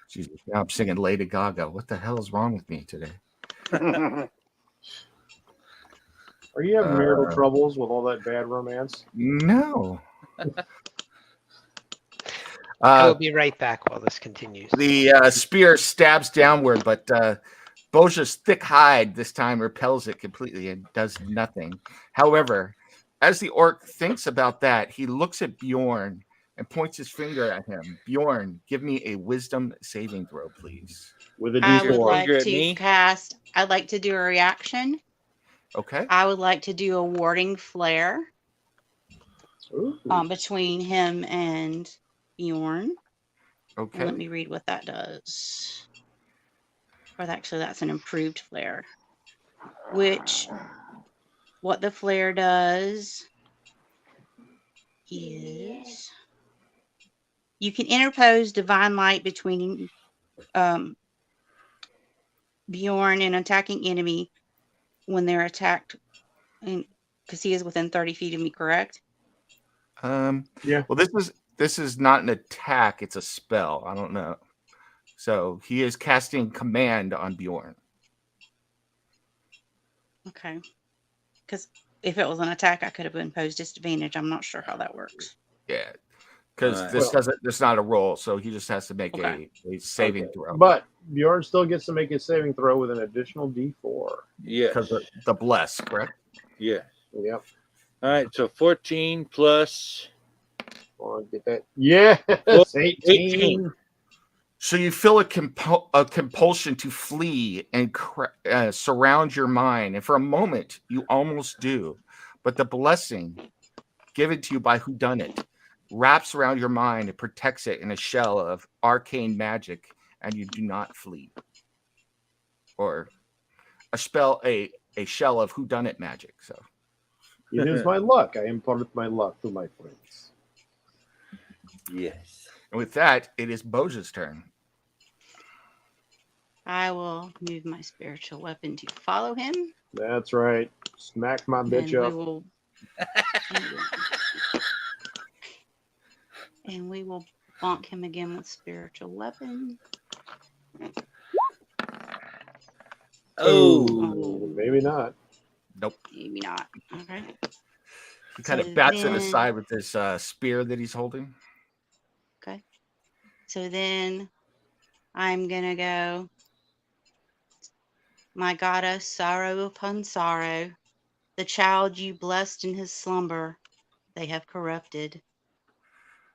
Jesus, now I'm singing Lady Gaga. What the hell is wrong with me today? Are you having marital troubles with all that bad romance? No. I will be right back while this continues. The spear stabs downward, but Bosha's thick hide this time repels it completely and does nothing. However, as the orc thinks about that, he looks at Bjorn and points his finger at him. Bjorn, give me a wisdom saving throw, please. With a I would D4. like Finger at to me? cast. I'd like to do a reaction. Okay. I would like to do a warding flare Ooh. between him and Bjorn. And Okay. let me read what that does. Or actually, that's an improved flare. What the flare does is you can interpose divine light between Bjorn and an attacking enemy when they're attacked, because he is within 30 feet of me, correct? Yeah. Well, this is not an attack; it's a spell. I don't know. So he is casting command on Bjorn. Okay. Because if it was an attack, I could have imposed disadvantage. I'm not sure how that works. Yeah, because Alright. this doesn't. This not a roll, so he just has to make Okay. a saving Okay. throw. But Bjorn still gets to make a saving throw with an additional D4. Yeah. because the bless, correct? Yeah. Yep. All right. So 14 plus. Want to get that? Yes, Well, 18. So you feel a compulsion to flee and surround your mind, and for a moment you almost do, but the blessing given to you by whodunit wraps around your mind and protects it in a shell of arcane magic, and you do not flee. Or a shell of whodunit magic. So It is my luck. I impart my luck to my friends. Yes. and with that, it is Bosha's turn. I will move my spiritual weapon to follow him. That's right. Smack my And bitch we up. will. And we will bonk him again with spiritual weapon. Oh, maybe not. Nope. Maybe not. Okay. He kind So of bats it then- aside with this spear that he's holding. Okay. So then I'm going to go, my goddess, sorrow upon sorrow, the child you blessed in his slumber, they have corrupted.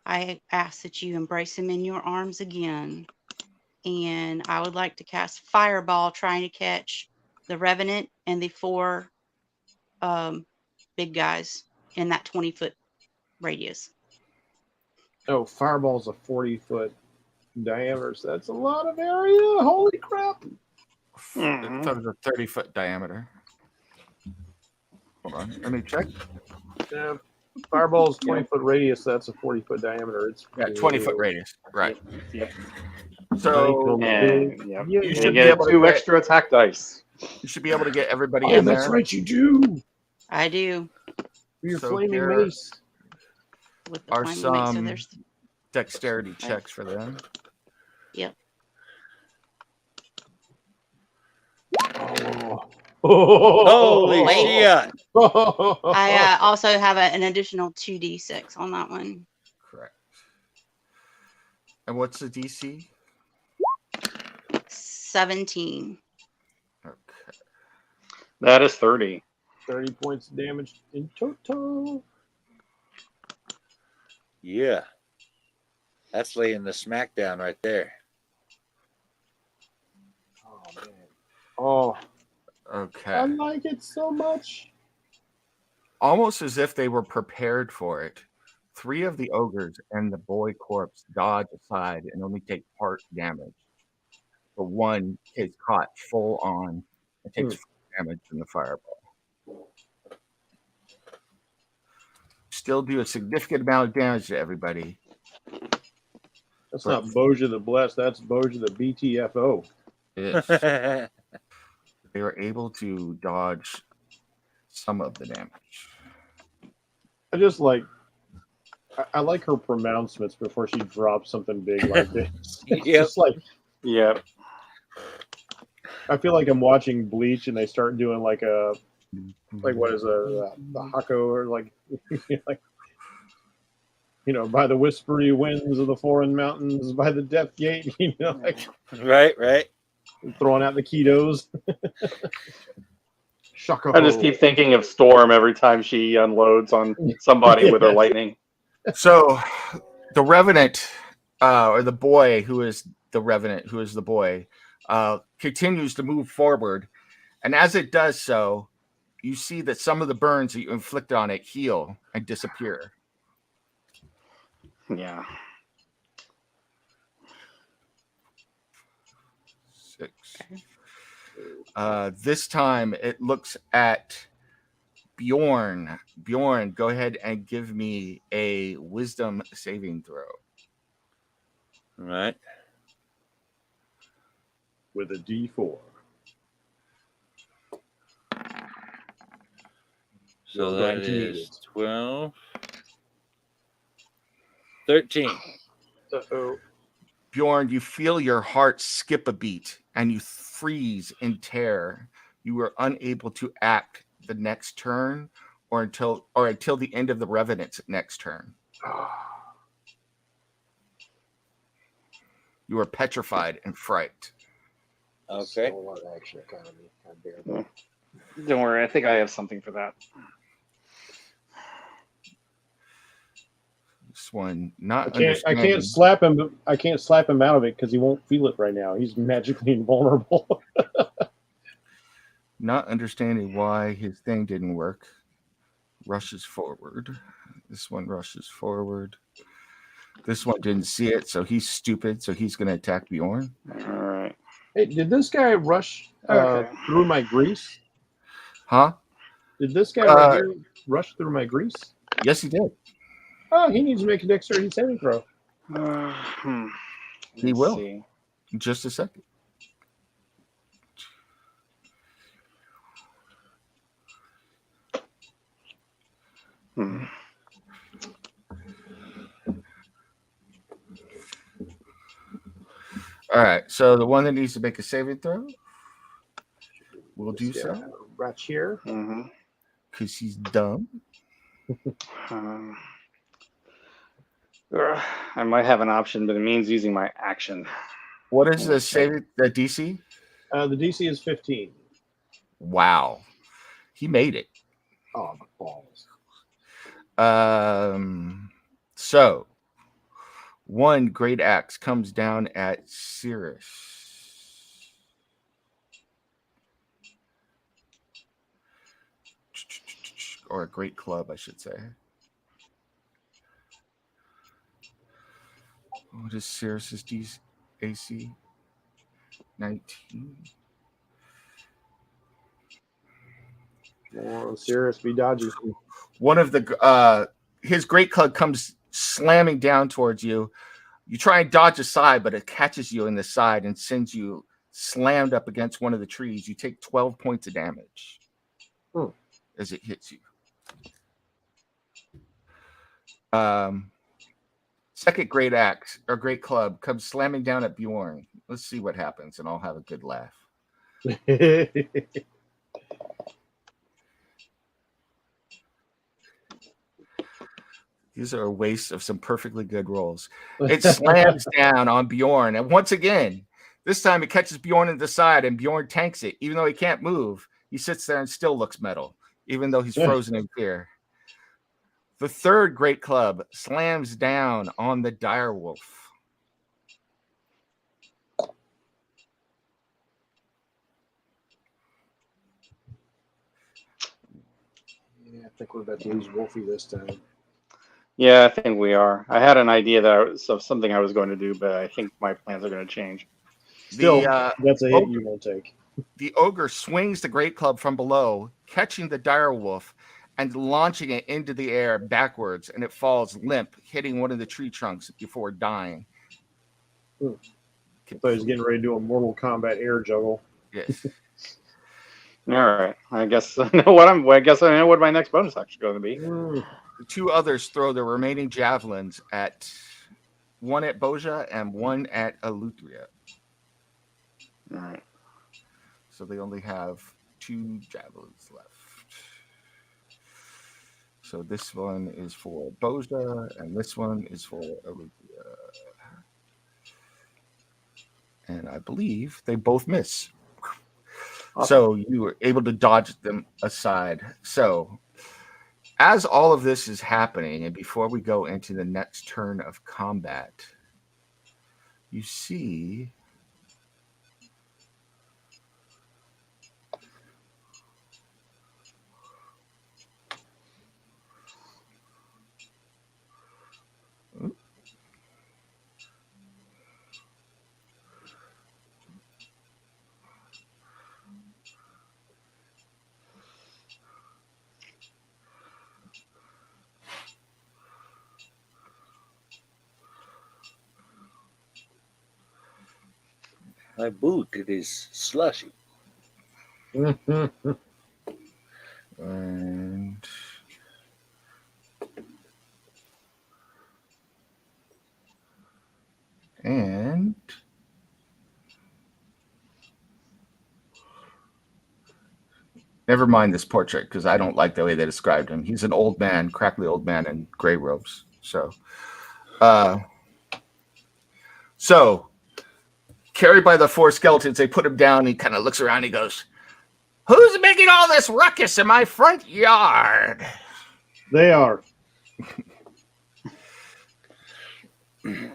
I ask that you embrace him in your arms again. And I would like to cast Fireball, trying to catch the Revenant and the 4 big guys in that 20-foot radius. Oh, Fireball's a 40-foot diameter, so that's a lot of area. Holy crap. I thought it was a 30-foot diameter. Hold on. Let me check. Yeah, Fireball's 20-foot radius, that's a 40-foot diameter. It's 20-foot radius. Right. Yep. So And Yeah, you should be get able to 2 get- extra attack dice. you should be able to get everybody oh, in that's there. right, you do. I do. Your So flaming here mace. With the Are flaming mace. So some there's, dexterity checks for them. yep. holy Wait. shit! I also have an additional 2d6 on that one. Correct. And what's the DC? 17. Okay. That is 30. 30 points of damage in total. Yeah, that's laying the smackdown right there. Oh, man. Oh, I Okay. like it so much. Almost as if they were prepared for it. 3 of the ogres and the boy corpse dodge aside and only take part damage. But one is caught full on and takes full damage from the fireball. Still do a significant amount of damage to everybody. That's not Boja the Blessed. That's Boja the BTFO. If they were able to dodge some of the damage. I just like, I like her pronouncements before she drops something big like this. It's Yep. just like, Yep. I feel like I'm watching Bleach and they start doing like a, like what is the Hako or like, like, you know, by the whispery winds of the foreign mountains, by the death gate, you know, like right. throwing out the ketos. Shaka. I just keep thinking of Storm every time she unloads on somebody with her lightning. So the Revenant, or the boy who is the Revenant, who is the boy, continues to move forward. And as it does so, you see that some of the burns that you inflict on it heal and disappear. Yeah. 6. This time it looks at Bjorn. Bjorn, go ahead and give me a wisdom saving throw. Right. With a D4. So You're that going to need is it. 12. 13. Uh-oh. Bjorn, you feel your heart skip a beat and you freeze in terror. You are unable to act the next turn or until the end of the Revenant's next turn. You are petrified and frightened. Okay. Still a lot of action economy. I bear that. Don't worry, I think I have something for that. This one, not I can't understanding. slap him. I can't slap him out of it because he won't feel it right now. He's magically invulnerable. Not understanding why his thing didn't work. Rushes forward. This one rushes forward. This one didn't see it, so he's stupid. So he's going to attack Bjorn. All right. Hey, did this guy rush Okay. through my grease? Huh? Did this guy right here rush through my grease? Yes, he did. Oh, he needs to make a dexterity saving throw. He Let's will. see. In just a second. All right. So the one that needs to make a saving throw will do Just so get right here. Mm-hmm. because he's dumb. I might have an option, but it means using my action. What is the save? The DC? The DC is 15. Wow, he made it. Oh, balls. So one great axe comes down at Cirrus. Or a great club, I should say. What is Cirrus's AC? 19. Oh, serious, be dodgy. One of the his great club comes slamming down towards you. You try and dodge aside, but it catches you in the side and sends you slammed up against one of the trees. You take 12 points of damage as it hits you. Second great axe or great club comes slamming down at Bjorn. Let's see what happens, and I'll have a good laugh. These are a waste of some perfectly good rolls. It slams down on Bjorn, and once again, this time it catches Bjorn in the side, and Bjorn tanks it. Even though he can't move, he sits there and still looks metal, even though he's frozen in fear. The third great club slams down on the direwolf. Yeah, I think we're about to lose Wolfie this time. Yeah, I think we are. I had an idea of something I was going to do, but I think my plans are going to change. Still, that's a hit you won't take. The ogre swings the great club from below, catching the direwolf and launching it into the air backwards, and it falls limp, hitting one of the tree trunks before dying. I thought he was getting ready to do a Mortal Kombat air juggle. Yes. All right. I guess I know what I guess I know what my next bonus action is going to be. The two others throw the remaining javelins at one at Boja and one at Eleuthria. All right. So they only have 2 javelins left. So this one is for Boja, and this one is for Eleuthria. And I believe they both miss. Awesome. So you were able to dodge them aside. So as all of this is happening, and before we go into the next turn of combat, you see My boot, it is slushy. and never mind this portrait because I don't like the way they described him. He's an old man, crackly old man in gray robes. So carried by the 4 skeletons, they put him down. He kind of looks around. He goes, "Who's making all this ruckus in my front yard?" They are. The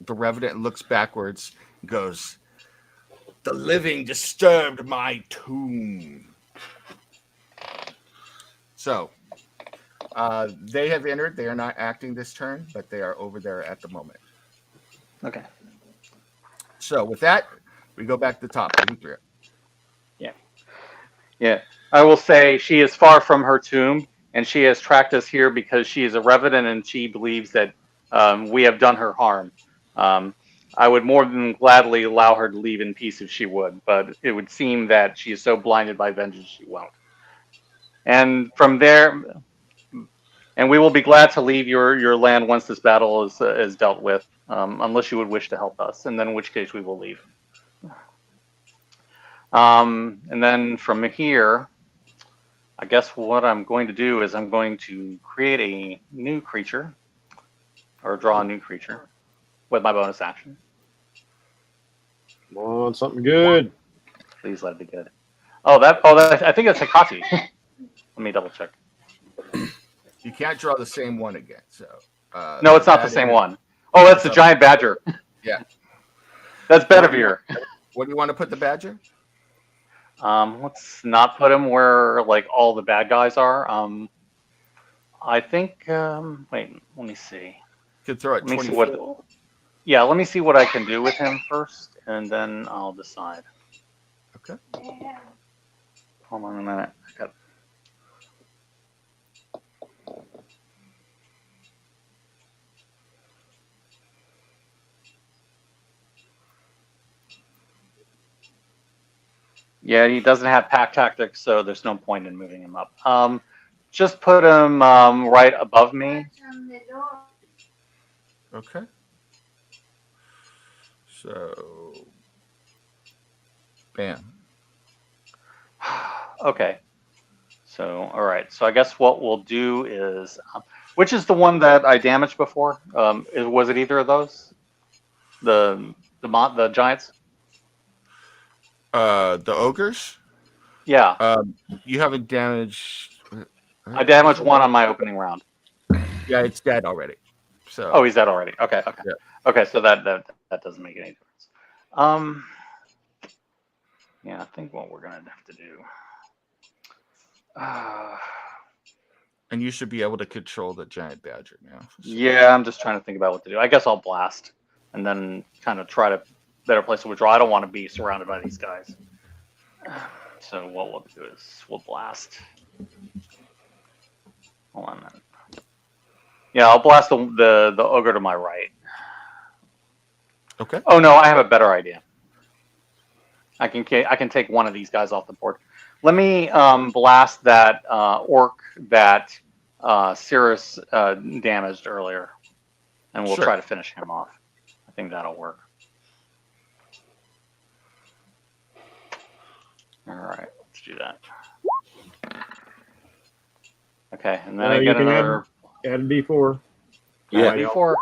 Revenant looks backwards and goes, "The living disturbed my tomb." So they have entered. They are not acting this turn, but they are over there at the moment. Okay. So with that, we go back to the top. Yeah. I will say she is far from her tomb, and she has tracked us here because she is a revenant and she believes that we have done her harm. I would more than gladly allow her to leave in peace if she would, but it would seem that she is so blinded by vengeance she won't. And from there, and we will be glad to leave your land once this battle is dealt with, unless you would wish to help us, and then in which case we will leave. And then from here, I guess what I'm going to do is I'm going to create a new creature, or draw a new creature with my bonus action. Come on, something good. Please let it be good. That I think that's Hikati. Let me double check. You can't draw the same one again. So No, it's not the same one. Oh, that's the giant badger. Yeah. That's Bedivere. What do you want to put the badger? Let's not put him where like all the bad guys are. I think. Wait, let me see. You could throw it Let me see 24. what. Yeah, let me see what I can do with him first, and then I'll decide. Okay. Hold on a minute. Yeah, he doesn't have pack tactics, so there's no point in moving him up. Just put him right above me. Okay. So, bam. Okay. So, all right. So I guess what we'll do is, which is the one that I damaged before? Was it either of those? The giants? The ogres. Yeah. You haven't damaged. I damaged one on my opening round. Yeah, it's dead already. So. Oh, he's dead already. Okay. Okay. Yeah. Okay. So that doesn't make any difference. Yeah, I think what we're gonna have to do. And you should be able to control the giant badger now. So. Yeah, I'm just trying to think about what to do. I guess I'll blast and then kind of try to better place to withdraw. I don't want to be surrounded by these guys. So what we'll do is we'll blast. Hold on a minute. Yeah, I'll blast the ogre to my right. Okay. Oh no, I have a better idea. I can take one of these guys off the board. Let me blast that orc that Cirrus damaged earlier, and we'll try to finish him off. I think that'll work. All right, let's do that. Okay, and then I get another. Add a D4. Yeah. D4.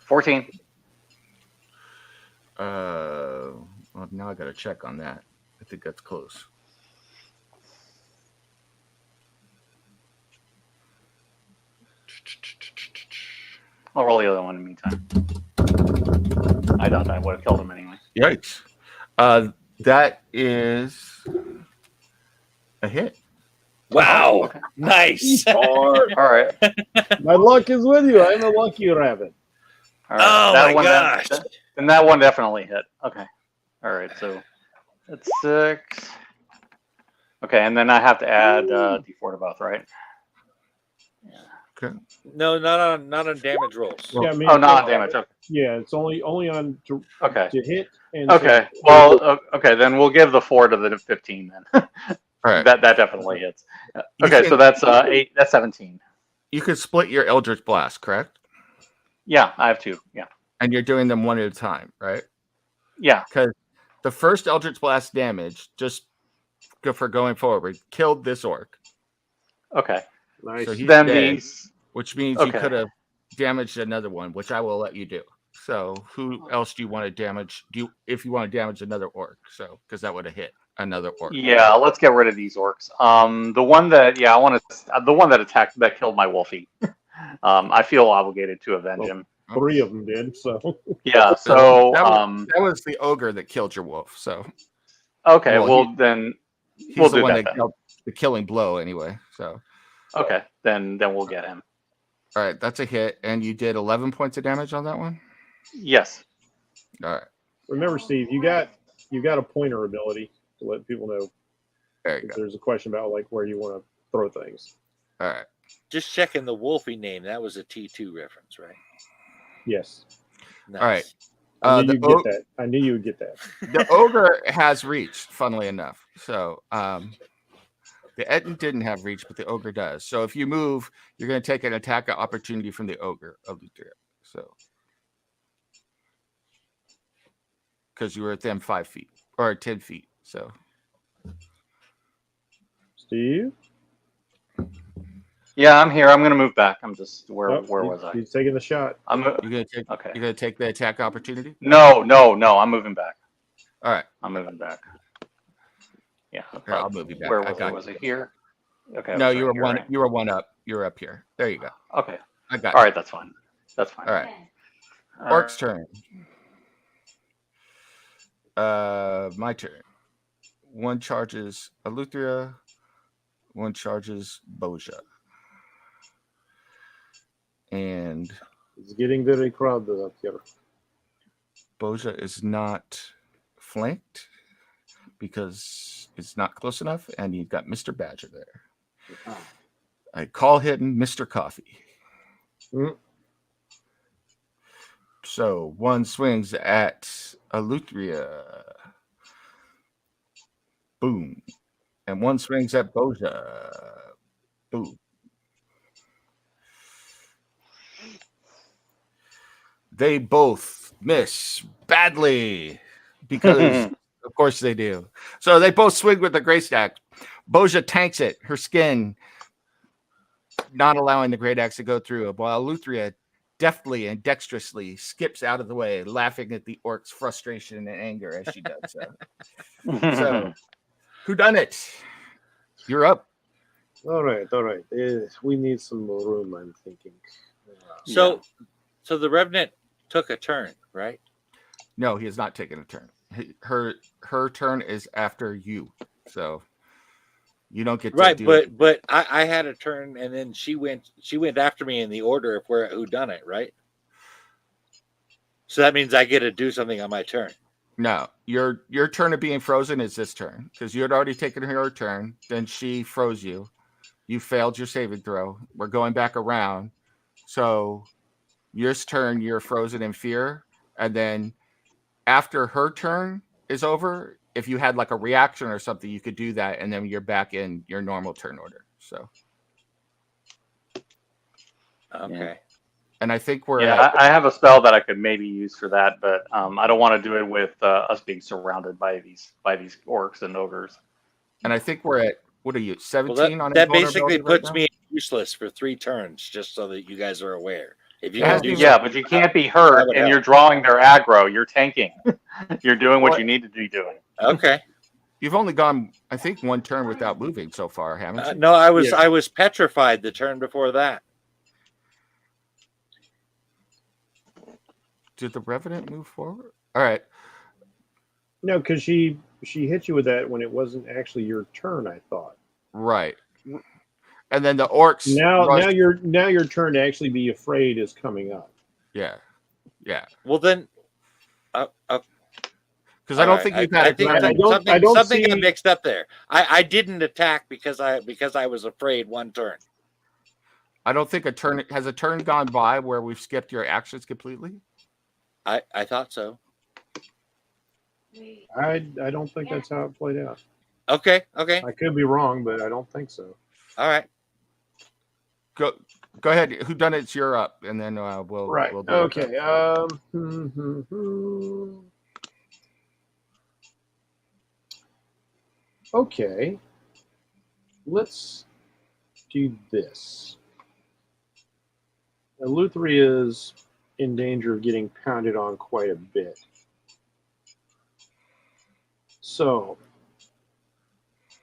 14. Well, now I got to check on that. I think that's close. I'll roll the other one in the meantime. I thought I would have killed him anyway. Yikes. That is a hit. Wow. Okay. Nice. All right. My luck is with you. I'm a lucky rabbit. All right. Oh that my one gosh. And that one definitely hit. Okay. All right. So that's 6. Okay, and then I have to add D4 to both, right? Yeah. Okay. No, not on damage rolls. Yeah, I mean, Oh, not on damage. Okay. Yeah, it's only on to hit and Okay. Well, okay, then we'll give the 4 to the 15 then. All right. That definitely hits. Okay, so that's 8. That's 17. You could split your Eldritch Blast, correct? Yeah, I have 2. Yeah. And you're doing them one at a time, right? Yeah. Because the first Eldritch Blast damage, just for going forward, killed this orc. Okay. Nice. So he's Then dead, these. which means you could have damaged another one, which I will let you do. So who else do you want to damage? If you want to damage another orc? So because that would have hit another orc. Yeah, let's get rid of these orcs. The one that I want to the one that attacked that killed my wolfie. I feel obligated to avenge him. 3 of them did. So Yeah. So that was the ogre that killed your wolf. So okay. Well, then he's we'll the do one that. that dealt the killing blow anyway. So okay, then we'll get him. all right, that's a hit, and you did 11 points of damage on that one. Yes. All right. remember, Steve, you got a pointer ability to let people know. There you If go. there's a question about like where you want to throw things. All right. Just checking the Wolfie name. That was a T2 reference, right? Yes. Nice. All right. I knew you'd get that. I knew you would get that. The ogre has reach, funnily enough. So the Etten didn't have reach, but the ogre does. So if you move, you're going to take an attack opportunity from the ogre of the trip. So because you were at them 5 feet. or 10 feet. So Steve? Yeah, I'm here. I'm going to move back. I'm just where Oh, was I? He's taking the shot. you're gonna take Okay. you're gonna take the attack opportunity. No. I'm moving back. All right, I'm moving back. Yeah. here, I'll move you back. Where I was got it? Was it here? Okay. I No, was you right were here, one. right? You were one up. You're up here. There you go. Okay. I got All you. right. That's fine. That's fine. All right. All Orc's right. turn. My turn. One charges Eleuthera. One charges Boja. And It's getting very crowded up here. Boja is not flanked because it's not close enough, and you've got Mr. Badger there. I call him Mr. Coffee. Mm. So one swings at Eleuthera. Boom. And one swings at Boja. Boom. They both miss badly because, of course, they do. So they both swing with the great axe. Boja tanks it, her skin not allowing the great axe to go through, while Eleuthera deftly and dexterously skips out of the way, laughing at the orc's frustration and anger as she does so. So, who done it? You're up. All right. We need some more room, I'm thinking. So the Revenant took a turn, right? No, he has not taken a turn. Her turn is after you, so you don't get to Right, do but I had a turn, and then she went after me in the order of who done it, right? So that means I get to do something on my turn. No, your turn of being frozen is this turn because you had already taken her turn. Then she froze you. You failed your saving throw. We're going back around. So this turn, you're frozen in fear. And then after her turn is over, if you had like a reaction or something, you could do that. And then you're back in your normal turn order. So. Okay. Yeah. And I think we're I have a spell that I could maybe use for that, but I don't want to do it with us being surrounded by these orcs and ogres. And I think we're at, what are you, 17 Well, on that basically invulnerability right puts now? me useless for 3 turns, just so that you guys are aware. If you It can has do to be- Yeah, something, but you can't be that hurt, would and help. you're drawing their aggro. You're tanking. You're doing what What? you need to be doing. Okay. You've only gone, I think, one turn without moving so far, haven't you? No, I was Yeah. I was petrified the turn before that. Did the Revenant move forward? All right. No, because she hit you with that when it wasn't actually your turn, I thought. Right. And then the orcs. Now rush- your turn to actually be afraid is coming up. Yeah. Yeah. Well, then, Because I don't all think right. you've had I a think turn. I don't something got see- mixed up there. I didn't attack because I was afraid one turn. I don't think a turn has a turn gone by where we've skipped your actions completely. I thought so. I don't think that's how it played out. Okay. I could be wrong, but I don't think so. All right. Go ahead. Who done it's you're up, and then we'll Right. We'll do Okay. Okay. Let's do this. Eleuthera is in danger of getting pounded on quite a bit. So,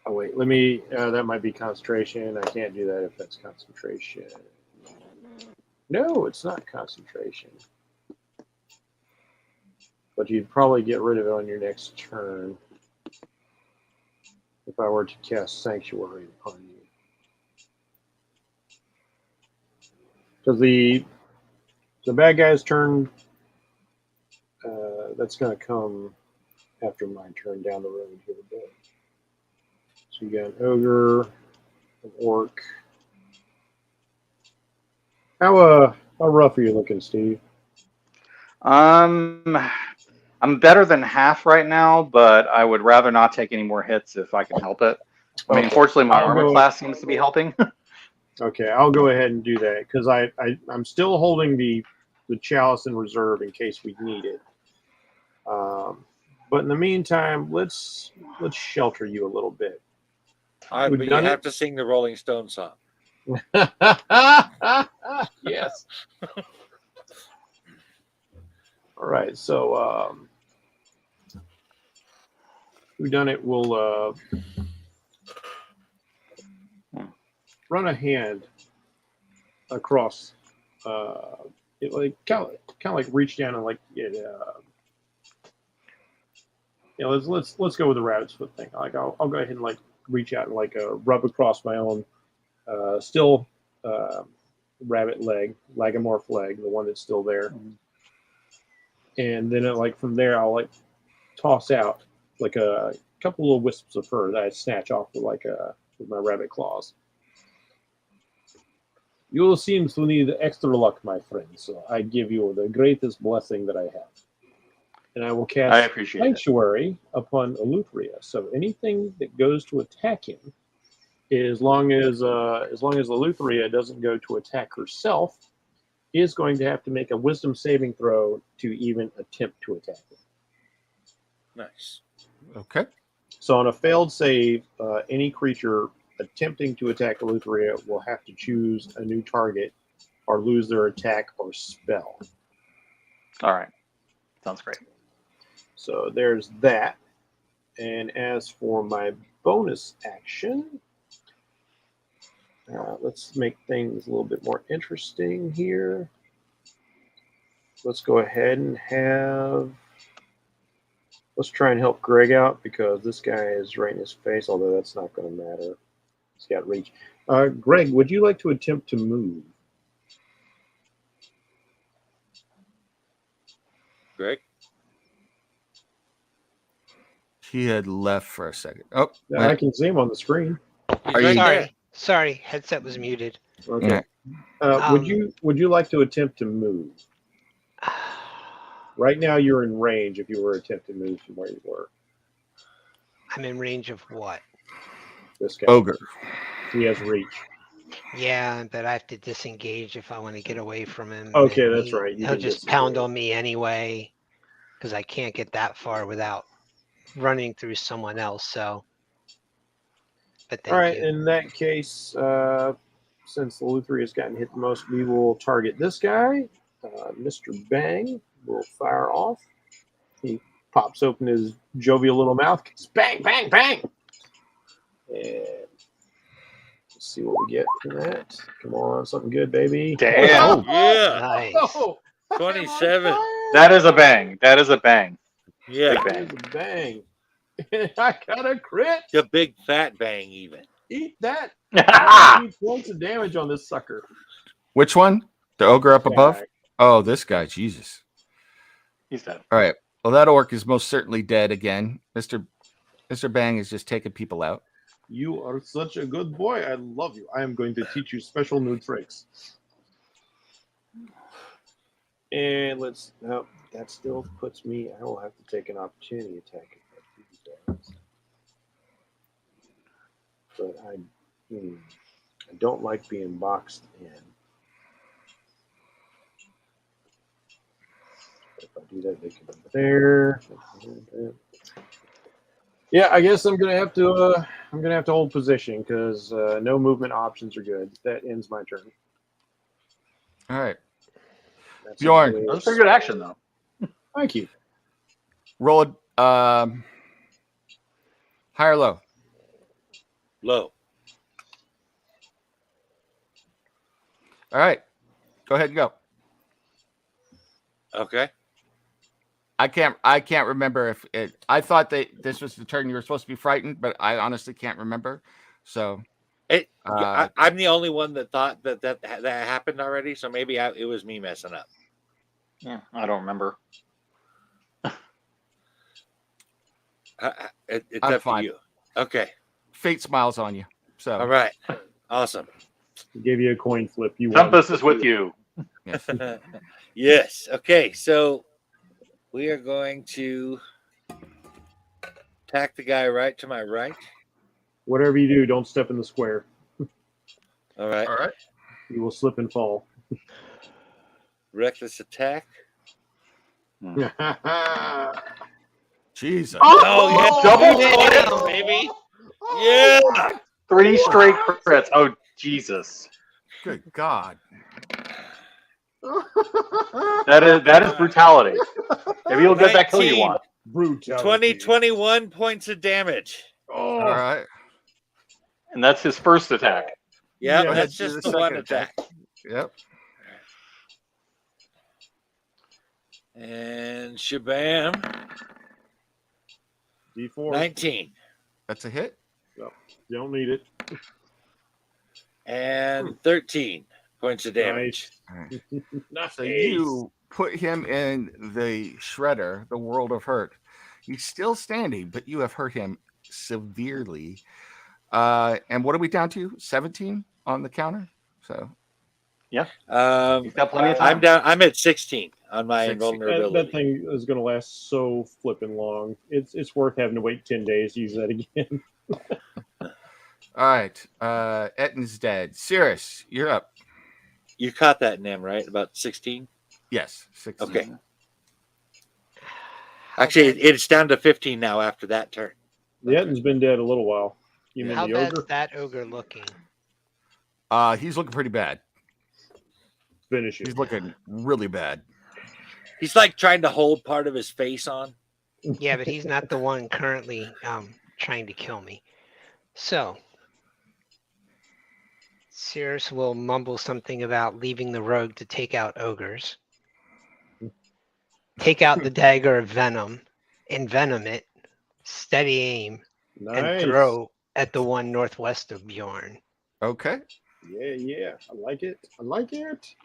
oh wait, let me. That might be concentration. I can't do that if that's concentration. No, it's not concentration. But you'd probably get rid of it on your next turn if I were to cast Sanctuary upon you. Because the bad guy's turn, that's going to come after my turn down the road here a bit. So you got an ogre, an orc. How rough are you looking, Steve? I'm better than half right now, but I would rather not take any more hits if I can help it. I mean, Okay. fortunately, my I'll armor go- class seems to be helping. Okay, I'll go ahead and do that because I'm still holding the chalice in reserve in case we need it. But in the meantime, let's shelter you a little bit. All right, We've but you done have it? to sing the Rolling Stone song. Yes. All right. So we've done it. We'll run a hand across. It like kind of like reach down and like it. Let's go with the rabbit's foot thing. Like I'll go ahead and like reach out and like rub across my own still rabbit leg, lagomorph leg, the one that's still there. And then like from there I'll like toss out like a couple little wisps of fur that I snatch off with with my rabbit claws. You seem to need extra luck, my friend, so I give you the greatest blessing that I have. And I will cast I appreciate it. Sanctuary upon Eleutheria. So anything that goes to attack him, as long as Eleutheria doesn't go to attack herself, is going to have to make a Wisdom saving throw to even attempt to attack him. Nice. Okay. So on a failed save, any creature attempting to attack Eleutheria will have to choose a new target or lose their attack or spell. All right. Sounds great. So there's that. And as for my bonus action, let's make things a little bit more interesting here. Let's go ahead and let's try and help Greg out because this guy is right in his face, although that's not going to matter. He's got reach. Greg, would you like to attempt to move? Greg? He had left for a second. Oh, Yeah, I can see him on the screen. He's Are you- right there. Sorry, headset was muted. Okay. Yeah. Would you like to attempt to move? Right now, you're in range if you were to attempt to move from where you were. I'm in range of what? This guy. ogre. He has reach. Yeah, but I have to disengage if I want to get away from him. Okay, and that's right. You He'll can just pound disengage. on me anyway because I can't get that far without running through someone else. So, but thank All right. you. In that case, since the Eleutheria has gotten hit the most, we will target this guy. Mr. Bang will fire off. He pops open his jovial little mouth. Bang, bang, bang. And let's see what we get from that. Come on, something good, baby. Damn. Yeah. Nice. Oh, 27. That is a bang. That is a bang. Yeah. Big That is a bang. I got a crit. The big fat bang, even. Eat that. bang. 3 points of damage on this sucker. Which one? The ogre up above? Guy. Oh, this guy. Jesus. He's dead. All right. Well, that orc is most certainly dead again. Mr. Bang is just taking people out. You are such a good boy. I love you. I am going to teach you special new tricks. And let's. No, that still puts me. I will have to take an opportunity attack if I do that. But I don't like being boxed in. If I do that, they can be there. Yeah, I guess I'm gonna have to. I'm gonna have to hold position because no movement options are good. That ends my turn. All right. That's Bjorn. That was a pretty good action, though. Thank you. Roll high or low? Low. All right. Go ahead and go. Okay. I can't remember if it. I thought that this was the turn you were supposed to be frightened, but I honestly can't remember. So I'm the only one that thought that happened already, so maybe it was me messing up. Yeah, I don't remember. It's I'm up fine. to you. Okay. fate smiles on you. So All right. Awesome. Give you a coin flip. You won. Tempest is with you. yes. Yes. Okay. So we are going to attack the guy right to my right. Whatever you do, don't step in the square. All right. All right. You will slip and fall. Reckless attack. Jesus. Oh, yeah. Double Double hit. baby. Yeah. 3 straight crits. Oh, Jesus. Good God. That is brutality. Maybe you'll get that kill you 19. want. Brutality. 21 points of damage. Oh, All right. And that's his first attack. Yeah, Go ahead, that's do just the the one second attack. Yep. And shabam. D4. 19. That's a hit. You don't need it. And 13 points of damage. All right. Nice. So you put him in the shredder, the world of hurt. He's still standing, but you have hurt him severely. And what are we down to? 17 on the counter. So He's got plenty of time. I'm at 16 on my 16. invulnerability. That thing is going to last so flipping long. It's worth having to wait 10 days to use that again. all right. Etton's dead. Cirrus, you're up. You caught that, Nim, right? About 16? Yes. 16. Okay. Actually, it's down to 15 now after that turn. The Etton's been dead a little while. You mean How the bad's ogre? that ogre looking? He's looking pretty bad. Finish it. He's looking really bad. He's like trying to hold part of his face on. Yeah, but he's not the one currently trying to kill me. So, Cirrus will mumble something about leaving the rogue to take out ogres. Take out the dagger of venom, envenom it, steady aim, and Nice. throw at the one northwest of Bjorn. Okay. Yeah. I like it. I like it.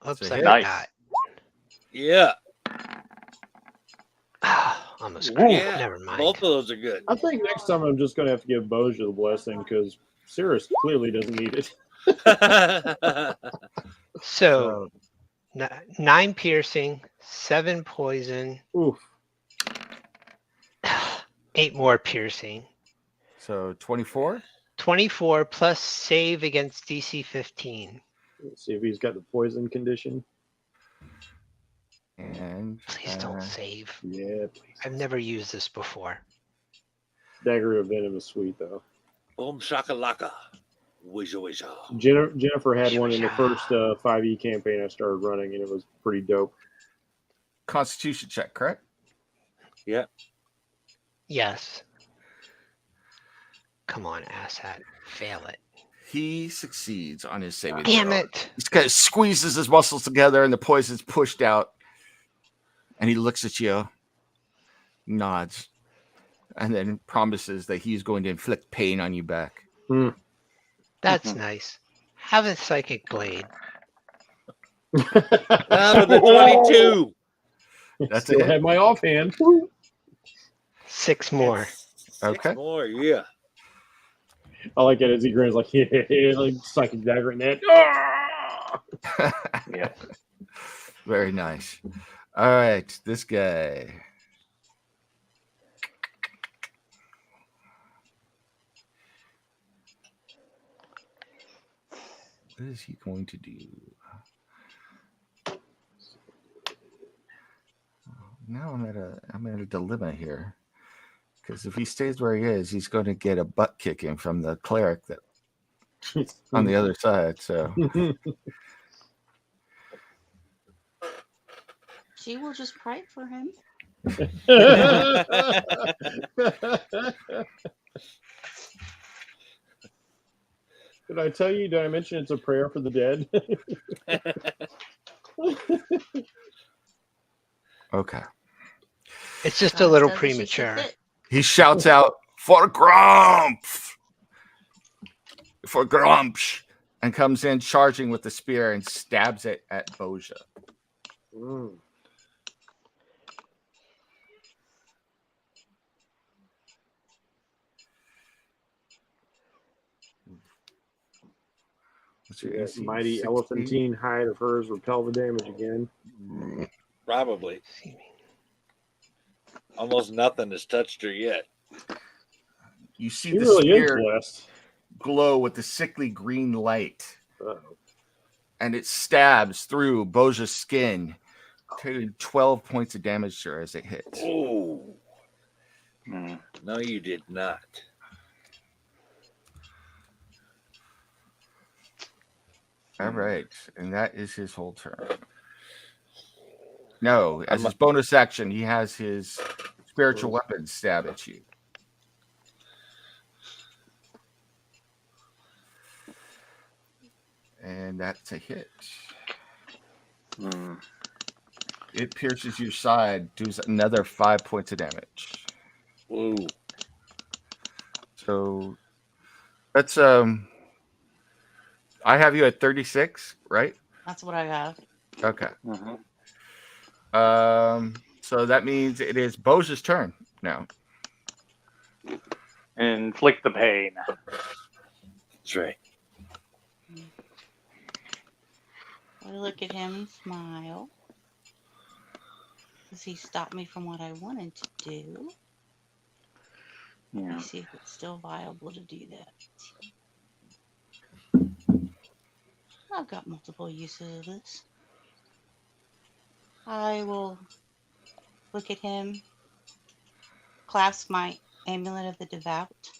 Oops, It's a I hit. forgot. Yeah. Almost Ooh. crit. Yeah. Never mind. Both of those are good. I think next time I'm just going to have to give Boja the blessing because Cirrus clearly doesn't need it. So, 9 piercing, 7 poison, Oof. 8 more piercing. So 24. 24 plus save against DC 15. Let's see if he's got the poison condition. And Please don't save. Yeah. I've never used this before. Dagger of Venom is sweet, though. Boom shakalaka. Wisha wisha. Jennifer had one in the first 5e campaign I started running, and it was pretty dope. Constitution check, correct? Yeah. Yes. Come on, asshat. Fail it. He succeeds on his saving Damn throw. it. He kind of squeezes his muscles together and the poison's pushed out. And he looks at you, nods, and then promises that he's going to inflict pain on you back. That's nice. Have a psychic blade. Down to the 22. That's Still it. had my offhand. 6 more. Okay. 6 more, yeah. I like it as he grins like, yeah, like psychic dagger in that. Yeah. Very nice. All right, this guy. What is he going to do? Now I'm at a dilemma here. Because if he stays where he is, he's going to get a butt kicking from the cleric that on the other side. So She will just pray for him. Did I tell you? Did I mention it's a prayer for the dead? okay. It's just a God little says that she should premature. fit. He shouts out for Grump, for Grumps, and comes in charging with the spear and stabs it at Boja. What's your That AC? mighty 16? elephantine hide of hers repel the damage again. Probably. Almost nothing has touched her yet. You see She the really is spear blessed. glow with the sickly green light. Uh-oh. and it stabs through Boja's skin, taking 12 points of damage to her as it hits. Oh, Mm. no, you did not. All right, and that is his whole turn. No, as I'm his bonus action, he has his spiritual weapon stab at you. And that's a hit. Mm. It pierces your side, does another 5 points of damage. Whoa. So that's I have you at 36, right? That's what I have. Okay. Mhm. So that means it is Boja's turn now. Inflict the pain. That's right. I look at him and smile. Does he stop me from what I wanted to do? Let Yeah. me see if it's still viable to do that. I've got multiple uses of this. I will look at him, clasp my amulet of the devout.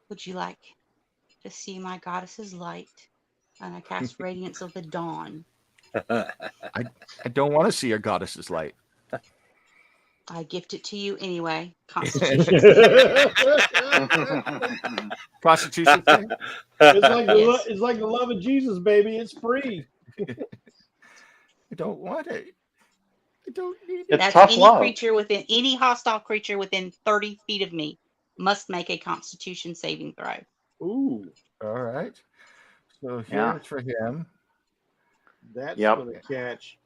Would you like to see my goddess's light? And I cast Radiance of the Dawn. I don't want to see your goddess's light. I gift it to you anyway. Constitution. Prostitution thing? It's like Yes. it's like the love of Jesus, baby. It's free. I don't want it. I don't need it. It's That's tough any love. creature within any hostile creature within 30 feet of me must make a Constitution saving throw. Ooh, All right. So Yeah. here's for him. that's Yep. gonna catch.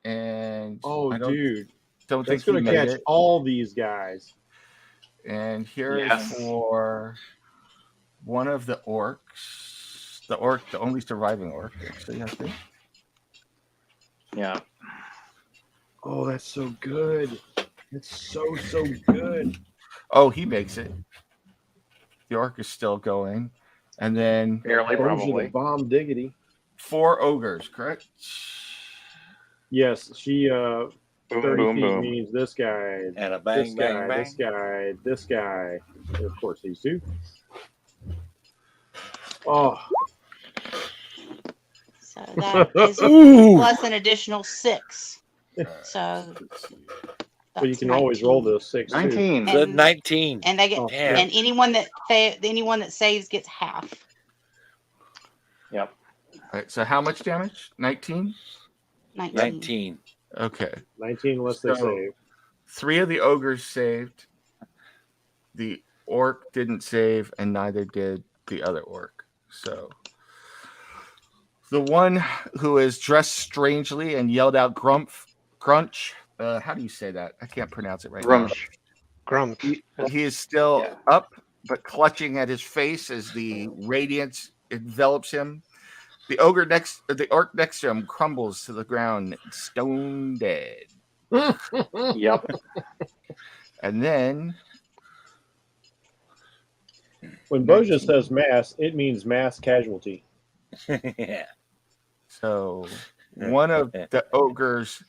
And Oh, I don't dude, think that's he gonna made catch it. all these guys. And here is Yes. for one of the orcs. The only surviving orc, actually, I think. Yeah. Oh, that's so good. That's so good. Oh, he makes it. The orc is still going. And then Barely, Those are probably. the bomb diggity. 4 ogres, correct? Yes, she Boom, 30 boom, feet boom. means this guy, And a this bang, guy, bang, bang. this guy, this guy, and of course these two. Oh, So that is Ooh. plus an additional 6. So but you that's can always roll 19. those 6 too. 19. So And- 19. And they get Oh, Damn. and anyone that saves gets half. Yep. All right, so how much damage? 19? 19. 19. Okay. 19 unless they So- save. 3 of the ogres saved. The orc didn't save, and neither did the other orc. So the one who is dressed strangely and yelled out crunch. How do you say that? I can't pronounce it right Grumsh. Grump. now. He is still Yeah. up, but clutching at his face as the radiance envelops him. The orc next to him crumbles to the ground, stone dead. Yep. And then When Boja says mass, it means mass casualty. Yeah. so one of the ogres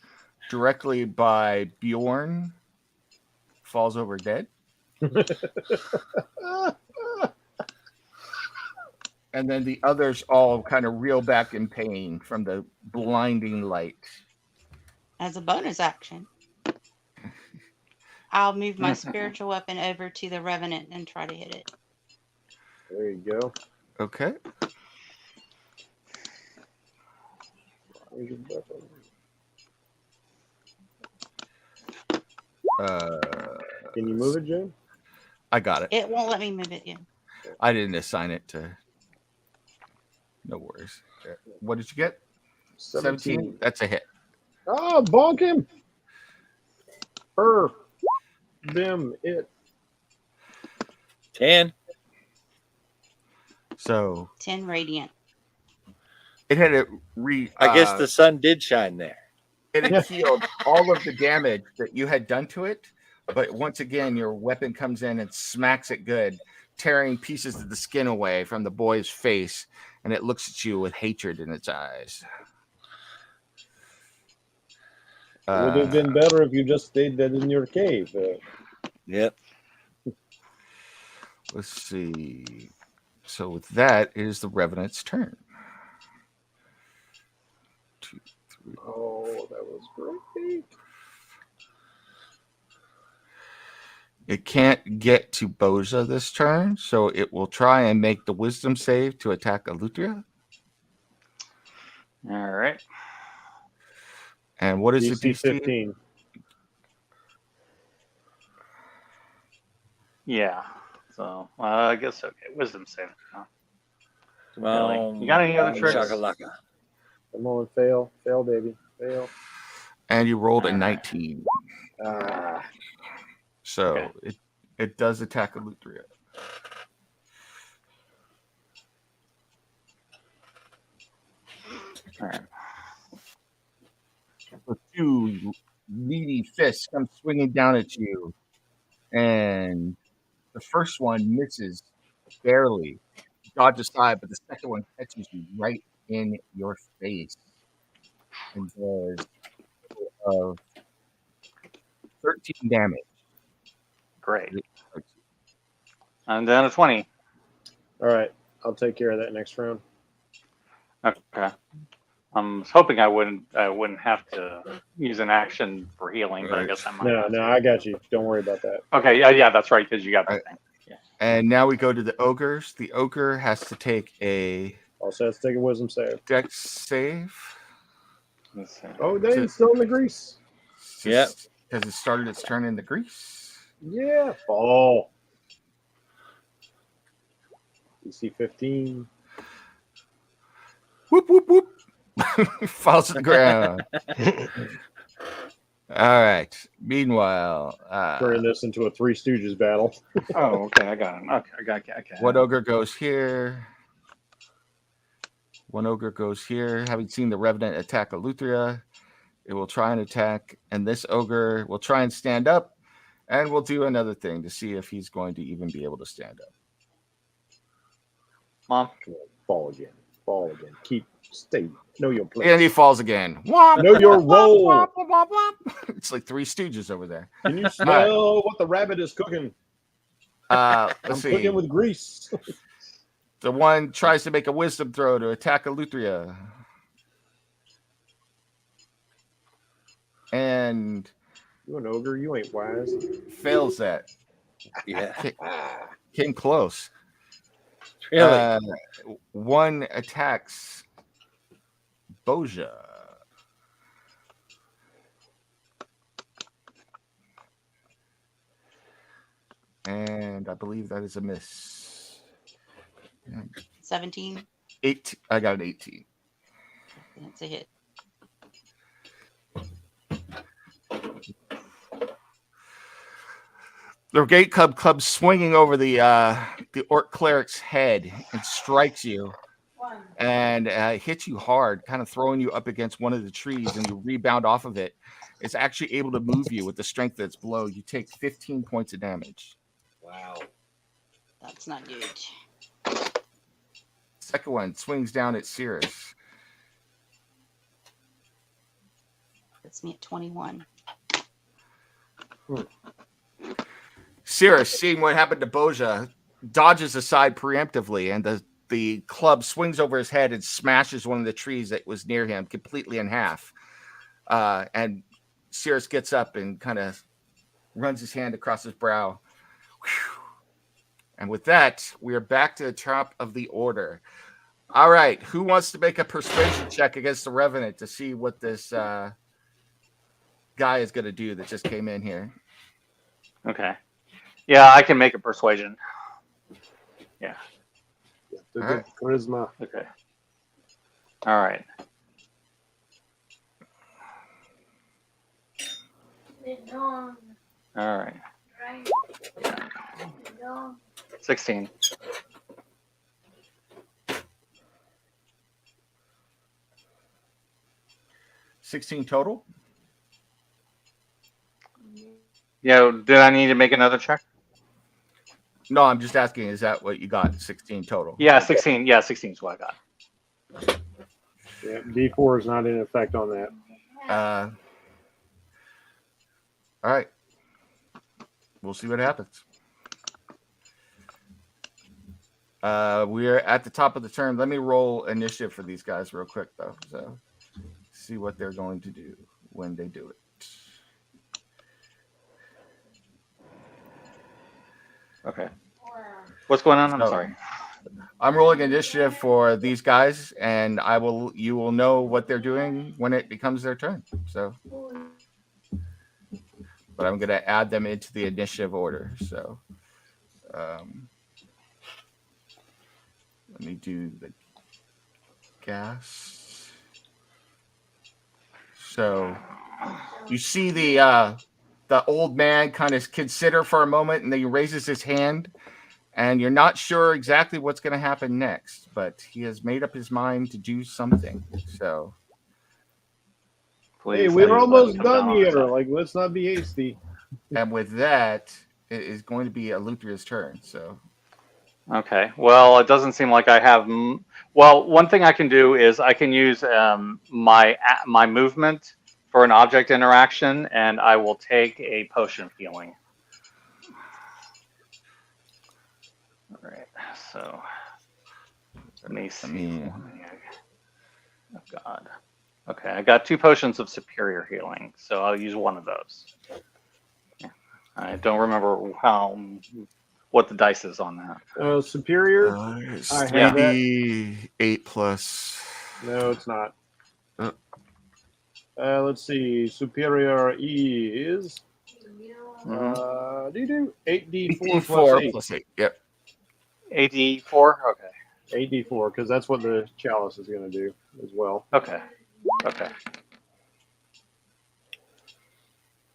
directly by Bjorn falls over dead. And then the others all kind of reel back in pain from the blinding light. As a bonus action, I'll move my spiritual weapon over to the Revenant and try to hit it. There you go. Okay. Here's your weapon. Can you move it, Jim? I got it. It won't let me move it yet. I didn't assign it to. No worries. What did you get? 17? That's a hit. Oh, bonk him! Her. Them. It. 10. So 10 radiant. it had a I guess the sun did shine there. it had healed all of the damage that you had done to it, but once again your weapon comes in and smacks it good, tearing pieces of the skin away from the boy's face, and it looks at you with hatred in its eyes. It would have been better if you just stayed dead in your cave. Yep. Let's see. So with that, it is the Revenant's turn. 2, 3. Oh, that was great. It can't get to Boja this turn, so it will try and make the Wisdom save to attack Alutria. All right. And what is the DC DC? 15. Yeah. So I guess okay. Wisdom save. Well, You got any other tricks? shakalaka. Come on, fail. Fail, baby. Fail. And you rolled a 19. Ah. So Okay. it does attack Alutria. All right. The 2 meaty fists come swinging down at you. And the first one misses barely. Dodge aside, but the second one catches you right in your face. And does of 13 damage. Great. I'm down to 20. All right. I'll take care of that next round. Okay. I'm hoping I wouldn't have to use an action for healing, but I guess I might. No, I got you. Don't worry about that. Okay, yeah, that's right, because you got the thing. Yeah. And now we go to the ogres. The ogre has to take a Also has to take a wisdom save. dex save. Let's see. Oh, he's still in the grease. Yep. Because it started its turn in the grease. Yeah. Fall. DC 15. Whoop, whoop, whoop. Falls to the ground. All right. Meanwhile, Turning this into a Three Stooges battle. Oh, okay, I got him. Okay. one ogre goes here. One ogre goes here. Having seen the Revenant attack Alutria, it will try and attack. And this ogre will try and stand up. And we'll do another thing to see if he's going to even be able to stand up. Mom. Fall again. Fall again. Stay. Know your place. And he falls again. Womp, Know your womp, role. womp, womp, womp, womp. It's like Three Stooges over there. Can you smell what the rabbit is cooking? Let's I'm see. cooking with grease. The one tries to make a wisdom throw to attack Alutria. And You an ogre? You ain't wise. fails that. Yeah. Came close. Really? One attacks Boja. And I believe that is a miss. 17. 8. I got an 18. That's a hit. The Gate Club swinging over the Orc Cleric's head and strikes you and hits you hard, kind of throwing you up against one of the trees, and you rebound off of it. It's actually able to move you with the strength that's below. You take 15 points of damage. Wow. That's not good. Second one swings down at Cirrus. That's me at 21. Cirrus, seeing what happened to Boja, dodges aside preemptively, and the club swings over his head and smashes one of the trees that was near him completely in half. And Cirrus gets up and kind of runs his hand across his brow. Whew. And with that, we are back to the top of the order. All right, who wants to make a persuasion check against the Revenant to see what this guy is going to do that just came in here? Okay. Yeah, I can make a persuasion. Yeah. The All good right. charisma. Okay. All right. All right. 16. $16 total? Yeah, did I need to make another check? No, I'm just asking. Is that what you got? 16 total. Yeah, 16. Yeah, 16 is what I got. Yeah, D4 is not in effect on that. All right. We'll see what happens. We're at the top of the turn. Let me roll initiative for these guys real quick, though. So, see what they're going to do when they do it. Okay. What's going on? I'm So, sorry. I'm rolling initiative for these guys, and you will know what they're doing when it becomes their turn. So, but I'm going to add them into the initiative order. So, let me do the gas. So, you see the old man kind of consider for a moment, and then he raises his hand. And you're not sure exactly what's going to happen next, but he has made up his mind to do something. So, Please, Hey, we're let almost him come down done on his here. head. Like, let's not be hasty. and with that, it is going to be Aluthria's turn. So, Okay. Well, it doesn't seem like I have. Well, one thing I can do is I can use my movement for an object interaction, and I will take a potion of healing. All right. So let me see. Oh God. Okay, I got 2 potions of superior healing, so I'll use one of those. I don't remember what the dice is on that. Superior? it's I have that. 3d8 plus. No, it's not. Uh. Let's see. Superior is Mhm. 8d4 plus 4 8. plus 8. Yep. 8d4. Okay. 8d4, because that's what the chalice is going to do as well. Okay. Okay.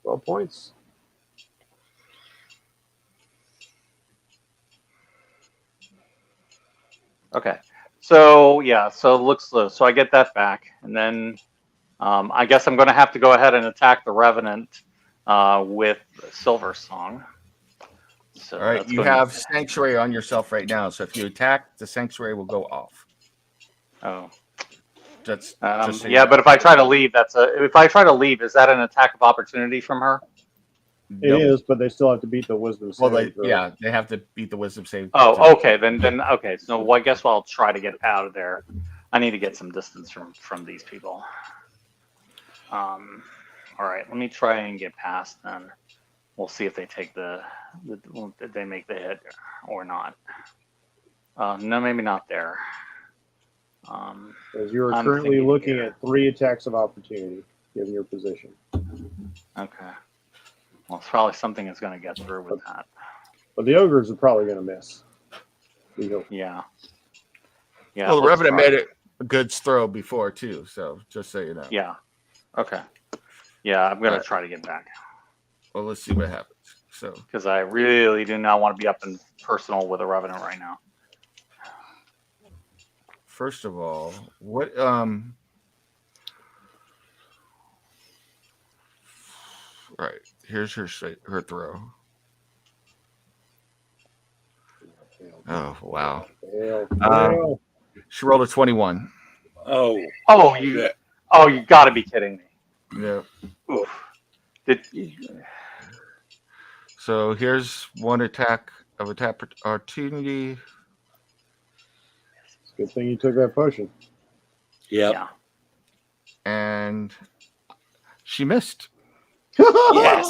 12 points. Okay. So yeah. So it looks low. So I get that back, and then I guess I'm going to have to go ahead and attack the Revenant with Silver Song. So All right. that's You going to- have Sanctuary on yourself right now. So if you attack, the Sanctuary will go off. Oh. That's just so yeah, you know. but if I try to leave, if I try to leave, is that an attack of opportunity from her? It No. is, but they still have to beat the wisdom Well, saving throw. they have to beat the wisdom save. Oh, okay. Then okay. So I guess I'll try to get out of there. I need to get some distance from these people. All right. Let me try and get past them. We'll see if they take if they make the hit or not. No, maybe not there. As you are I'm currently thinking looking here. at 3 attacks of opportunity, given your position. Okay. Well, it's probably something that's going to get through with that. But the ogres are probably going to miss. Yeah. Yeah. Well, the let's Revenant try. made it a good throw before too. So just so you know. Yeah. Okay. Yeah, I'm going All to right. try to get back. Well, let's see what happens. So, Because I really do not want to be up and personal with a Revenant right now. first of all, what right, here's her throw. Oh, wow. She rolled a 21. Oh, You got to be kidding me. Yeah. Oof. So here's one attack opportunity. It's a good thing you took that potion. yep. Yeah. And she missed. Yes.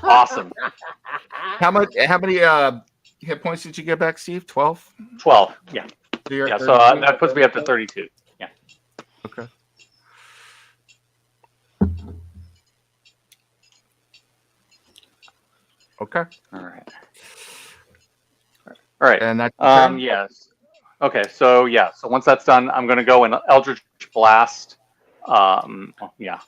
Awesome. How many hit points did you get back, Steve? 12? 12. Yeah. So you're at Yeah. So 32? that puts me up to 32. Yeah. Okay. Okay. All right. All right. And that's your turn? Yes. Okay. So yeah. So once that's done, I'm going to go in Eldritch Blast. Yeah.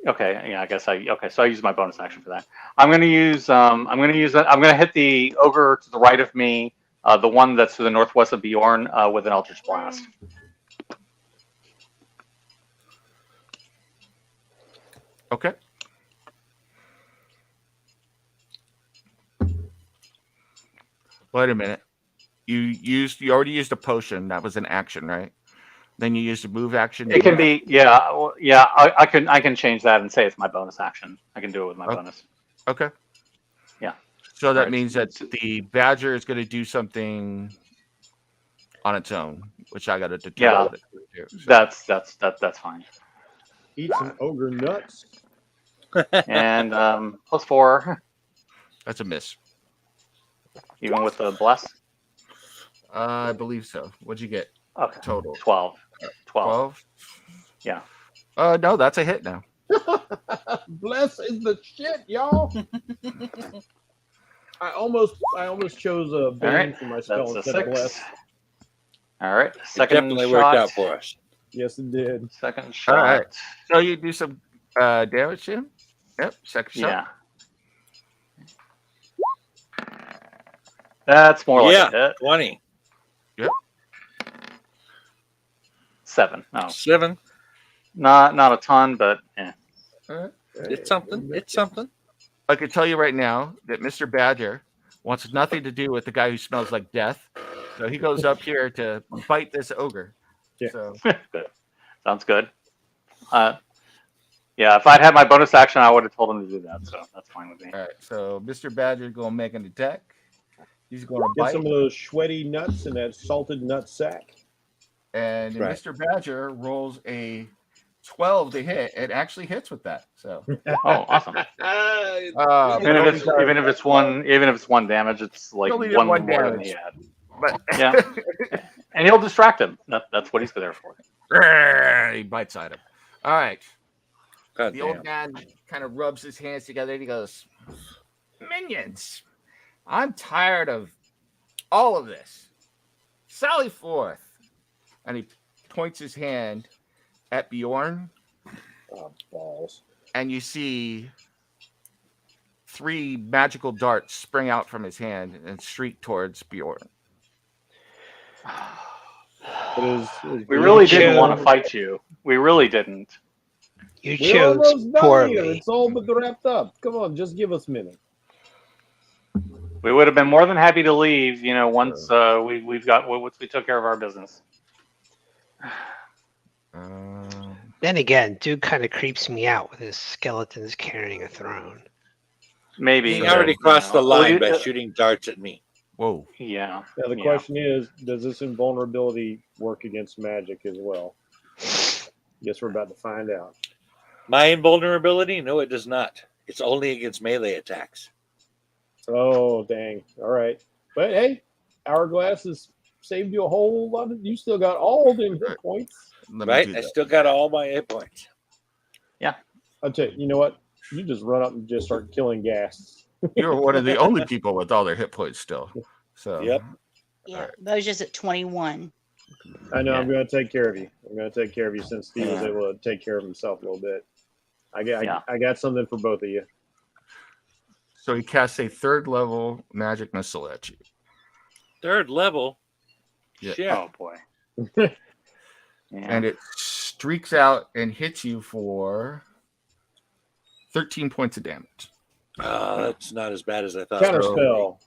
Okay. Yeah. I guess So I use my bonus action for that. I'm going to use. I'm going to hit the ogre to the right of me, the one that's to the northwest of Bjorn, with an Eldritch Blast. Okay. Wait a minute. You already used a potion. That was an action, right? Then you used a move action. It can be, yeah, well, yeah. I can change that and say it's my bonus action. I can do it with my bonus. Okay. Yeah. So that Right. means that the badger is going to do something on its own, which I got to determine. Yeah. what it's gonna do. So, That's fine. Eat some ogre nuts. And +4, that's a miss. even with the bless. I believe so. What'd you get Okay. total? 12. 12? Yeah. No, that's a hit now. Bless is the shit, y'all. I almost chose a bane right, for my spell That's a instead of 6. bless. All right. It Second definitely shot. worked out for us. Yes, it did. Second shot. right. So you do some damage to him? Yep. Second shot. Yeah. That's more like a hit. 20. 7. No, 7. not a ton, but It's something. It's something. I can tell you right now that Mr. Badger wants nothing to do with the guy who smells like death. So he goes up here to bite this ogre. Yeah. So good. Sounds good. Yeah, if I'd had my bonus action, I would have told him to do that. So that's fine with me. all right. So Mr. Badger's going to make an attack. He's going to Get bite. some of those sweaty nuts in that salted nut sack. And Right. Mr. Badger rolls a 12 to hit. It actually hits with that. So Oh, awesome. Even if it's one damage, it's like only did one one more than damage. he had. but Yeah, and he'll distract him. That's what he's there for. he bites at him. All right. God The damn. old man kind of rubs his hands together and he goes, "Minions, I'm tired of all of this. Sally forth." And he points his hand at Bjorn, Oh, balls. and you see 3 magical darts spring out from his hand and streak towards Bjorn. We really didn't want to fight you. We really didn't. You We're chose almost done here. poorly. It's all but wrapped up. Come on, just give us a minute. We would have been more than happy to leave. Once we took care of our business. Then again, dude kind of creeps me out with his skeletons carrying a throne. Maybe He already crossed the Well, line by shooting darts at me. Whoa. Yeah. Now the question is, does this invulnerability work against magic as well? Guess we're about to find out. My invulnerability? No, it does not. It's only against melee attacks. Oh, dang. All right. But hey, Hourglass has saved you a whole lot of. You still got all them hit points. Let me Right? do I that. still got all my hit points. I'll tell you, you know what? You just run up and just start killing ghasts. You're one of the only people with all their hit points still. So Yep. Yeah, Boja's at 21. I know. Yeah. I'm going to take care of you. I'm going to take care of you since Steve was able to take care of himself a little bit. I got something for both of you. So he casts a 3rd level magic missile at you. 3rd level? Yeah. Shit. Oh boy. And it streaks out and hits you for 13 points of damage. That's not as bad as I thought. Counter spell.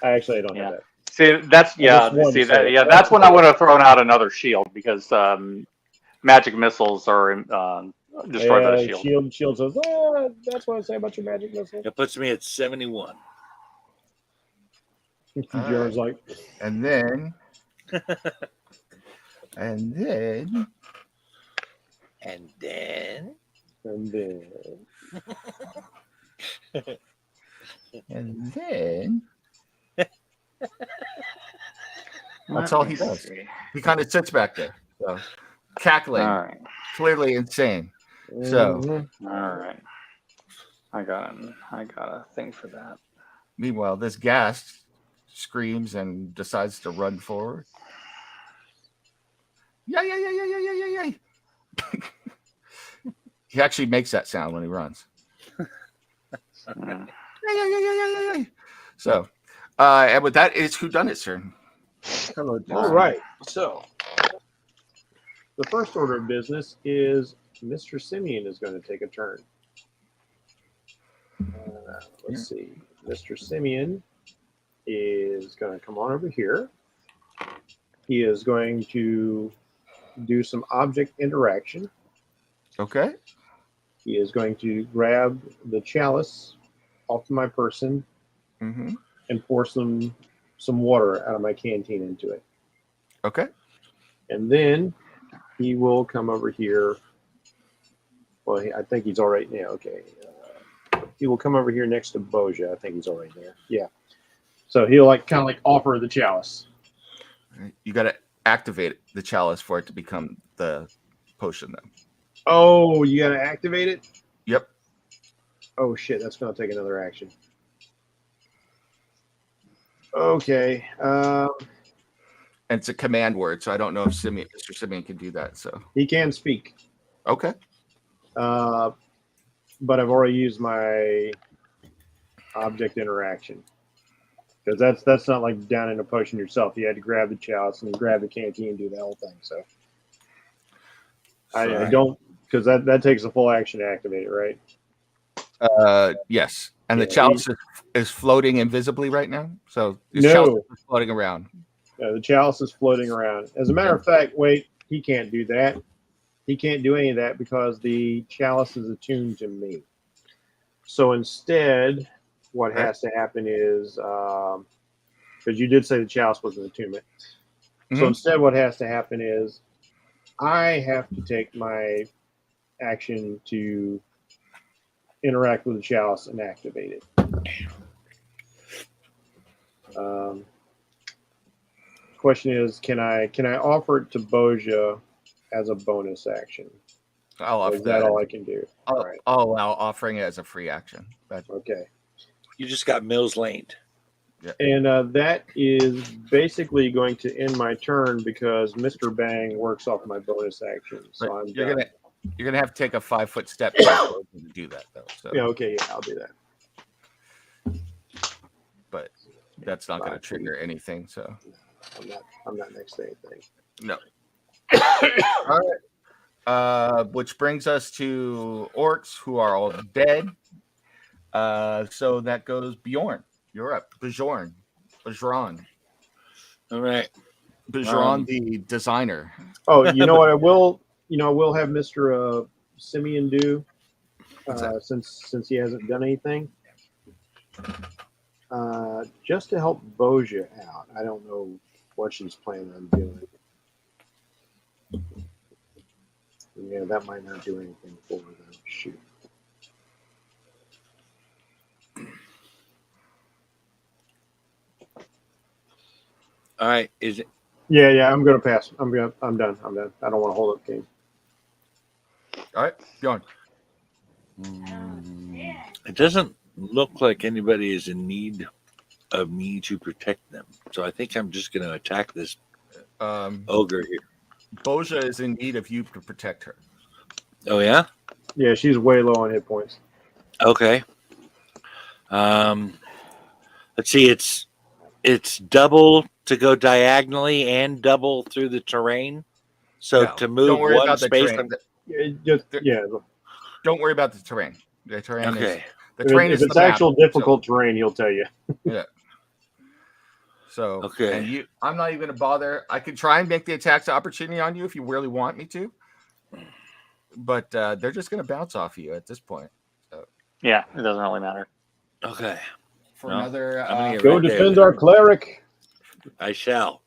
I don't have that. See, that's that's when I would have thrown out another shield because magic missiles are destroyed by the shield. Shield says, that's what I say about your magic missile. That puts me at 71. Bjorn's like, And then and then And then and then and then that's all he does. He kind of sits back there, so, cackling, All right. clearly insane. So, All right. I got a thing for that. meanwhile, this ghast screams and decides to run forward. Yay! He actually makes that sound when he runs. Yay! So, and with that, it's whodunit's turn. all right. So the first order of business is Mr. Simeon is going to take a turn. Let's see. Mr. Simeon is going to come on over here. He is going to do some object interaction. Okay. He is going to grab the chalice off of my person Mm-hmm. and pour some water out of my canteen into it. Okay. And then he will come over here. Well, I think he's all right now. Okay. He will come over here next to Boja. I think he's all right there. Yeah. So he'll kind of offer the chalice. You got to activate the chalice for it to become the potion, though. Oh, you got to activate it? Yep. Oh, shit. That's going to take another action. Okay. And it's a command word, so I don't know if Mr. Simeon can do that. So He can speak. Okay. But I've already used my object interaction. Because that's not like down in a potion yourself. You had to grab the chalice and grab the canteen and do the whole thing. So I don't, because that takes a full action to activate it, right? Yes. And the chalice is floating invisibly right now. So the No. chalice is floating around. The chalice is floating around. As a matter of fact, wait, he can't do that. He can't do any of that because the chalice is attuned to me. So instead, what has to happen is, because you did say the chalice was an attunement. Mm-hmm. So instead, what has to happen is I have to take my action to interact with the chalice and activate it. Question is, can I offer it to Boja as a bonus action? I'll Or offer is that all I can do? I'll, All right. I'll allow offering it as a free action. Okay. You just got Mills laned. And that is basically going to end my turn because Mr. Bang works off my bonus action. So I'm you're done. gonna have to take a 5-foot step to do that, though. So. Yeah. Okay. Yeah, I'll do that. But that's not going to trigger anything. So I'm not next to anything. no. All right. Which brings us to orcs who are all dead. So that goes Bjorn. You're up. Bjorn. All right. Bjorn, the designer. Oh, you know what? I will have Mr. Simeon do since he hasn't done anything. Just to help Boja out. I don't know what she's planning on doing. Yeah, that might not do anything for her though. Shoot. All right. Is it? Yeah. I'm gonna pass. I'm done. I don't want to hold up game. All right, Bjorn. It doesn't look like anybody is in need of me to protect them. So I think I'm just going to attack this ogre here. Boja is in need of you to protect her. Oh, yeah? Yeah, she's way low on hit points. Okay. Let's see. It's double to go diagonally and double through the terrain. So No, to move don't worry one about the space. terrain. Don't worry about the terrain. The terrain Okay. If it's actual difficult terrain, he'll tell you. Yeah. So okay. And I'm not even gonna bother. I could try and make the attacks opportunity on you if you really want me to, but they're just gonna bounce off you at this point. So. Yeah, it doesn't really matter. Okay. For another, go defend our cleric. I shall.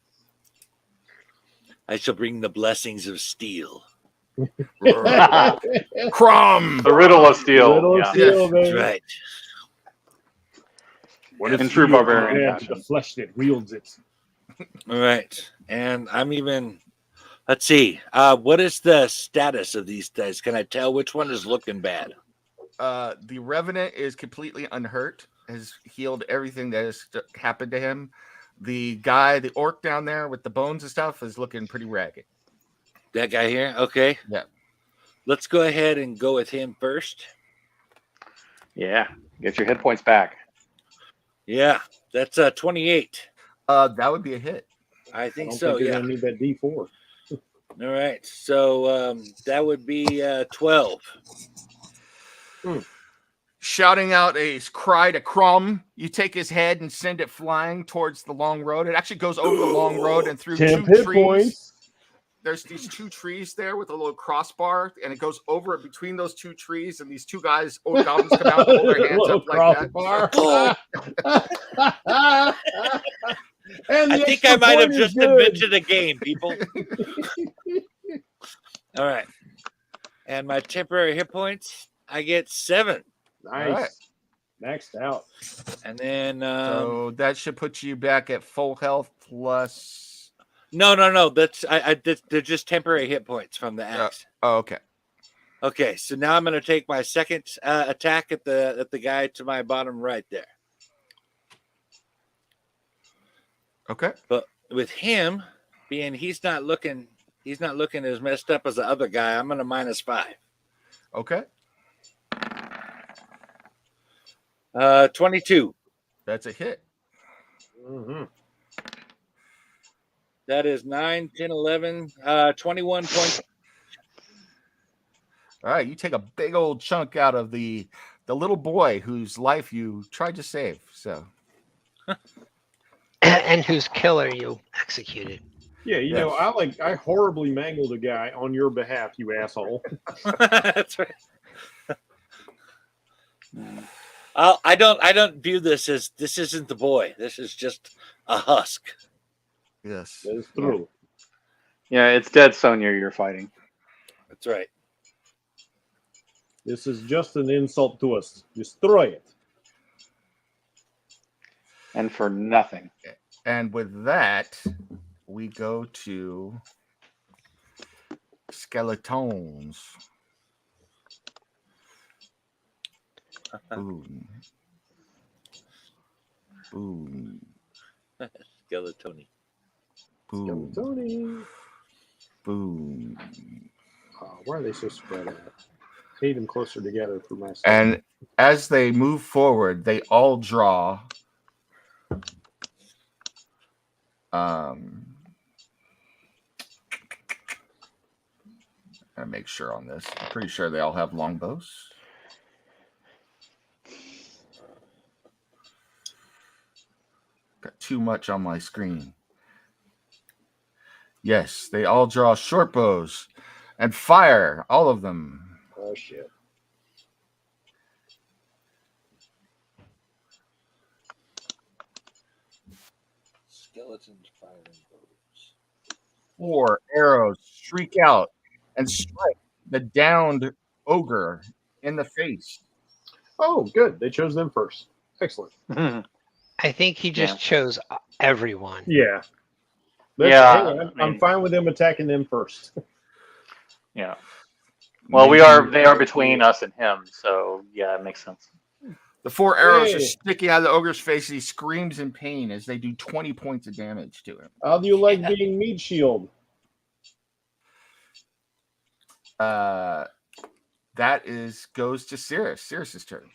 I shall bring the blessings of steel. Crumb. The riddle of steel. Riddle of steel, That's baby. right. What In true barbarian Yeah, fashion. the flesh that wields it. All right. And I'm even. Let's see. What is the status of these guys? Can I tell which one is looking bad? The Revenant is completely unhurt, has healed everything that has happened to him. The guy, the orc down there with the bones and stuff, is looking pretty ragged. That guy here? Okay. Yeah. Let's go ahead and go with him first. Yeah, get your hit points back. Yeah, that's 28. That would be a hit. I I think don't so, think you're yeah. gonna need that D4. All right. So that would be 12. shouting out a cry to Crom. You take his head and send it flying towards the long road. It actually goes over the long road and through 10 two hit trees. points. There's these 2 trees there with a little crossbar, and it goes over between those 2 trees, and these 2 guys, old goblins, come out and hold their hands up like that. And I think I might have just invented a game, people. All right. And my temporary hit points, I get 7. Nice. Right. Maxed out. And then So that should put you back at full health plus. no. That's they're just temporary hit points from the axe. Oh, okay. Okay, so now I'm going to take my second attack at the guy to my bottom right there. Okay. But with him being he's not looking as messed up as the other guy, I'm going to -5. Okay. 22. That's a hit. Mm-hmm. That is 9, 10, 11, 21 points. All right, you take a big old chunk out of the little boy whose life you tried to save. So, And whose killer you executed. Yeah, you know, I horribly mangled a guy on your behalf, you asshole. That's right. I don't view this as this isn't the boy. This is just a husk. yes. That is true. Yeah, it's dead Sonya you're fighting. That's right. This is just an insult to us. Destroy it. And for nothing. And with that, we go to skeletons. Boom. Boom. Skeletoni. Boom. Tony. Boom. Oh, why are they so spread out? I need them closer together for myself. And as they move forward, they all draw I make sure on this. I'm pretty sure they all have longbows. Got too much on my screen. Yes, they all draw short bows and fire, all of them. Oh, shit. Skeletons firing bows. 4 arrows shriek out and strike the downed ogre in the face. Oh, good. They chose them first. Excellent. I think he just chose everyone. Yeah. Yeah, Hey, I'm fine with them attacking them first. Yeah. Well, they are between us and him, so yeah, it makes sense. The 4 arrows Hey. are sticking out of the ogre's face. He screams in pain as they do 20 points of damage to him. How do you like being meat shield? That goes to Cirrus. Cirrus's turn.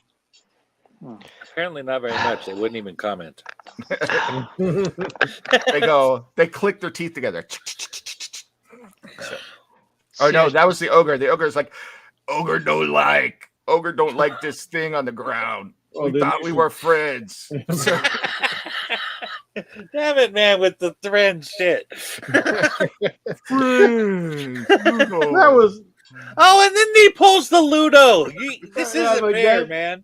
Apparently not very much. They wouldn't even comment. They click their teeth together. Oh no, that was the ogre. The ogre is like, ogre don't like this thing on the ground. Oh, We thought we were friends. Damn it, man, with the thread shit. Friends. That was Oh, and then he pulls the Ludo. This Yeah, isn't like fair, that- man.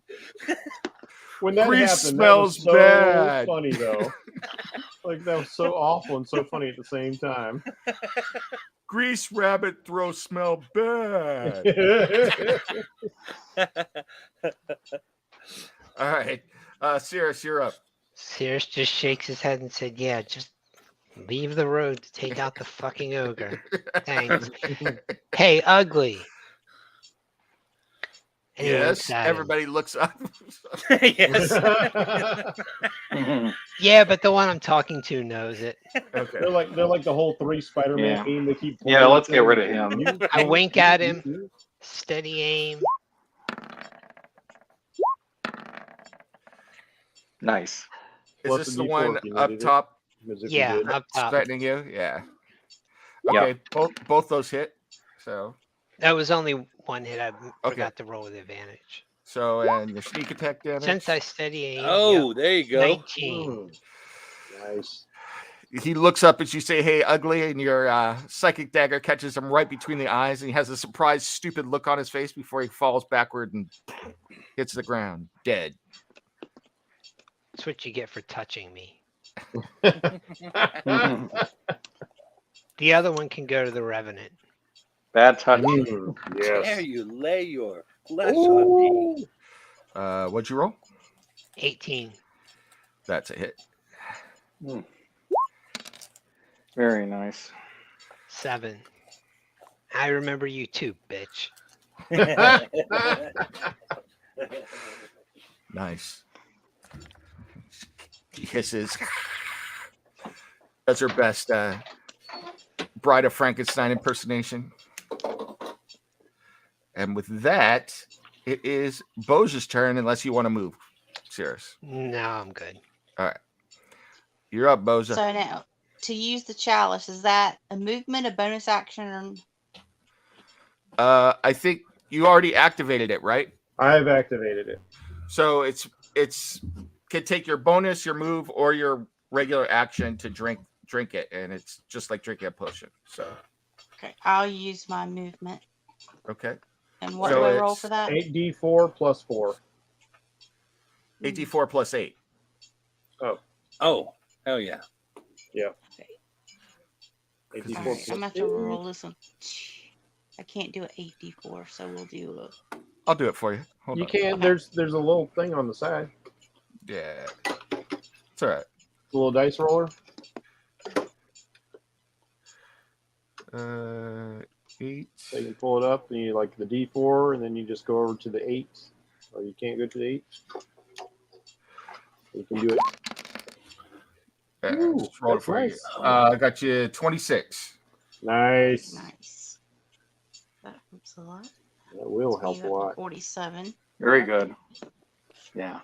when that Grease happened. smells that was so bad. funny though. Like that was so awful and so funny at the same time. Grease rabbit throw smell bad. All right. Cirrus, you're up. Cirrus just shakes his head and said, "Yeah, just leave the road to take out the fucking ogre. Thanks." Hey, ugly. Anyone Yes, excited? everybody looks up. Yes. Yeah, but the one I'm talking to knows it. Okay. They're like the whole 3 Spider-Man Yeah. team. They keep Yeah, let's get rid of him. I wink at him. Steady aim. Nice. Is Plus this the the one D4, you up needed it. top As if you Yeah, did. up top. threatening you? Yeah. Yeah. Okay, both those hit. So That was only one hit. I forgot to roll with advantage. So, and your sneak attack damage. Since I steady aim. Oh, there you go. 19. Nice. He looks up as you say, "Hey, ugly," and your psychic dagger catches him right between the eyes, and he has a surprised, stupid look on his face before he falls backward and hits the ground, dead. That's what you get for touching me. The other one can go to the Revenant. Bad touch. Mm, Dare yes. you lay your flesh on me? What'd you roll? 18. That's a hit. Very nice. 7. I remember you too, bitch. Nice. He hisses. That's her best Bride of Frankenstein impersonation. And with that, it is Boja's turn, unless you want to move. Serious. No, I'm good. All right. You're up, Boja. So now, to use the chalice, is that a movement, a bonus action, or I think you already activated it, right? I've activated it. So it's can take your bonus, your move, or your regular action to drink it, and it's just like drinking a potion. So okay, I'll use my movement. okay. And what So do I roll it's for that? 8d4 plus 4. 84 plus 8. Oh, hell yeah. Yeah. Okay. 8d4 All right, plus I'm gonna have to 8. roll this one. I can't do an 8d4, so we'll do a. I'll do it for you. Hold You on. can't. Okay. There's a little thing on the side. Yeah. It's all right. A little dice roller. 8. So you can pull it up, and you like the d4, and then you just go over to the 8. Or you can't go to the 8. You can do it. Ooh, Just roll it that's for nice. you. I got you 26. Nice. Nice. That helps a lot. That will help You a up to lot. 47. Very good. Yeah.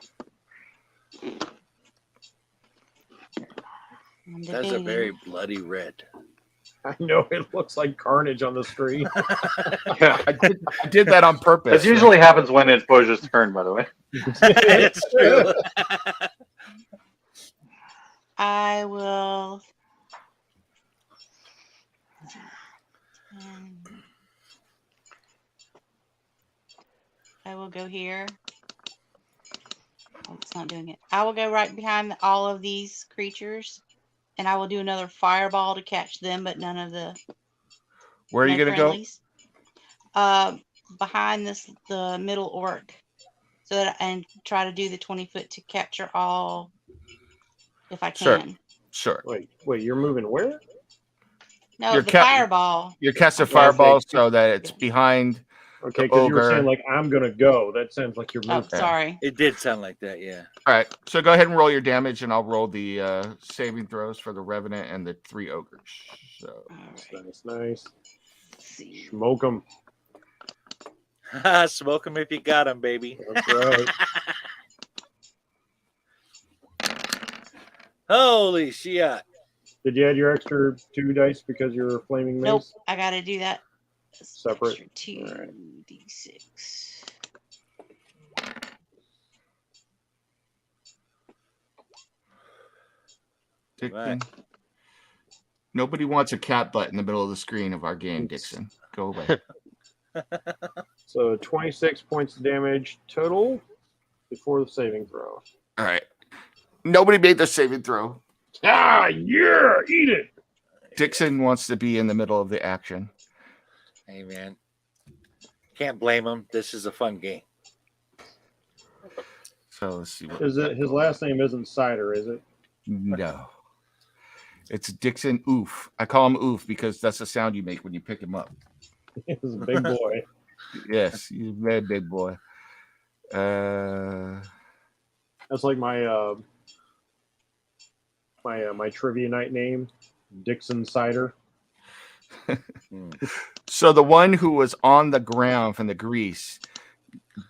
I'm That's a debating. very bloody red. I know it looks like carnage on the screen. Yeah. I did that on purpose. This usually happens when it's Boja's turn, by the way. It's true. I will. I will go here. Oh, it's not doing it. I will go right behind all of these creatures, and I will do another fireball to catch them, but none of the. Where are you going to go? friendlies. Behind the middle orc, so that and try to do the 20-foot to capture all, if I Sure. can. Sure. Wait, you're moving where? No, You're the cap- fireball. You're casting Okay. fireballs so that it's behind. Okay, The because you were ogre. saying like I'm gonna go. That sounds like you're Oh, moving. sorry. It did sound like that, yeah. All right. So go ahead and roll your damage, and I'll roll the saving throws for the Revenant and the 3 ogres. So All right. Nice. Let's see. Smoke them. Smoke them if you got them, baby. That's right. Holy shit. Did you add your extra 2 dice because you're flaming mace? Nope, I got to do that. Separate. Extra 2d6. Dixon. Right. Nobody wants a cat butt in the middle of the screen of our game, Dixon. Go away. So 26 points of damage total before the saving throw. All right. Nobody made the saving throw. Ah, yeah, eat it. Dixon wants to be in the middle of the action. Hey, man. Can't blame him. This is a fun game. So let's see what. Is it his last name isn't Cider, is it? No. It's Dixon Oof. I call him Oof because that's the sound you make when you pick him up. He's a big boy. Yes, he's a very big boy. That's like my my trivia night name, Dixon Cider. So the one who was on the ground from the grease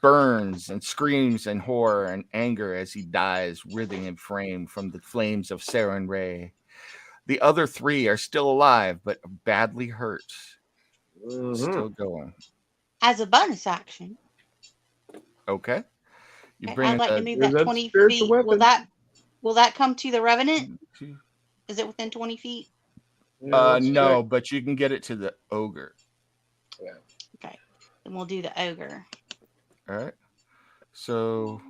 burns and screams in horror and anger as he dies, writhing in frame from the flames of Saren Ray. The other 3 are still alive, but badly hurt. Mhm. Still going. As a bonus action, Okay. You Okay, bring I'd like to the move Is that that 20 spiritual feet. weapon? Will that come to the revenant? Is it within 20 feet? Yeah, let's no, check. but you can get it to the ogre. Okay. Then we'll do the ogre. All right. So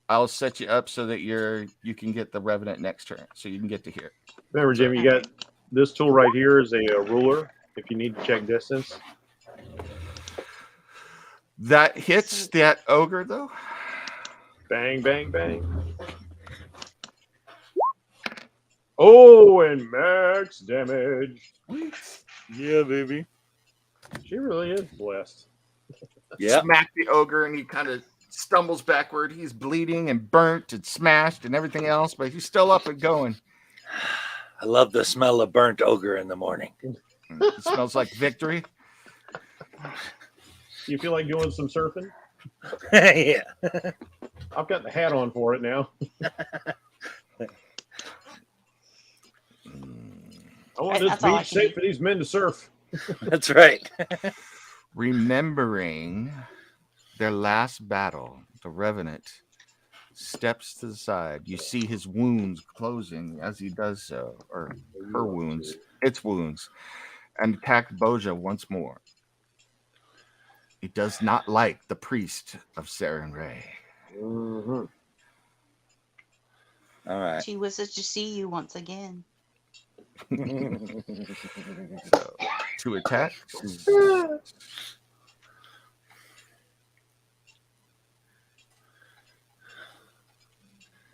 I'll set you up so that you can get the revenant next turn, so you can get to here. Remember, Jim, you got this tool right here is a ruler. If you need to check distance. That hits that ogre though. Bang, bang, bang. Oh, and max damage. Yeah, baby. She really is blessed. Yeah. Smack the ogre, and he kind of stumbles backward. He's bleeding and burnt and smashed and everything else, but he's still up and going. I love the smell of burnt ogre in the morning. It smells like victory. You feel like doing some surfing? Yeah. I've got the hat on for it now. I want this That's all I beach can safe do. for these men to surf. That's right. Remembering their last battle, the Revenant steps to the side. You see his wounds closing as he does so, or her wounds, its wounds, and attack Boja once more. He does not like the priest of Saren Ray. Mm-hmm. All right. She wishes to see you once again. So, 2 attacks.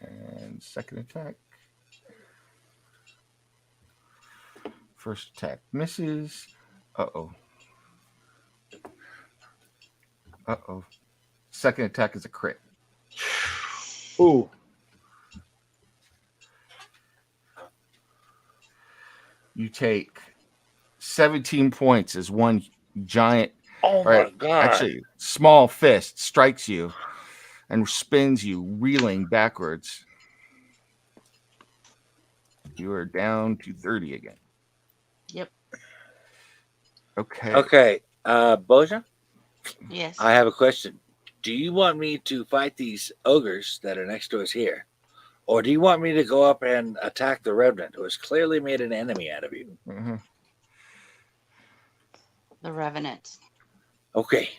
And second attack. First attack misses. Uh-oh. Uh-oh. Second attack is a crit. Ooh. You take 17 points as one giant, Oh my God. actually small fist strikes you and spins you reeling backwards. You are down to 30 again. Yep. Okay. Okay. Boja, Yes. I have a question. Do you want me to fight these ogres that are next to us here? Or do you want me to go up and attack the revenant who has clearly made an enemy out of you? Mhm. The revenant. Okay.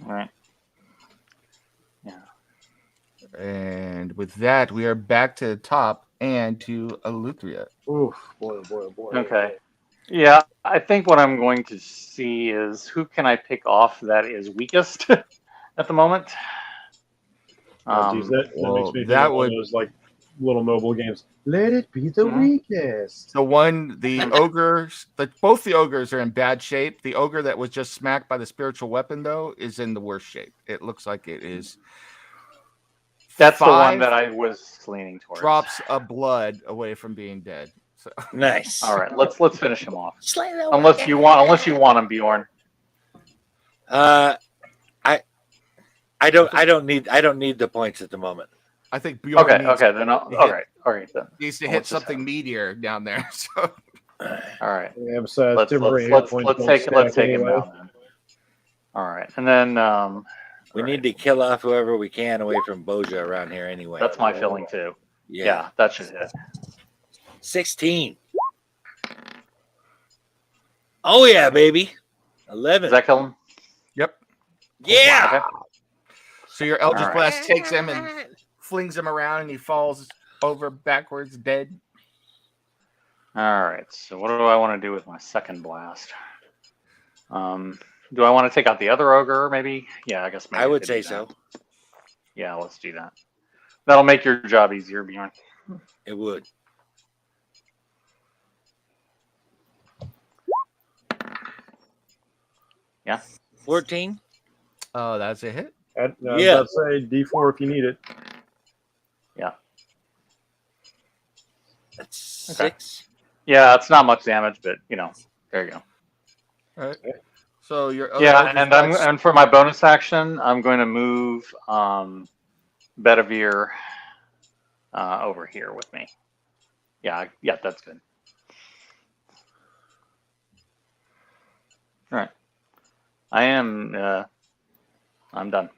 All right. And with that, we are back to the top and to Eleuthria. Oof. Boy, boy, boy. Okay. Yeah, I think what I'm going to see is who can I pick off that is weakest at the moment. Geez, that well, makes me think that of one of would- those like little mobile games. Let it be the Mhm. weakest. The ogres, both the ogres are in bad shape. The ogre that was just smacked by the spiritual weapon, though, is in the worst shape. It looks like it is. That's the one 5 that I was leaning towards. drops of blood away from being dead. So Nice. All right, let's finish him off. Slay the Unless you want him, Bjorn. I don't need the points at the moment. I think Bjorn Okay, needs, then all right then. needs to Well, hit let's just something meatier down there. So All right, Yeah, besides, let's temporary hit let's points let's don't take stack him anyway. down then. All right, and then We need to kill off whoever we can away from Boja around here anyway. that's my feeling too. Yeah, that should hit. 16. Oh yeah, baby. 11. Does that kill him? yep. Yeah. Okay. So your Eldritch All right. Blast takes him and flings him around, and he falls over backwards, dead. All right. So what do I want to do with my second blast? Do I want to take out the other ogre? Maybe. Yeah, I guess. Maybe I would could say do that. so. Yeah, let's do that. That'll make your job easier, Bjorn. It would. Yeah. 14. Oh, that's a hit. I was Yeah. about to say D4 if you need it. Yeah. That's Okay. 6. Yeah, it's not much damage, but there you go. All right. So your Yeah, Eldritch and Blast- and for my bonus action, I'm going to move Bedivere over here with me. Yeah, that's good. All right, I'm done.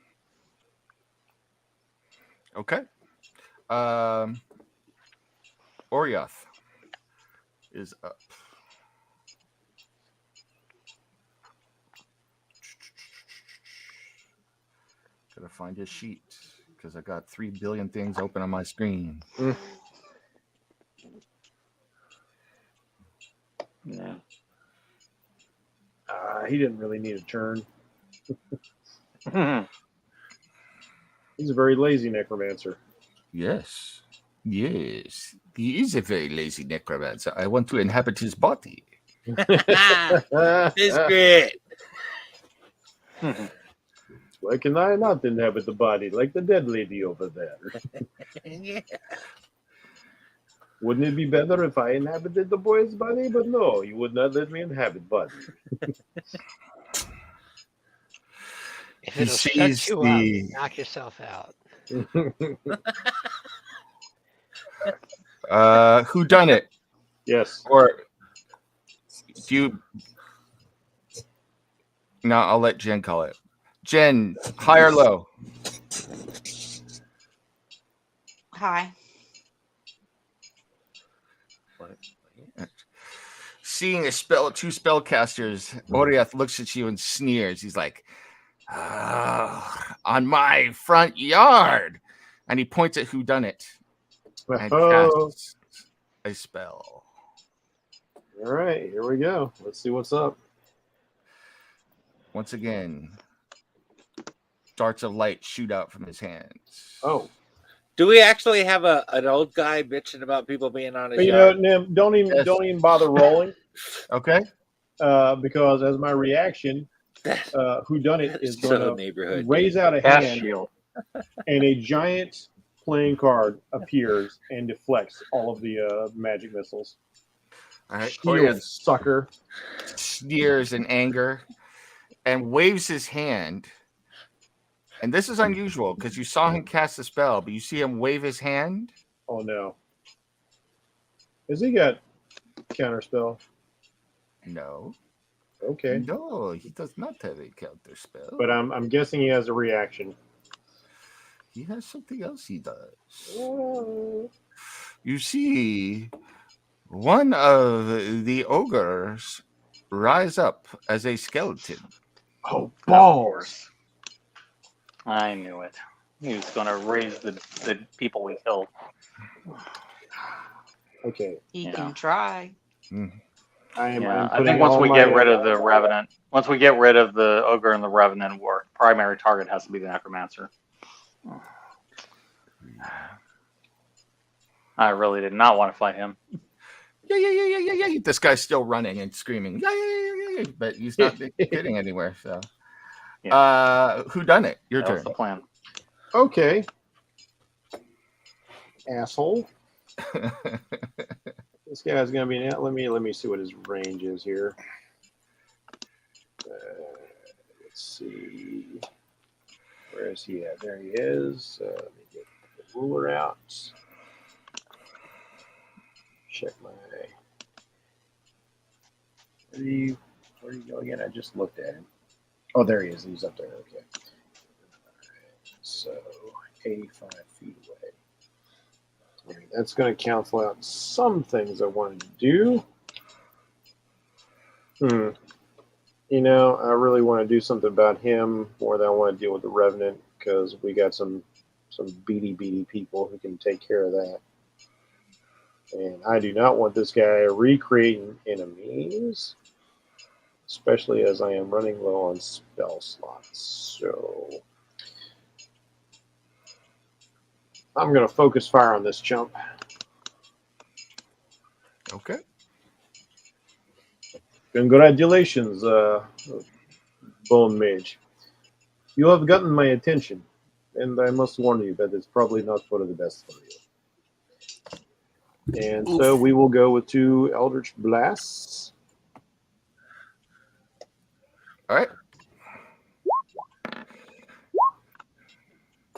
Okay. Orioth is up. Gotta find his sheet because I got 3 billion things open on my screen. Yeah. He didn't really need a turn. He's a very lazy necromancer. Yes. Yes. He is a very lazy necromancer. I want to inhabit his body. It's great. Why can I not inhabit the body like the dead lady over there? Yeah. Wouldn't it be better if I inhabited the boy's body? But no, you would not let me inhabit body. If He it'll shut sees you the- up, knock yourself out. Who done it? Yes. Or do you? No, I'll let Jen call it. Jen, high or low? Hi. Seeing two spellcasters, Oriath looks at you and sneers. He's like, on my front yard. And he points at who done it and casts a spell. All right, here we go. Let's see what's up. Once again, darts of light shoot out from his hands. Oh, Do we actually have an old guy bitching about people being on his but you yard? know, Nim, don't even bother rolling, Okay. because as my reaction, whodunit is So going to neighborhood. raise out a Cast hand, shield. and a giant playing card appears and deflects all of the magic missiles. All right. Shield, Oriath sucker. sneers in anger and waves his hand. And this is unusual because you saw him cast a spell, but you see him wave his hand. Oh no. Has he got counterspell? No. Okay. No, he does not have a counter spell. But I'm guessing he has a reaction. He has something else he does. Oh. You see, one of the ogres rise up as a skeleton. Oh, balls. I knew it. He was going to raise the people we killed. Okay. You Yeah. can try. I'm Yeah, I putting think once all we my- get rid of the Revenant, once we get rid of the Ogre and the Revenant, our primary target has to be the Necromancer. I really did not want to fight him. Yeah. This guy's still running and screaming. Yeah. But he's not getting anywhere. So, who done it? Your That turn. was the plan. Okay. Asshole. This guy's gonna be. Let me see what his range is here. Let's see. Where is he at? There he is. Let me get the ruler out. Check my. Where do you go again? I just looked at him. Oh, there he is. He's up there. Okay. So 85 feet away. That's going to cancel out some things I wanted to do. You know, I really want to do something about him more than I want to deal with the Revenant, because we got some beady people who can take care of that. And I do not want this guy recreating enemies, especially as I am running low on spell slots. So I'm going to focus fire on this chump. Okay. Congratulations, Bone Mage. You have gotten my attention, and I must warn you that it's probably not one of the best for you. And so we will go with 2 Eldritch Blasts. All right.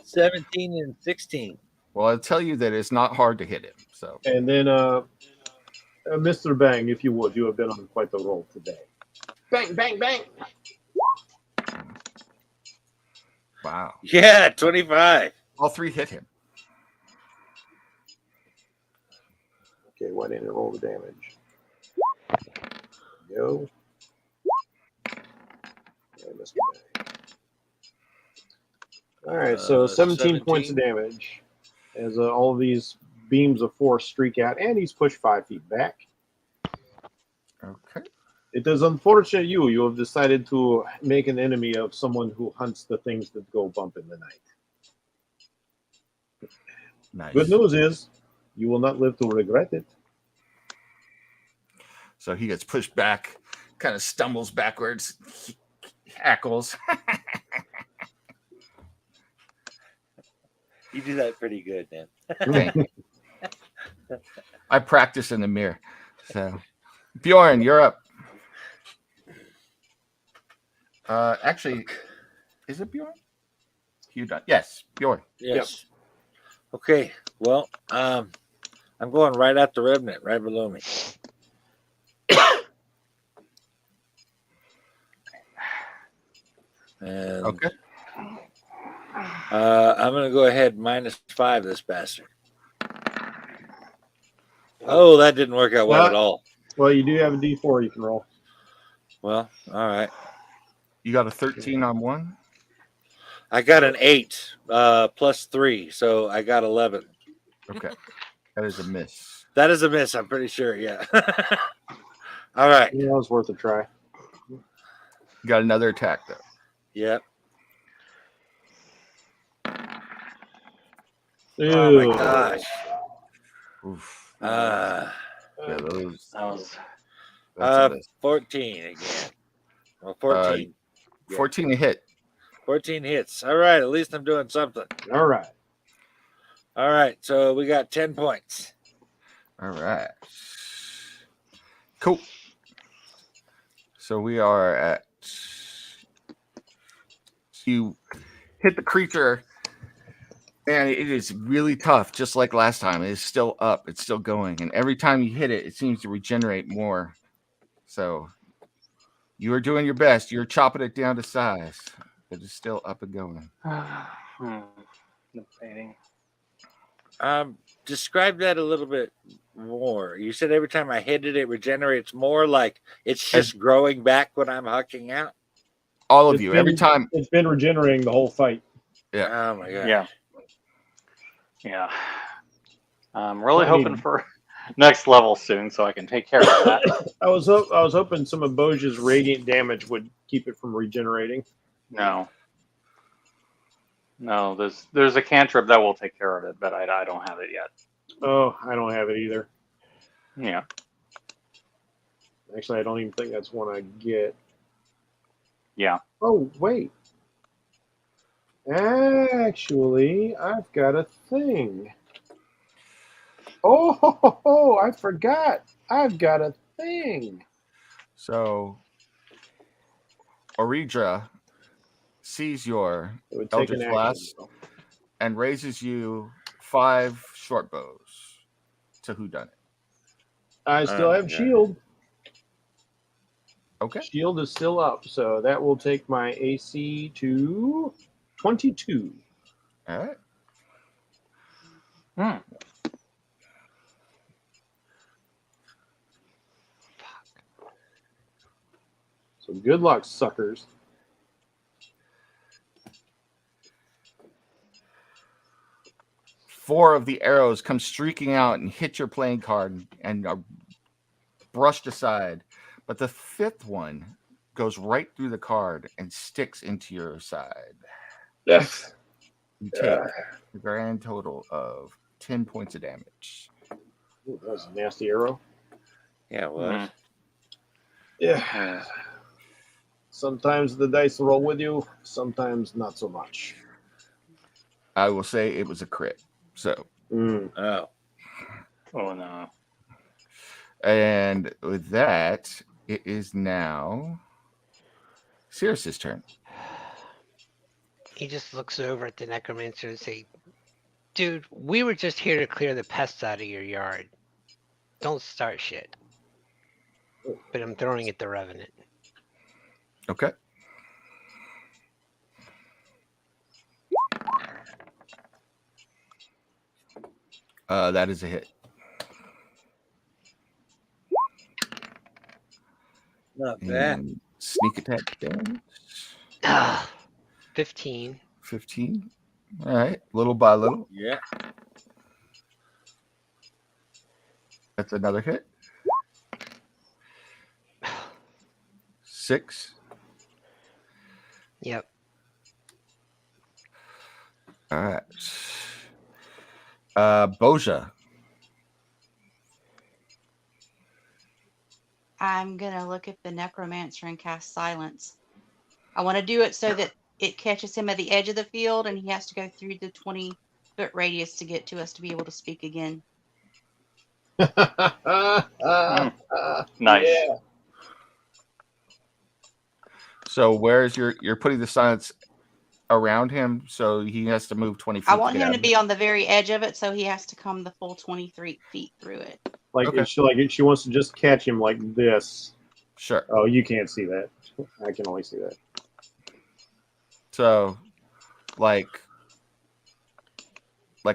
17 and 16. Well, I'll tell you that it's not hard to hit him. So, And then, Mr. Bang, if you would, you have been on quite the roll today. Bang, bang, bang! wow. Yeah, 25. All 3 hit him. Okay, why didn't it roll the damage? Go. I missed it. All right, so 17 points of damage as all of these beams of force streak out, and he's pushed 5 feet back. Okay. It is unfortunate you have decided to make an enemy of someone who hunts the things that go bump in the night. Nice. Good news is you will not live to regret it. So he gets pushed back, kind of stumbles backwards, hackles. You do that pretty good, man. Thank you. I practice in the mirror. So, Bjorn, you're up. Actually, is it Bjorn? You done? Yes, Bjorn. Yes. Yep. Okay. Well, I'm going right at the Revenant, right below me. And Okay. I'm going to go ahead -5 this bastard. Oh, that didn't work out well at all. Well, you do have a D4 you can roll. Well, all right. You got a 13 on one? I got an 8 +3, so I got 11. Okay. That is a miss. That is a miss, I'm pretty sure, yeah. All right. Yeah, it was worth a try. You got another attack, though. Yep. Ew. Oh, my gosh. Oof. Uh, Yeah, those. That was That's a miss. 14 again. Well, 14. 14 to hit. 14 hits. All right. At least I'm doing something. All right. All right. So we got 10 points. All right. Cool. So we are at. You hit the creature, and it is really tough, just like last time. It is still up. It's still going. And every time you hit it, it seems to regenerate more. So you are doing your best. You're chopping it down to size. But it's still up and going. Debating. Describe that a little bit more. You said every time I hit it, it regenerates more. Like it's just growing back when I'm hucking out. All of you. Every time. It's been regenerating the whole fight. Yeah. Oh my god. Yeah. Yeah. I'm really hoping for next level soon so I can take care of that. I was hoping some of Boj's radiant damage would keep it from regenerating. No, there's a cantrip that will take care of it, but I don't have it yet. Oh, I don't have it either. Yeah. Actually, I don't even think that's one I get. Yeah. Oh, wait. Actually, I've got a thing. Oh, I forgot. I've got a thing. So, Oridra sees your It would take Eldritch an Blast action. and raises you 5 short bows to whodunit. I still have shield. Okay. Shield is still up, so that will take my AC to 22. All right. So good luck, suckers. Four of the arrows come streaking out and hit your playing card and are brushed aside. But the 5th one goes right through the card and sticks into your side. Yes. You take a grand total of 10 points of damage. Ooh, that was a nasty arrow. Yeah, it was. Yeah. Sometimes the dice roll with you, sometimes not so much. I will say it was a crit. So. Oh no. And with that, it is now Cirrus's turn. He just looks over at the necromancer and say, "Dude, we were just here to clear the pests out of your yard. Don't start shit." But I'm throwing at the Revenant. Okay. That is a hit. Not bad. And sneak attack damage. 15. 15. All right, little by little. Yeah. That's another hit. 6. Yep. All right. Boja. I'm gonna look at the necromancer and cast silence. I want to do it so that it catches him at the edge of the field and he has to go through the 20-foot radius to get to us to be able to speak again. Nice. Yeah. So where's you're putting the silence around him, so he has to move 20 feet. I want get him out to of be it? on the very edge of it, so he has to come the full 23 feet through it. Like Okay. she wants to just catch him like this. Sure. Oh, you can't see that. I can only see that. So, like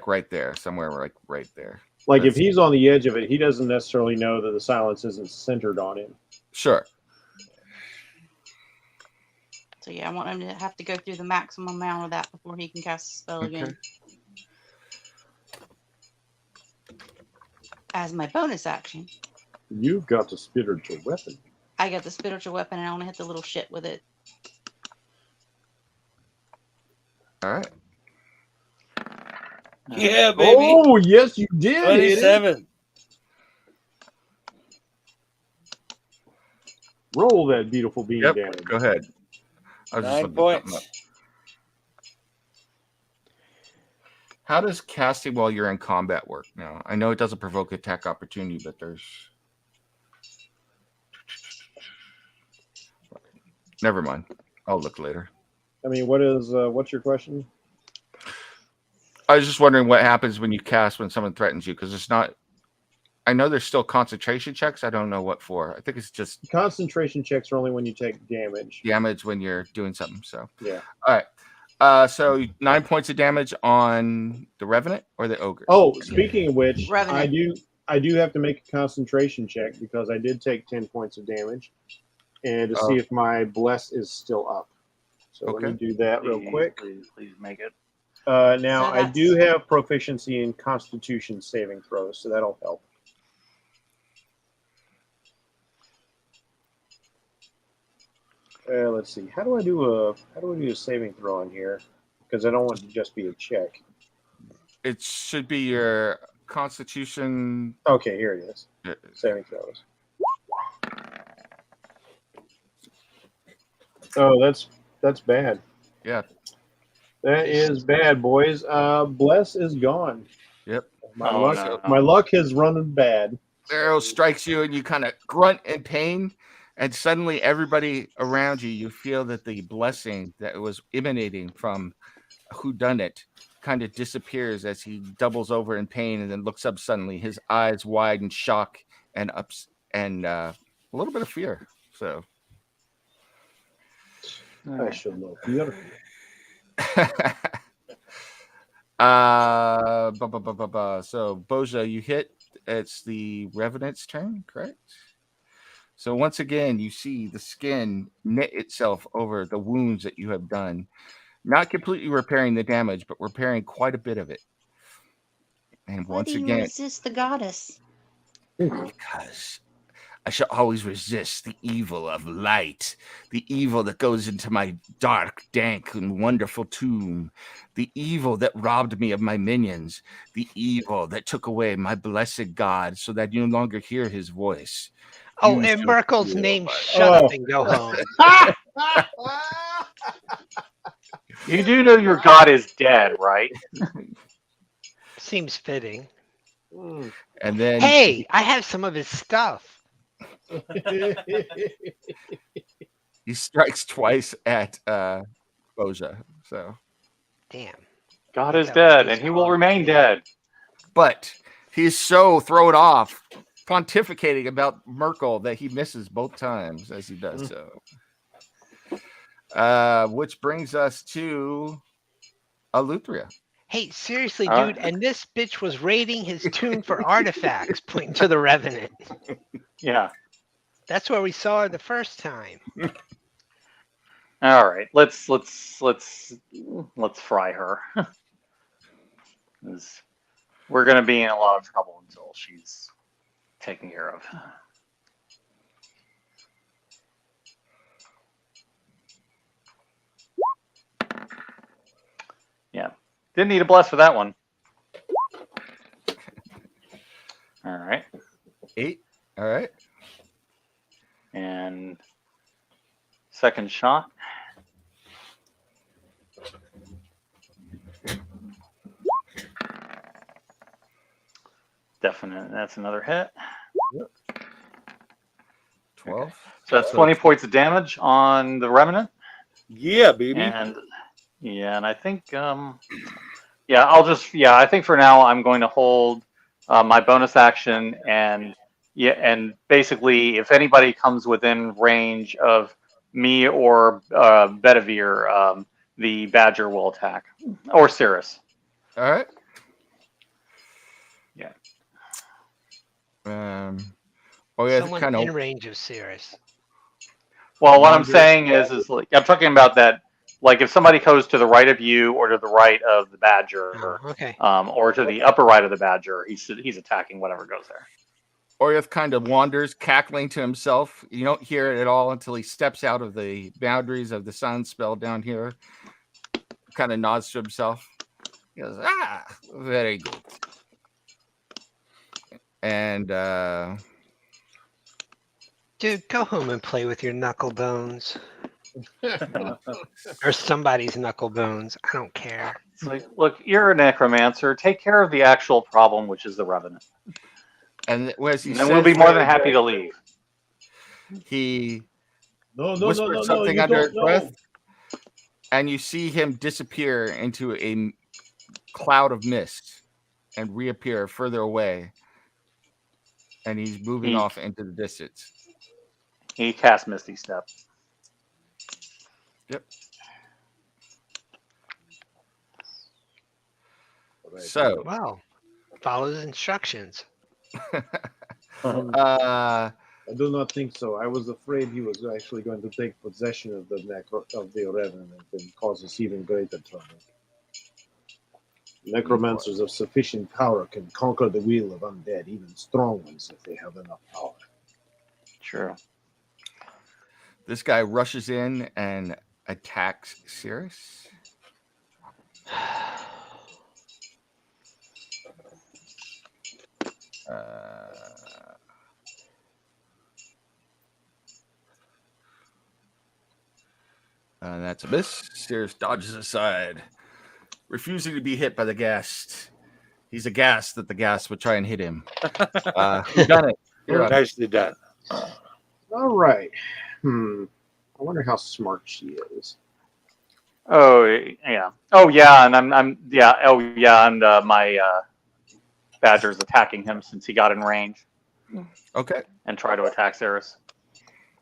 right there, somewhere like right there. Like if That's- he's on the edge of it, he doesn't necessarily know that the silence isn't centered on him. Sure. So yeah, I want him to have to go through the maximum amount of that before he can cast the spell Okay. again. As my bonus action, You've got the spiritual weapon. I get the spiritual weapon and I want to hit the little shit with it. All right. Yeah, baby. Oh, yes, you did. hit it. 27. Roll that beautiful beam Yep. damage. Go ahead. I was just 9 looking something points. up. How does casting while you're in combat work now? I know it doesn't provoke attack opportunity, but there's. Never mind. I'll look later. I mean, what's your question? I was just wondering what happens when you cast when someone threatens you, because it's not. I know there's still concentration checks. I don't know what for. I think it's just Concentration checks are only when you take damage. damage when you're doing something. So, Yeah. all right. So 9 points of damage on the Revenant or the Ogre. Oh, speaking of which, Revenant. I do have to make a concentration check because I did take 10 points of damage, and to see if my bless is still up. So Okay. let me do that real quick. Please make it. Now So I do have proficiency in Constitution saving throws, so that'll help. Let's see. How do I do a saving throw on here? Because I don't want it to just be a check. It should be your Constitution. Okay, here it is. Saving throws. Oh, that's bad. Yeah. That is bad, boys. Bless is gone. Yep. My Oh, luck, no. my luck has run bad. Arrow strikes you, and you kind of grunt in pain, and suddenly everybody around you, you feel that the blessing that was emanating from whodunit kind of disappears as he doubles over in pain and then looks up suddenly, his eyes wide in shock and ups and a little bit of fear. So I should look beautiful. So Boja, you hit. It's the Revenant's turn, correct? So once again, you see the skin knit itself over the wounds that you have done, not completely repairing the damage, but repairing quite a bit of it. And Why once do you again, resist the goddess? because I shall always resist the evil of light, the evil that goes into my dark, dank, and wonderful tomb, the evil that robbed me of my minions, the evil that took away my blessed God so that you no longer hear his voice. Oh, You and shall Merkel's feel name, my- shut up and go home. You do know your god is dead, right? Seems fitting. And then Hey, I have some of his stuff. he strikes twice at Boja. So, Damn. God is dead, and he will remain dead. but he's so thrown off, pontificating about Merkel that he misses both times as he does so. Which brings us to Eleuthria. Hey, seriously, All dude, right. and this bitch was raiding his tomb for artifacts, pointing to the Revenant. Yeah. That's where we saw her the first time. All right, let's fry her. 'Cause we're gonna be in a lot of trouble until she's taken care of. Yeah, didn't need a bless for that one. All right, 8. All right. and second shot. Definite. That's another hit. 12. So that's 20 points of damage on the remnant. Yeah, baby. And yeah, and I think I think for now I'm going to hold my bonus action and basically if anybody comes within range of me or Bedivere, the badger will attack, or Cirrus. All right. Yeah. Oh yeah, Someone kind in of. range of Cirrus. Well, what I'm Wonder- saying is like I'm talking about that. Like if somebody goes to the right of you or to the right of the badger, Oh, okay. or to the upper right of the badger, he's attacking whatever goes there. Orioth kind of wanders, cackling to himself. You don't hear it at all until he steps out of the boundaries of the sun spell down here. Kind of nods to himself. He goes, very good. And Dude, go home and play with your knuckle bones. Or somebody's knuckle bones. I don't care. It's like, look, you're a necromancer. Take care of the actual problem, which is the revenant. and as he And says, then we'll be more than happy to leave. he No, no, no, whispers no, no. something You under don't his know. breath, and you see him disappear into a cloud of mist and reappear further away. And he's moving He- off into the distance. He cast Misty Step. Yep. Right. So, Wow. Follow his instructions. I do not think so. I was afraid he was actually going to take possession of the revenant and cause us even greater trouble. Necromancers of sufficient power can conquer the will of undead, even strong ones, if they have enough power. True. this guy rushes in and attacks Cirrus. And that's a miss. Cirrus dodges aside, refusing to be hit by the ghast. He's aghast that the ghast would try and hit him. You've done it. You're up. Nicely done. All right. I wonder how smart she is. Oh yeah. Oh yeah, and I'm yeah. Oh yeah, and my badger's attacking him since he got in range Okay. and try to attack Cirrus.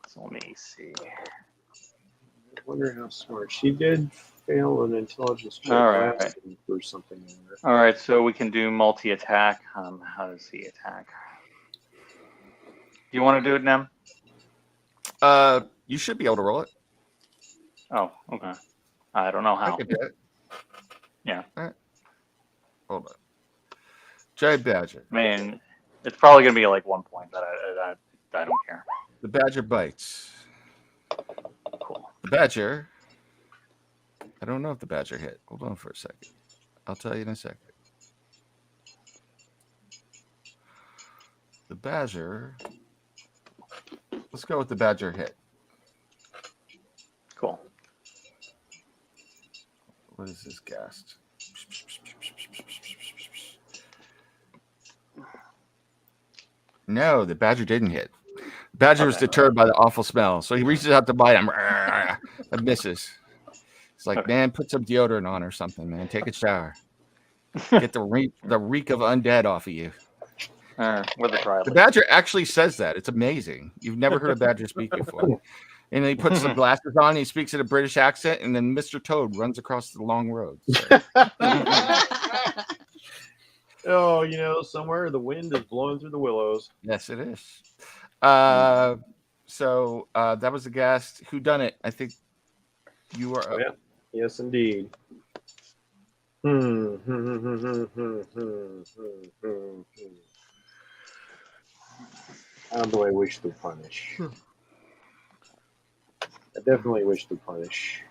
So let me see. I wonder how smart she did. Fail an intelligence check All right. last week or something. In there. All right, so we can do multi-attack. How does he attack? Do you want to do it, Nem? You should be able to roll it. Oh, okay. I don't know I how. could do it. Yeah. All right. Hold on. Giant badger. I mean, it's probably gonna be like 1 point, but I don't care. The badger bites. Cool. The badger. I don't know if the badger hit. Hold on for a second. I'll tell you in a second. The badger. Let's go with the badger hit. Cool. What is this ghast? No, the badger didn't hit. The badger was Okay. deterred by the awful smell, so he reaches out to bite him. It misses. It's like, Okay. man, put some deodorant on or something, man. Take a shower. Get the reek of undead off of you. With the dry The list. badger actually says that. It's amazing. You've never heard a badger speak before. And then he puts the glasses on. He speaks in a British accent, and then Mr. Toad runs across the long road. So, Oh, you know, somewhere the wind is blowing through the willows. yes, it is. So that was a guest. Who done it? I think you were. Oh, yeah. Yes, indeed. How do I wish to punish? I definitely wish to punish.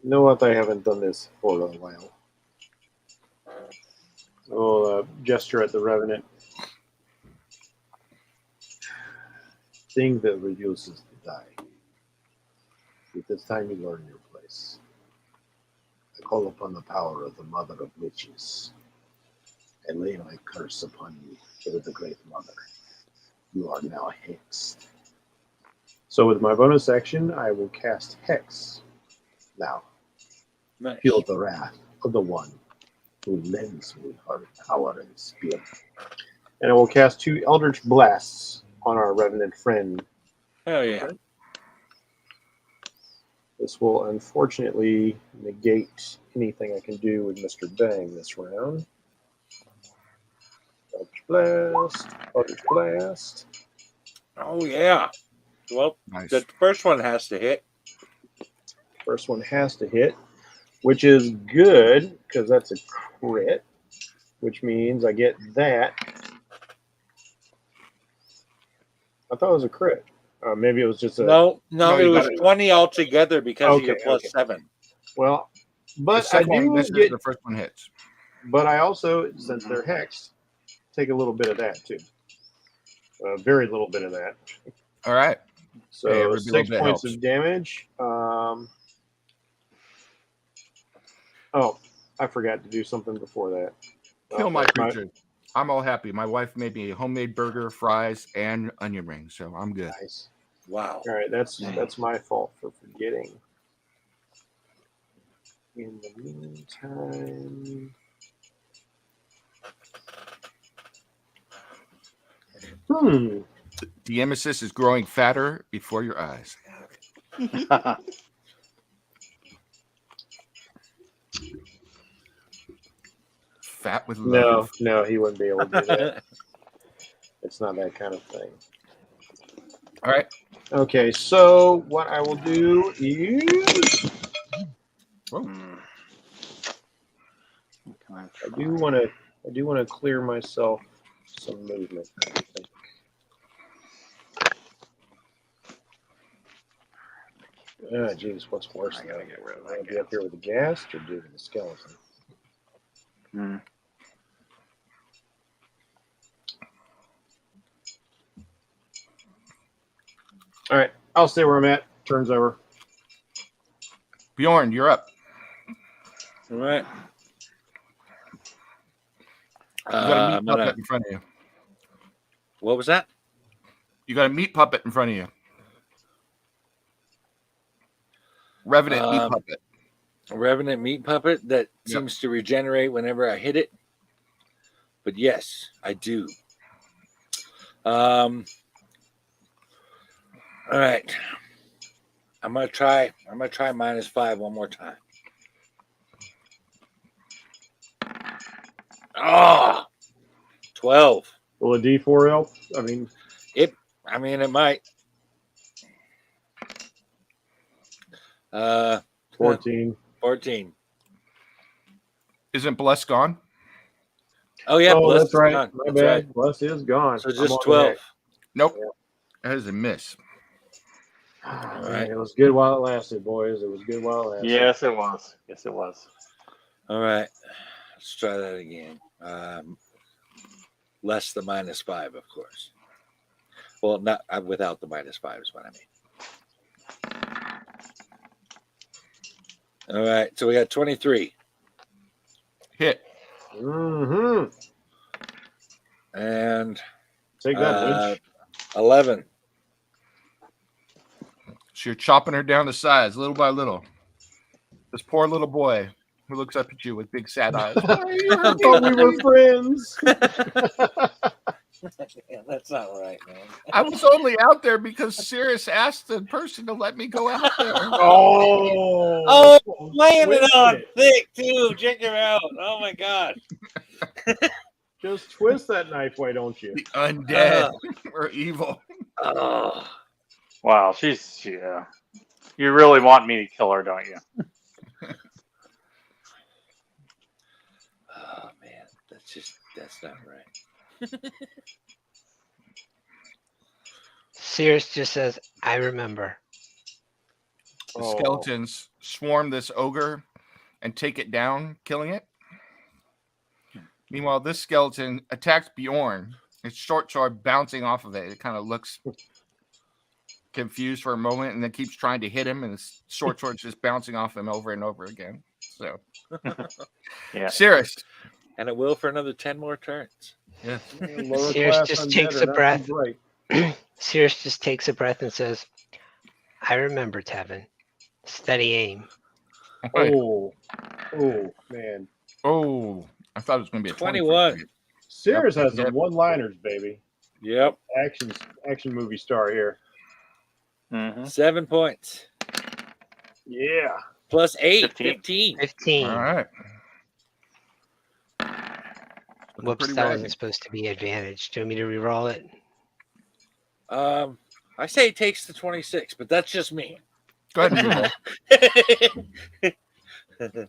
You know what? I haven't done this for a while. I'll gesture at the Revenant. Thing that reduces the die. It is time you learn your place. I call upon the power of the Mother of Witches. I lay my curse upon you, for the Great Mother. You are now hexed. So with my bonus action, I will cast Hex. Now, Nice. feel the wrath of the one who lends me her power and spirit. And I will cast 2 Eldritch Blasts on our Revenant friend. Hell yeah. This will unfortunately negate anything I can do with Mr. Bang this round. Eldritch Blast, Eldritch Blast. Oh yeah. Well, Nice. the first one has to hit. First one has to hit, which is good because that's a crit, which means I get that. I thought it was a crit. Maybe it was just a. No, No, it you was got it. 20 altogether because of your Okay, plus okay. 7. Well, The but I second one do misses, get. the first one hits. But I also, since they're hexed, take a little bit of that too. Very little bit of that. All right. So Hey, every little 6 bit points helps. of damage. Oh, I forgot to do something before that. Kill my That's creature. I'm all happy. My wife made me a homemade burger, fries, and onion rings, so I'm good. Nice. Wow. All right, that's my fault for forgetting. In the meantime, The emesis is growing fatter before your eyes. Fat with love. no, he wouldn't be able to do that. It's not that kind of thing. All right. Okay, so what I will do is Whoa. I do want to clear myself some movement. I think. Ah, geez, what's worse? I gotta get rid of Am I that be up here with the ghast or do with the skeleton? Hmm. All right, I'll stay where I'm at. Turns over. Bjorn, you're up. All right. You got a meat I'm gonna. puppet in front of you. What was that? You got a meat puppet in front of you. Revenant meat puppet. A Revenant meat puppet that Yep. seems to regenerate whenever I hit it. But yes, I do. All right. I'm gonna try -5 one more time. Oh, 12. Will a D4 help? I mean, It might. 14. 14. Isn't Bless gone? Oh yeah, Oh, Bless that's is right. gone. My That's bad. right. Bless is gone. So I'm just on the 12. neck. Nope. Yeah. That is a miss. Ah, All man, right. it was good while it lasted, boys. It was good while it lasted. Yes, it was. Yes, it was. All right. Let's try that again. Less the -5, of course. Well, not without the -5 is what I mean. All right. So we got 23. Hit. Mm-hmm. And Take that, bitch. 11. So you're chopping her down to size little by little. This poor little boy who looks up at you with big sad eyes. Why are you I hurting thought we me? were friends. Yeah, that's not right, man. I was only out there because Sirius asked the person to let me go out there. Oh, Laying it twist on it. thick too. Check her out. Oh my god. Just twist that knife, why don't you? The undead or evil. Oh, Wow, yeah. You really want me to kill her, don't you? oh man, that's not right. Cirrus just says, I remember. The skeletons swarm this ogre and take it down, killing it. Meanwhile, this skeleton attacks Bjorn. Its short sword bouncing off of it. It kind of looks confused for a moment and then keeps trying to hit him, and the short sword's just bouncing off him over and over again. So, Yeah. Cirrus. And it will for another 10 more turns. Yeah. Lower Cirrus class just undead takes are a not breath. Right. Cirrus just takes a breath and says, I remember, Tevin. Steady aim. Oh, man. Oh, I thought it was going to be a 21. Sears Yep. has some one-liners, baby. Yep. Action movie star here. Mm-hmm. 7 points. Yeah. Plus 8. 15. 15. 15. All right. Looking Whoops, pretty that ragged. wasn't supposed to be advantage. Do you want me to re-roll it? I say it takes the 26, but that's just me. Go ahead and reroll.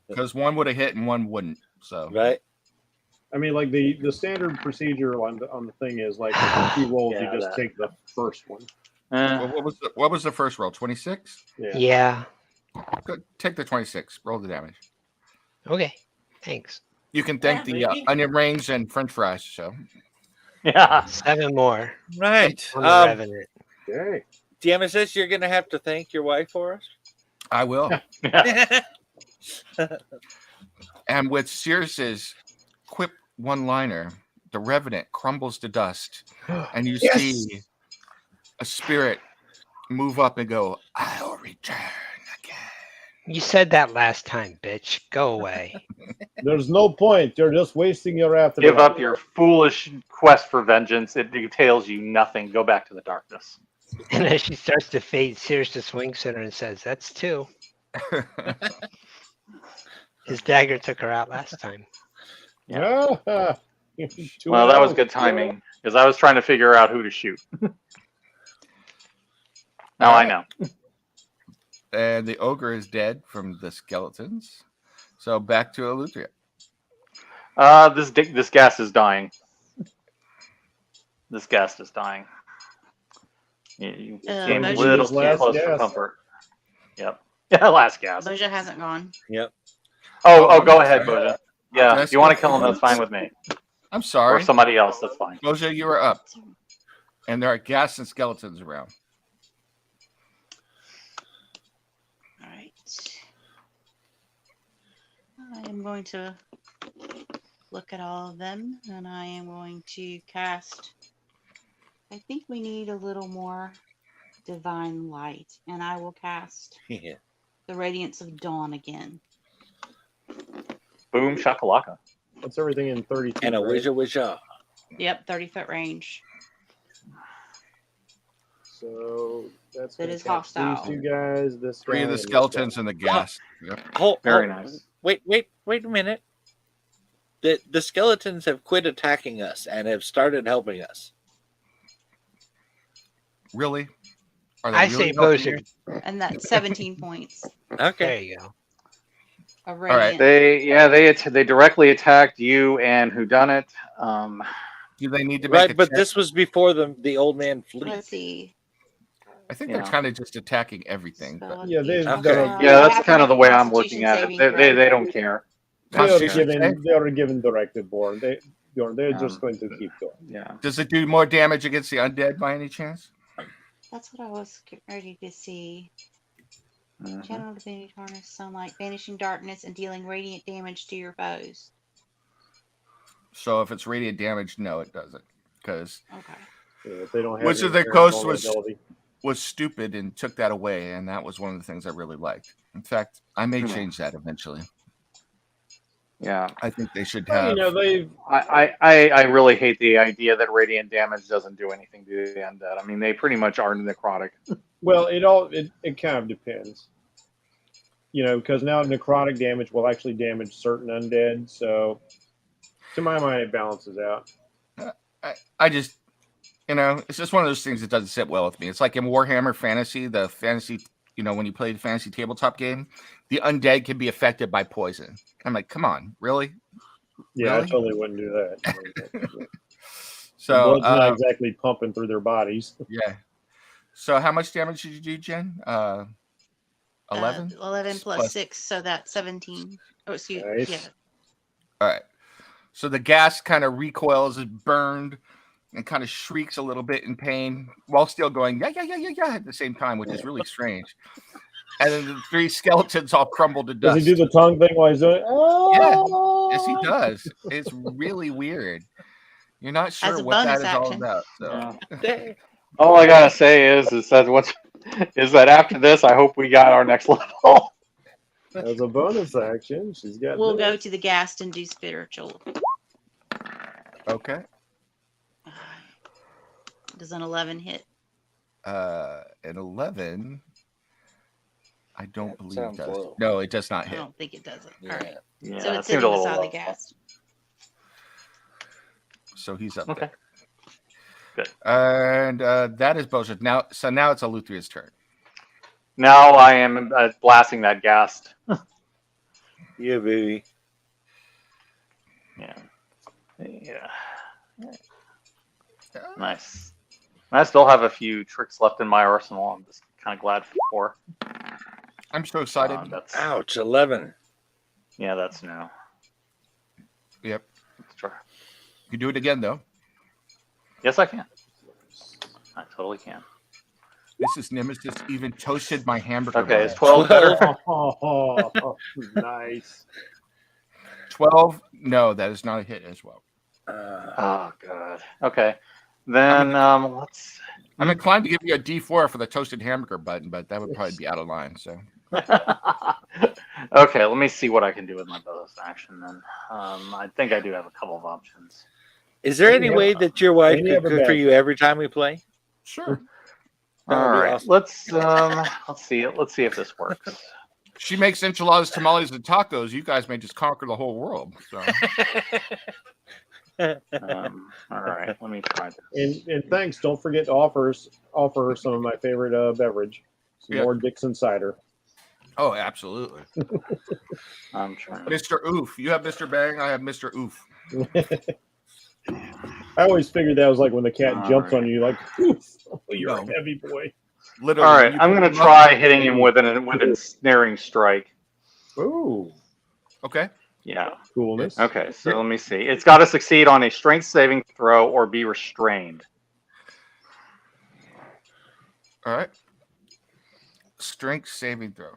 Because one would have hit and one wouldn't. So Right? I mean, like the standard procedure on the thing is like if you roll, Yeah, you just that. take the first one. well, what was the first roll? 26? Yeah. Good. Take the 26. Roll the damage. Okay. Thanks. You can thank the onion rings and French fries. So Yeah. 7 more. Right. On the Revenant. Okay. DMSS, you're going to have to thank your wife for us. I will. Yeah. And with Cirrus's quip one-liner, the Revenant crumbles to dust, and you see a spirit move up and go, I'll return again. You said that last time, bitch. Go away. There's no point. You're just wasting your afterlife. Give up your foolish quest for vengeance. It details you nothing. Go back to the darkness. And as she starts to fade, Cirrus just winks at her and says, that's 2. His dagger took her out last time. Yeah. Well, that was good timing because I was trying to figure out who to shoot. Now I know. And the ogre is dead from the skeletons. So back to Elutria. This gas is dying. This gas is dying. You came a Mojo- little too Last close for gas. comfort. Yep. Yeah, last gas. Boja hasn't gone. Yep. Oh, go ahead, Boja. Yeah, Did I if you want to say kill him, once? that's fine with me. I'm Or sorry. somebody else, that's fine. Boja, you are up. And there are gas and skeletons around. All right. I am going to look at all of them, and I am going to cast. I think we need a little more divine light, and I will cast Yeah. the Radiance of Dawn again. Boom shakalaka. What's everything in 32? And a right? wisha. Yep, 30-foot range. So that's That gonna is catch hostile. These two guys, this 3 guy, of the and this skeletons guy. and the gas. Yep. Very nice. Wait a minute. The skeletons have quit attacking us and have started helping us. Really? Are they I really say helping Boja. you? And that's 17 points Okay. There you go. of right. radiant. They directly attacked you and whodunit. Do they need to make a Right, but check? this was before the old man fleet. Let's see. I think Yeah. they're kind of just attacking everything. But Spell Yeah, they've each- Okay. Yeah, that's have to kind of make the way a I'm looking at it. Constitution They saving don't care. They are Constitution given. save? They are given directive born. They're just going to keep going. Yeah. does it do more damage against the undead by any chance? That's what I was ready to see. Mhm. Channel divinity, harness sunlight, banishing darkness, and dealing radiant damage to your foes. So if it's radiant damage, no, it doesn't. Because Okay. Yeah, if they don't have Wizards any of the Coast was- vulnerability. was stupid and took that away, and that was one of the things I really liked. In fact, I may Hmm. change that eventually. Yeah. I think they should Well, have. you know, they've I really hate the idea that radiant damage doesn't do anything to the undead. I mean, they pretty much are necrotic. well, it kind of depends. You know, because now necrotic damage will actually damage certain undead. So To my mind, it balances out. I just, it's just one of those things that doesn't sit well with me. It's like in Warhammer Fantasy, the fantasy, when you play the fantasy tabletop game, the undead can be affected by poison. I'm like, come on, really? Yeah, Really? I totally wouldn't do that. So the blood's not exactly pumping through their bodies. Yeah. So how much damage did you do, Jen? 11? 11 plus 6, so that's 17. Oh, excuse me. Nice. Yeah. All right. So the gas kind of recoils, is burned, and kind of shrieks a little bit in pain while still going, yeah, at the same time, which is really strange. And then the 3 skeletons all crumble to dust. Does he do the tongue thing while he's doing it? Oh! Yeah. Yes, he does. It's really weird. You're not sure As a what that bonus is all action. about. So. Yeah. All I gotta say is that after this, I hope we got our next level. As a bonus action, she's got. We'll go to the ghast and do spiritual. Okay. Does an 11 hit? An 11. I don't believe it sounds does. low. No, it does not I hit. don't think it does it. Yeah. All right. Yeah, So it it's seemed sitting a little beside the low. ghast. So he's up Okay. there. And that is bullshit. Now it's Aluthria's turn. Now I am blasting that ghast. Yeah, baby. Yeah. Nice. I still have a few tricks left in my arsenal. I'm just kind of glad for. I'm so excited. That's Ouch, 11. yeah, that's new. Yep. Let's try. You can do it again, though. Yes, I can. I totally can. This is Nemesis even toasted my hamburger. Okay, bun. is 12 better? Nice. 12? No, that is not a hit as well. Oh god. Okay. Then let's. I'm inclined to give you a D4 for the toasted hamburger button, but that would probably be out of line. So. Okay, let me see what I can do with my bonus action then. I think I do have a couple of options. Is there any way that your wife Any could other cook for bag? you every time we play? Sure. That would All be right, awesome. let's see it. Let's see if this works. She makes enchiladas, tamales, and tacos. You guys may just conquer the whole world. So. All right, let me try this. And thanks. Don't forget to offer her some of my favorite beverage, some more Dixon cider. Oh, absolutely. I'm trying. Mr. Oof. You have Mr. Bang. I have Mr. Oof. I always figured that was like when the cat All jumps right. on you, like, "Oof, oh, you're No. a heavy boy." Literally. All right, you I'm pick gonna him up- try hitting him with an ensnaring strike. Ooh, Okay. Yeah. coolness. Okay, so let me see. It's got to succeed on a strength saving throw or be restrained. All right. Strength saving throw.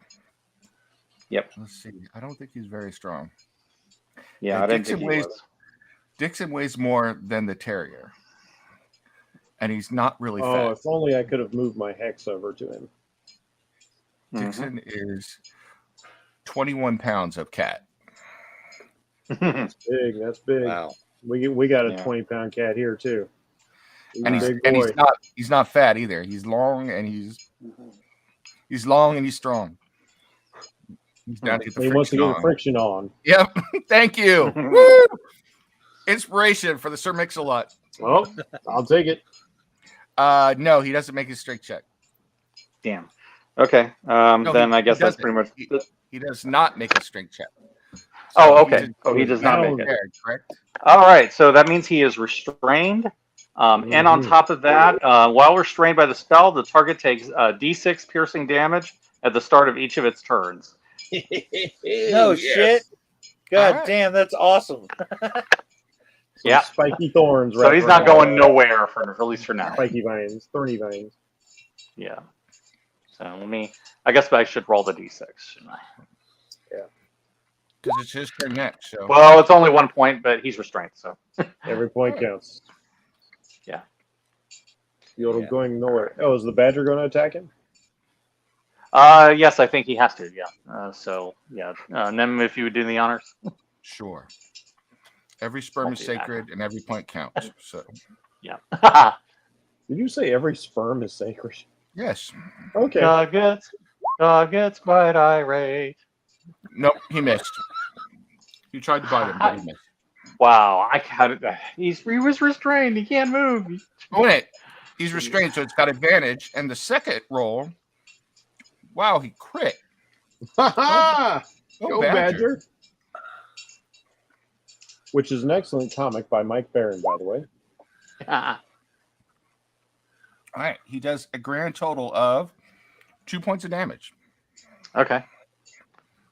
Yep. Let's see. I don't think he's very strong. Yeah, Yeah, I didn't think he Dixon was. Dixon weighs more than the terrier. And he's not really Oh, fat. if only I could have moved my hex over to him. Dixon is 21 pounds of cat. Big, that's big. Wow. We got a Yeah. 20-pound cat here too. He's And a he's big and boy. he's not fat either. He's long and he's long and he's strong. He's down to get the He wants to friction get the on. friction on. Yep. Thank you. Woo! Inspiration for the Sir Mix-a-Lot. Well, I'll take it. No, he doesn't make his strength check. Damn. Okay. No, Then he- I guess he that's doesn't. pretty much. He does not make a strength check. Oh, he's okay. Oh, he does not make it. impaired, correct? All right. So that means he is restrained. And on top of that, while restrained by the spell, the target takes D6 piercing damage at the start of each of its turns. No shit. God All right. damn, that's awesome. Yeah. Spiky thorns. So wrapped he's not around going nowhere for at least for now. Spiky vines, thorny vines. Yeah. So I guess I should roll the D6, shouldn't I? Because it's his turn next. So Well, it's only 1 point, but he's restrained, so. Every point counts. Yeah. You're Yeah. going nowhere. Oh, is the badger going to attack him? Yes, I think he has to. Yeah. So yeah. Nem, if you would do the honors. sure. Every sperm I'll is do that. sacred and every point counts. So Yeah. Did you say every sperm is sacred? yes. Okay. God gets quite irate. Nope, he missed. You tried to bite him, but he missed. Wow, I can't. He was restrained. He can't move. Oh, wait. He's restrained, so it's got advantage. And the second roll, wow, he crit. Ha ha! Go Go Badger. Which is an excellent comic by Mike Barron, by the way. All right. He does a grand total of 2 points of damage. Okay.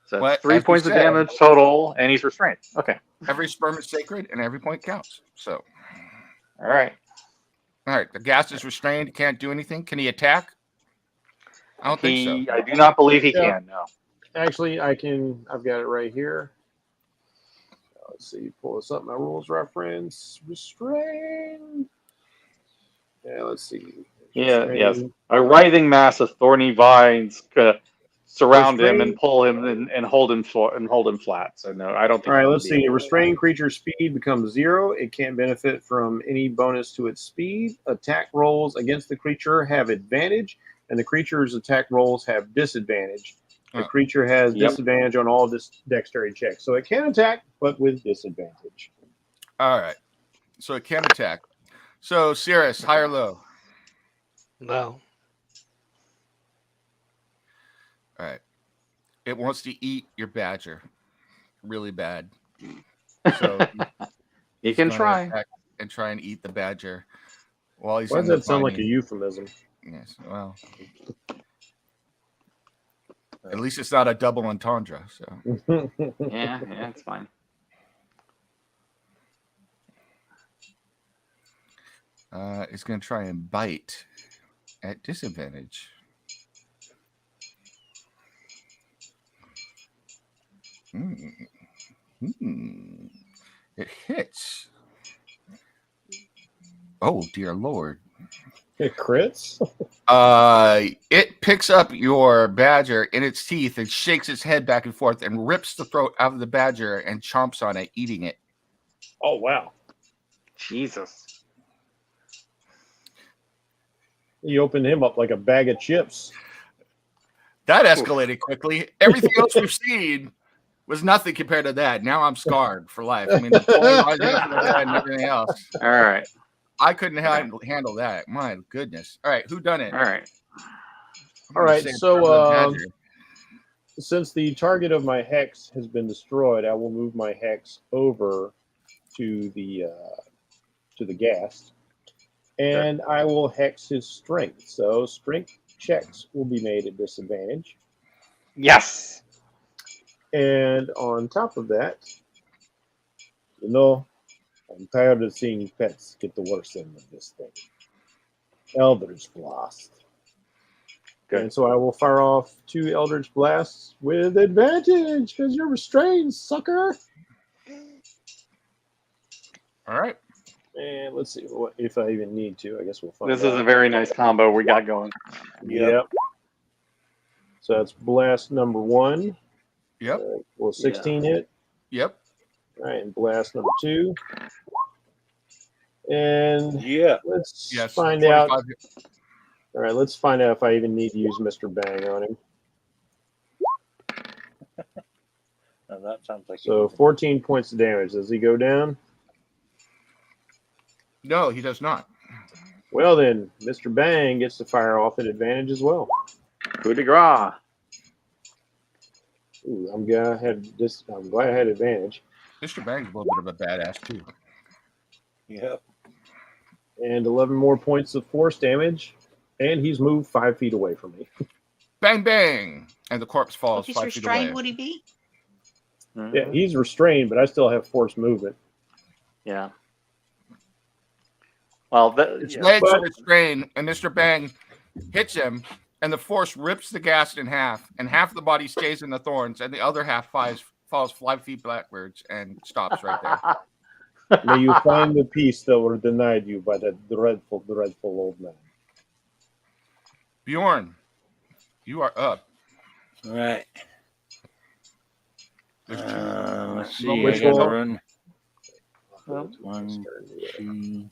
So But 3 as we points of said- damage total, and he's restrained. Okay. Every sperm is sacred, and every point counts. So, All right. the ghast is restrained. Can't do anything. Can he attack? I don't think so. I do not believe he Yeah. can. No. Actually, I can. I've got it right here. Let's see. Pull this up. My rules reference. Restrained. Yeah. Let's see. Yeah. Restrained. Yes. A writhing mass of thorny vines surround him and Restrained. pull him and hold him flat. So no, I don't think. All right. he'll Let's be see. able to- Restrained creature's speed becomes 0. It can't benefit from any bonus to its speed. Attack rolls against the creature have advantage, and the creature's attack rolls have disadvantage. The creature has Yep. disadvantage on all dexterity checks, so it can attack, but with disadvantage. All right. So it can attack. So, Cirrus, high or low? Low. All right. It wants to eat your badger really bad. So You can gonna try. attack and try and eat the badger while he's Why in does the that sound like a tiny- euphemism? Yes, well. At least it's not a double entendre. So Yeah, it's fine. it's going to try and bite at disadvantage. It hits. Oh, dear Lord. It crits? It picks up your badger in its teeth and shakes its head back and forth and rips the throat out of the badger and chomps on it, eating it. Oh, wow. Jesus. You opened him up like a bag of chips. That escalated quickly. Everything else we've seen was nothing compared to that. Now I'm scarred for life. I mean, the pulling rising up from the bed and everything else. All right. I couldn't handle that. My goodness. All right, who done it? All right. All right, so since the target of my hex has been destroyed, I will move my hex over to the ghast, and I will hex his strength. So strength checks will be made at disadvantage. Yes. And on top of that, I'm tired of seeing pets get the worst end of this thing. Eldritch Blast. Good. And so I will fire off 2 Eldritch Blasts with advantage because you're restrained, sucker. All right. And let's see if I even need to. I guess we'll find This out. is a very nice combo we got going. Yep. So that's blast number 1. Yep. Will 16 hit? Yep. All right, and blast number 2. And Yeah. let's Yes. find out. 25. All right, let's find out if I even need to use Mr. Bang on him. Now that sounds like So 14 points of damage. Does he go down? No, he does not. Well, then, Mr. Bang gets to fire off at advantage as well. Coup de grace. Ooh, I'm glad I had advantage. Mr. Bang's a little bit of a badass too. Yep. And 11 more points of force damage. And he's moved 5 feet away from me. Bang bang, and the corpse falls If he's 5 feet away. restrained, would he be? Yeah, he's restrained, but I still have force movement. Yeah. Well, His yeah. legs are But- restrained, and Mr. Bang hits him, and the force rips the ghast in half, and half the body stays in the thorns, and the other half falls 5 feet backwards and stops right there. May you find the peace that were denied you by that dreadful, dreadful old man. Bjorn, you are up. All right. There's Let's two. see. Which I gotta one? run. Well, 1, 2.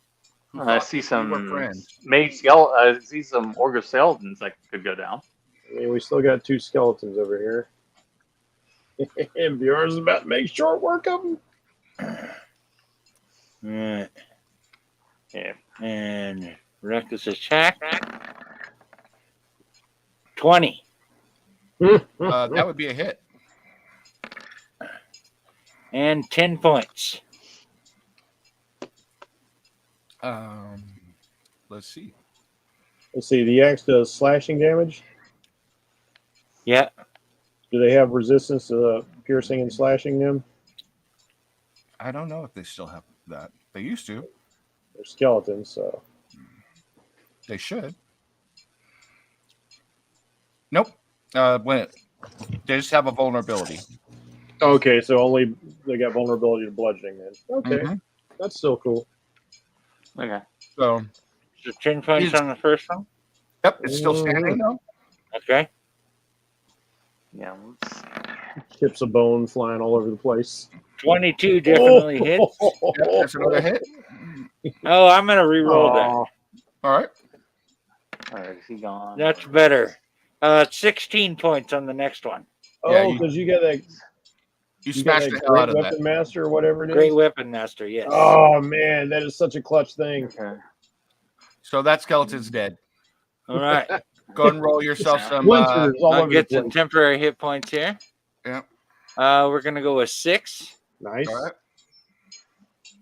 Who I thought see we some were friends? I see some Orga skeletons that could go down. I mean, we still got 2 skeletons over here. And Bjorn's about to make short work of them. Alright. Yeah. And reckless attack. 20. That would be a hit. And 10 points. Let's see. Let's see. The axe does slashing damage. Yeah. Do they have resistance to piercing and slashing them? I don't know if they still have that. They used to. They're skeletons, so. They should. Nope. When they just have a vulnerability. Okay, so only they got vulnerability to bludgeoning then. Okay, Mhm. that's still cool. Okay. So, So 10 points He's- on the first one. yep, it's still standing though. Okay. Yeah. Let's... Chips of bone flying all over the place. 22 definitely hits. Yep, that's another hit. Oh, I'm going to re-roll that. Oh, All right. all right, is he gone? That's better. 16 points on the next one. Yeah, Oh, you- because you got that. You You got smashed that the hell out great of weapon that. master or whatever it is. Great weapon master, yes. Oh man, that is such a clutch thing. Okay. So that skeleton's dead. All right. Go ahead and roll yourself some. Splinters all I'll over get the some place. temporary hit points here. Yeah. We're going to go with 6. Nice. All right.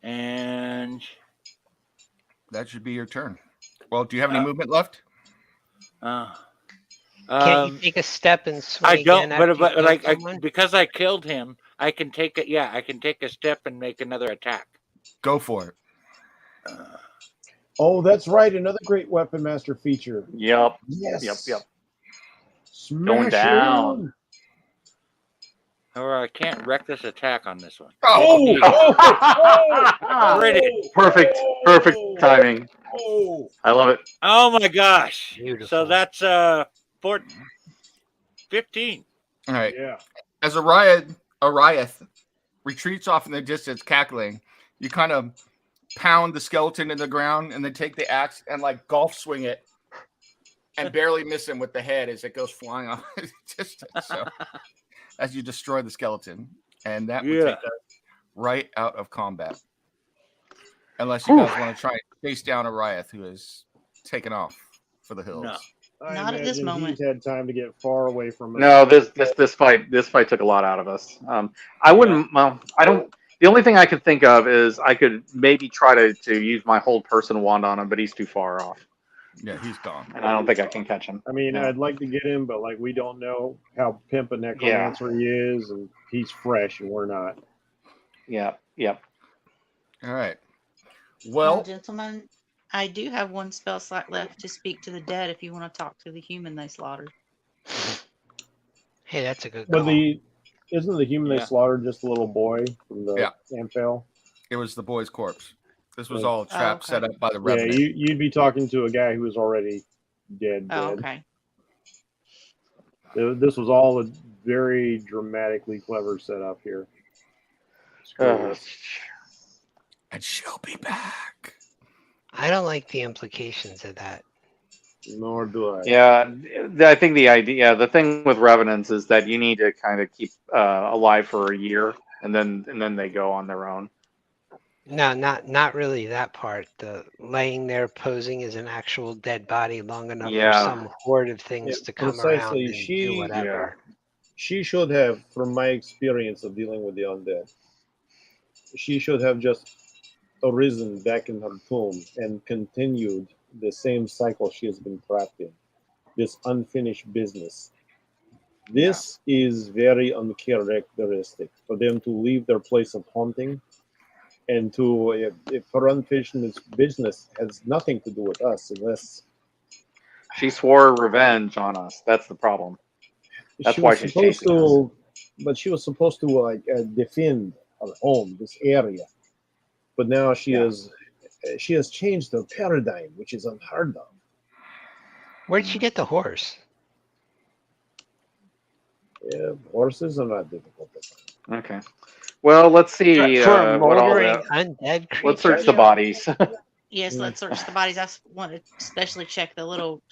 And That should be your turn. Well, do you have any movement left? Can't you take a step and swing I don't, again after but you kill like someone? because I killed him, I can take it. Yeah, I can take a step and make another attack. Go for it. Oh, that's right. Another great weapon master feature. Yep. Yes. Yep. Smash Going down. him. Or I can't wreck this attack on this one. Oh, Perfect timing. Oh, I love it. Oh my gosh! Beautiful. So that's 15. All right. yeah. As Ariath retreats off in the distance, cackling, you kind of pound the skeleton in the ground and then take the axe and like golf swing it and barely miss him with the head as it goes flying off in the distance. So, as you destroy the skeleton, and that would take us right out of combat. Unless you guys want to try and chase down Ariath, who is taken off for the hills. No. I Not at this imagine moment. He's had time to get far away from us. No, this fight took a lot out of us. I wouldn't. Well, I don't. The only thing I could think of is I could maybe try to use my hold person wand on him, but he's too far off, Yeah, he's gone. and I don't think I can catch him. I mean, Yeah. I'd like to get him, but like we don't know how pimp a necromancer he is, and he's fresh, and we're not. Yeah. Yep. All right. Well, Well, gentlemen, I do have one spell slot left to speak to the dead if you want to talk to the human they slaughtered. Hey, that's a good But call. isn't the human they Yeah. slaughtered just a little boy from the Amphail? it was the boy's corpse. This was all a trap okay. set up by the Yeah, revenant. you'd be talking to a guy who was already dead. Oh, dead. okay. This was all a very dramatically clever setup here. And she'll be back. I don't like the implications of that. Nor do I. Yeah, I think the idea, the thing with revenants is that you need to kind of keep alive for a year, and then they go on their own. No, not really that part. The laying there posing as an actual dead body long enough Yeah. for some horde of things Yeah, to come around precisely. and She- do whatever. She should have, from my experience of dealing with the undead, she should have just arisen back in her tomb and continued the same cycle she has been trapped in. This unfinished business. This is very uncharacteristic for them to leave their place of haunting and to, if her unfinished business has nothing to do with us unless She swore revenge on us. That's the problem. That's she why was she's supposed chasing to, but she was supposed to defend her home, this area. But now she has changed her paradigm, which is unheard of. Where'd she get the horse? Yeah, horses are not difficult to find. Okay. Well, let's see For a what all moldering the. undead creature? Let's search the bodies. Yes, Mm. let's search the bodies. I want to especially check the little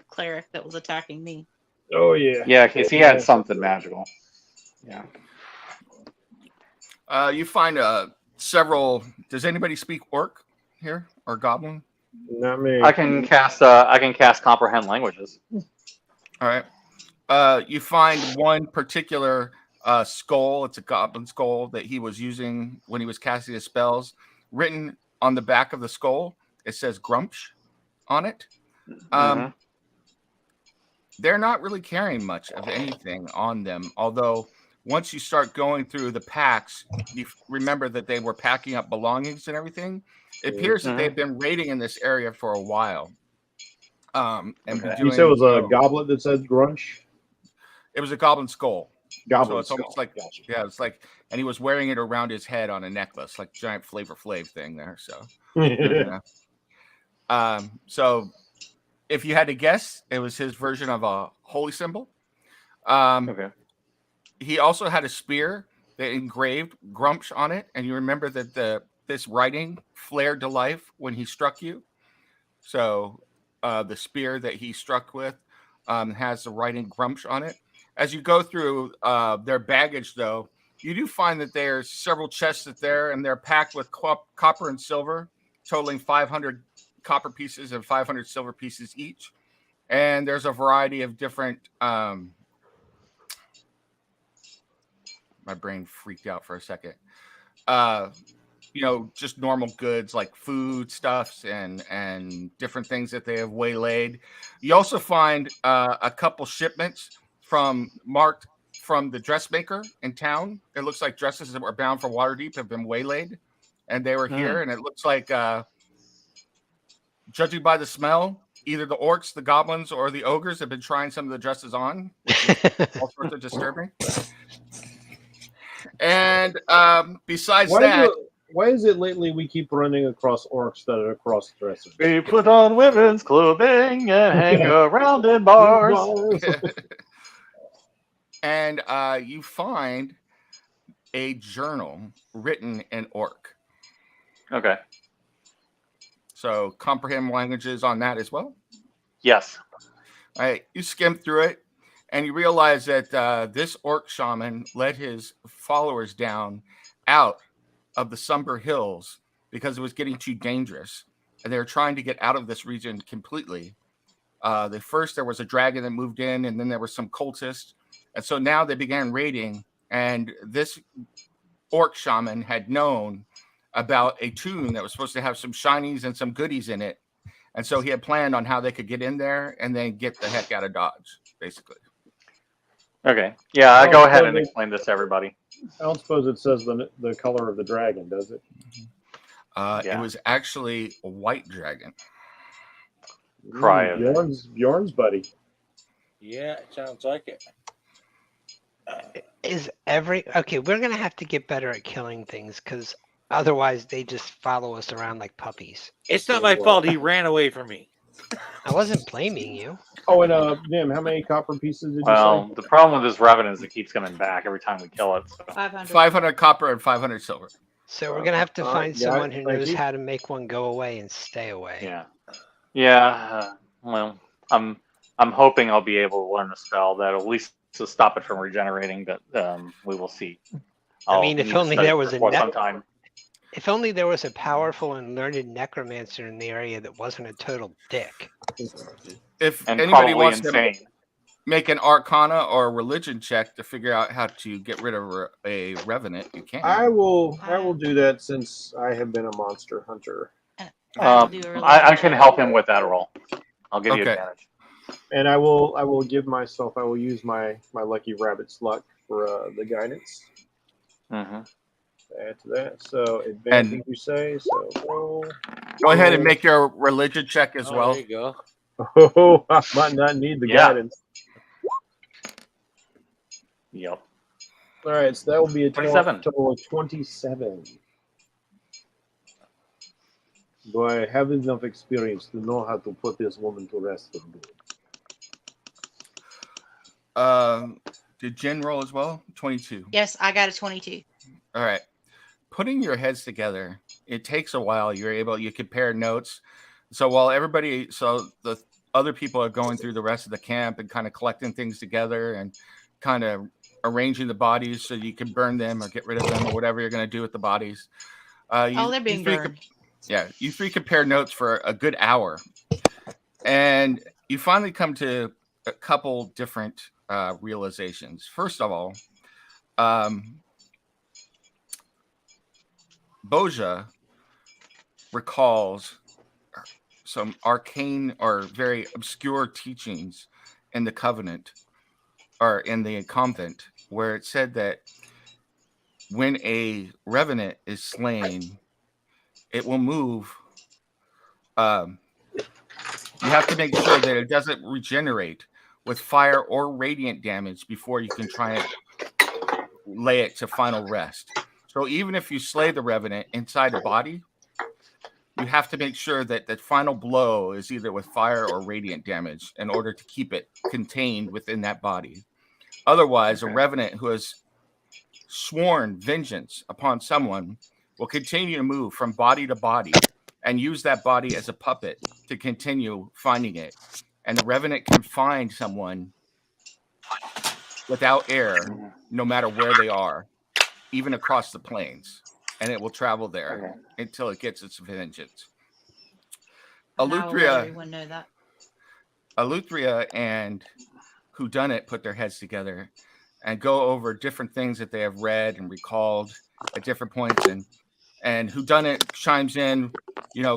cleric that was attacking me. Oh yeah. Yeah, because he had something magical. Yeah. You find a several. Does anybody speak Orc here or Goblin? Not me. I can cast comprehend languages. All right. You find one particular skull. It's a goblin skull that he was using when he was casting his spells. Written on the back of the skull, it says Grumsh on it. Mhm. They're not really carrying much of anything on them, although once you start going through the packs, you remember that they were packing up belongings and everything. It appears that they've been raiding in this area for a while. And Okay. doing, You said it was a goblet that said Grunch? It was a goblin skull. Goblin So it's almost like, Gotcha. yeah, it's like, and he was wearing it around his head on a necklace, like giant Flavor Flav thing there. So, so if you had to guess, it was his version of a holy symbol. Okay. He also had a spear that engraved Grumsh on it, and you remember that this writing flared to life when he struck you. So the spear that he struck with has the writing Grumsh on it. As you go through their baggage, though, you do find that there's several chests there, and they're packed with copper and silver, totaling 500 copper pieces and 500 silver pieces each. And there's a variety of different. My brain freaked out for a second. Just normal goods like food stuffs and different things that they have waylaid. You also find a couple shipments marked from the dressmaker in town. It looks like dresses that were bound for Waterdeep have been waylaid, and they were here. And it looks like, judging by the smell, either the orcs, the goblins, or the ogres have been trying some of the dresses on, which is all sorts of disturbing. And besides why is it lately we keep running across orcs that are across dresses? We put on women's clothing and hang around in bars. And you find a journal written in Orc. Okay. So comprehend languages on that as well? Yes. All right. You skim through it, and you realize that this Orc shaman led his followers down out of the Somber Hills because it was getting too dangerous. And they were trying to get out of this region completely. There was a dragon that moved in, and then there were some cultists. And so now they began raiding, and this Orc shaman had known about a tune that was supposed to have some shinies and some goodies in it. And so he had planned on how they could get in there and then get the heck out of Dodge, basically. Okay. Yeah, go ahead and explain this to everybody. I don't suppose it says the color of the dragon, does it? It was actually a white dragon. Cry of Bjorn's buddy. Yeah, it sounds like it. Okay, we're gonna have to get better at killing things because otherwise they just follow us around like puppies. It's not my fault he ran away from me. I wasn't blaming you. Oh, and Nim, how many copper pieces did you Well, say? the problem with this revenant is it keeps coming back every time we kill it. So. 500 copper and 500 silver. So we're gonna have to find someone who thank knows you. how to make one go away and stay away. Yeah. Yeah. Well, I'm hoping I'll be able to learn a spell that at least to stop it from regenerating, but we will see. I mean, if only there was sometime. If only there was a powerful and learned necromancer in the area that wasn't a total dick. If And anybody probably wants insane. to make an Arcana or a religion check to figure out how to get rid of a revenant, you can. I will do that since I have been a monster hunter. I can help him with that roll. I'll give you advantage. And I will use my lucky rabbit's luck for the guidance. Mm-hmm. Add to that. So advantage, you say. So roll. Go ahead and make your religion check as well. There you go. Oh, I might not need the guidance. Yep. All right, so that will be a 27. total of 27. Do I have enough experience to know how to put this woman to rest for good? Did Jen roll as well? 22. Yes, I got a 22. All right. Putting your heads together, it takes a while. You compare notes. So while the other people are going through the rest of the camp and kind of collecting things together and kind of arranging the bodies so you can burn them or get rid of them or whatever you're going to do with the bodies. They're being burned. You three compare notes for a good hour, and you finally come to a couple different realizations. First of all, Boja recalls some arcane or very obscure teachings in the Covenant or in the convent, where it said that when a revenant is slain, it will move. You have to make sure that it doesn't regenerate with fire or radiant damage before you can try and lay it to final rest. So even if you slay the revenant inside a body, you have to make sure that the final blow is either with fire or radiant damage in order to keep it contained within that body. Otherwise, a revenant who has sworn vengeance upon someone will continue to move from body to body and use that body as a puppet to continue finding it. And the revenant can find someone without air, no matter where they are, even across the plains. And it will travel there until it gets its vengeance. And I will let everyone know that. Eleuthria and Whodunit put their heads together and go over different things that they have read and recalled at different points. And Whodunit chimes in,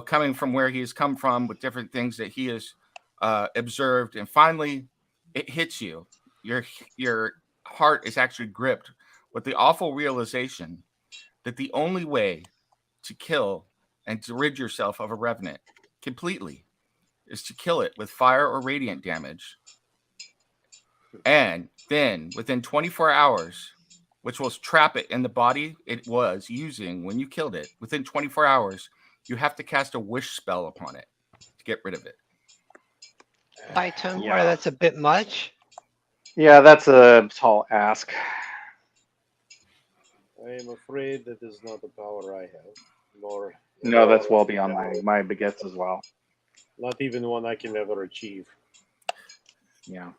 coming from where he has come from with different things that he has observed. And finally, it hits you. Your heart is actually gripped with the awful realization that the only way to kill and to rid yourself of a revenant completely is to kill it with fire or radiant damage. And then within 24 hours, which will trap it in the body it was using when you killed it, within 24 hours, you have to cast a wish spell upon it to get rid of it. By Tomar, that's a bit much. Yeah, that's a tall ask. I am afraid that is not the power I have, nor No, that's well beyond my begets as well. not even one I can ever achieve. Yeah.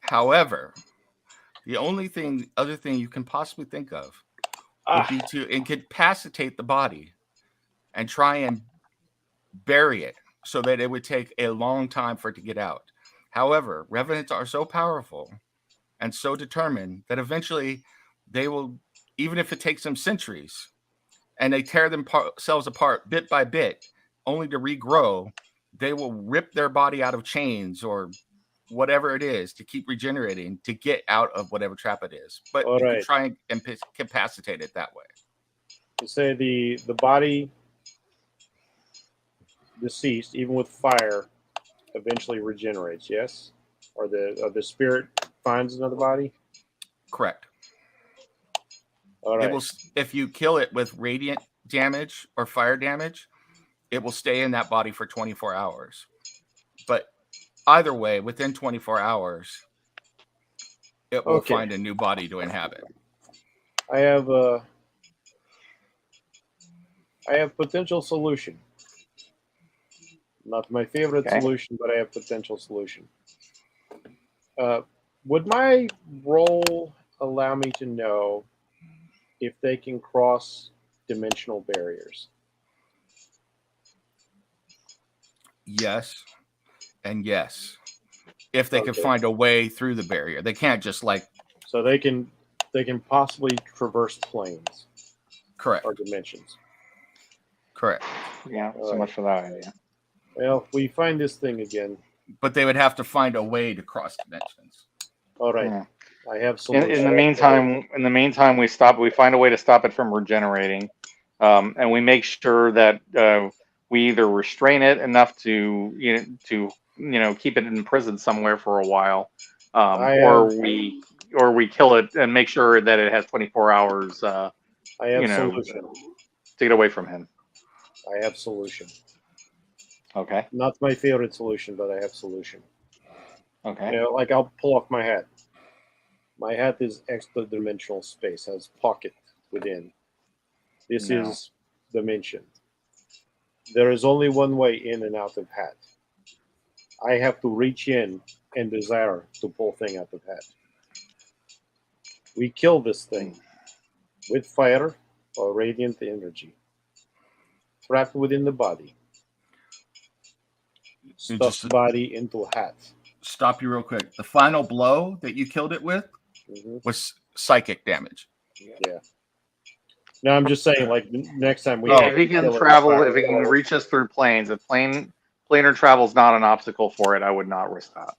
However, the other thing you can possibly think of would be to incapacitate the body and try and bury it so that it would take a long time for it to get out. However, revenants are so powerful and so determined that eventually they will, even if it takes them centuries, and they tear themselves apart bit by bit, only to regrow, they will rip their body out of chains or whatever it is to keep regenerating to get out of whatever trap it is. But you can try and incapacitate it that way. You say the body deceased, even with fire, eventually regenerates, yes? Or the spirit finds another body? Correct. All right. It will, if you kill it with radiant damage or fire damage, it will stay in that body for 24 hours. But either way, within 24 hours, it will find a new body to inhabit. I have potential solution. Not my favorite solution, but I have potential solution. Would my role allow me to know if they can cross dimensional barriers? Yes, and yes. If they can find a way through the barrier, they can't just So they can possibly traverse planes. Correct. Or dimensions. Correct. Yeah. So much for that idea. Well, we find this thing again. But they would have to find a way to cross dimensions. All right. Yeah. I have solutions. In the meantime, we find a way to stop it from regenerating, and we make sure that we either restrain it enough to keep it in prison somewhere for a while, or we kill it and make sure that it has 24 hours. I have solution to get away from him. I have solution. Okay. Not my favorite solution, but I have solution. Okay. Like I'll pull off my hat. My hat is extra dimensional space, has pocket within. This is dimension. There is only one way in and out of hat. I have to reach in and desire to pull thing out of hat. We kill this thing with fire or radiant energy. trapped within the body. Stuff just- body into a hat. Stop you real quick. The final blow that you killed it with was psychic damage. Yeah. No, I'm just saying, like next time we. If he can travel, if he can reach us through planes, if planar travel is not an obstacle for it, I would not risk that.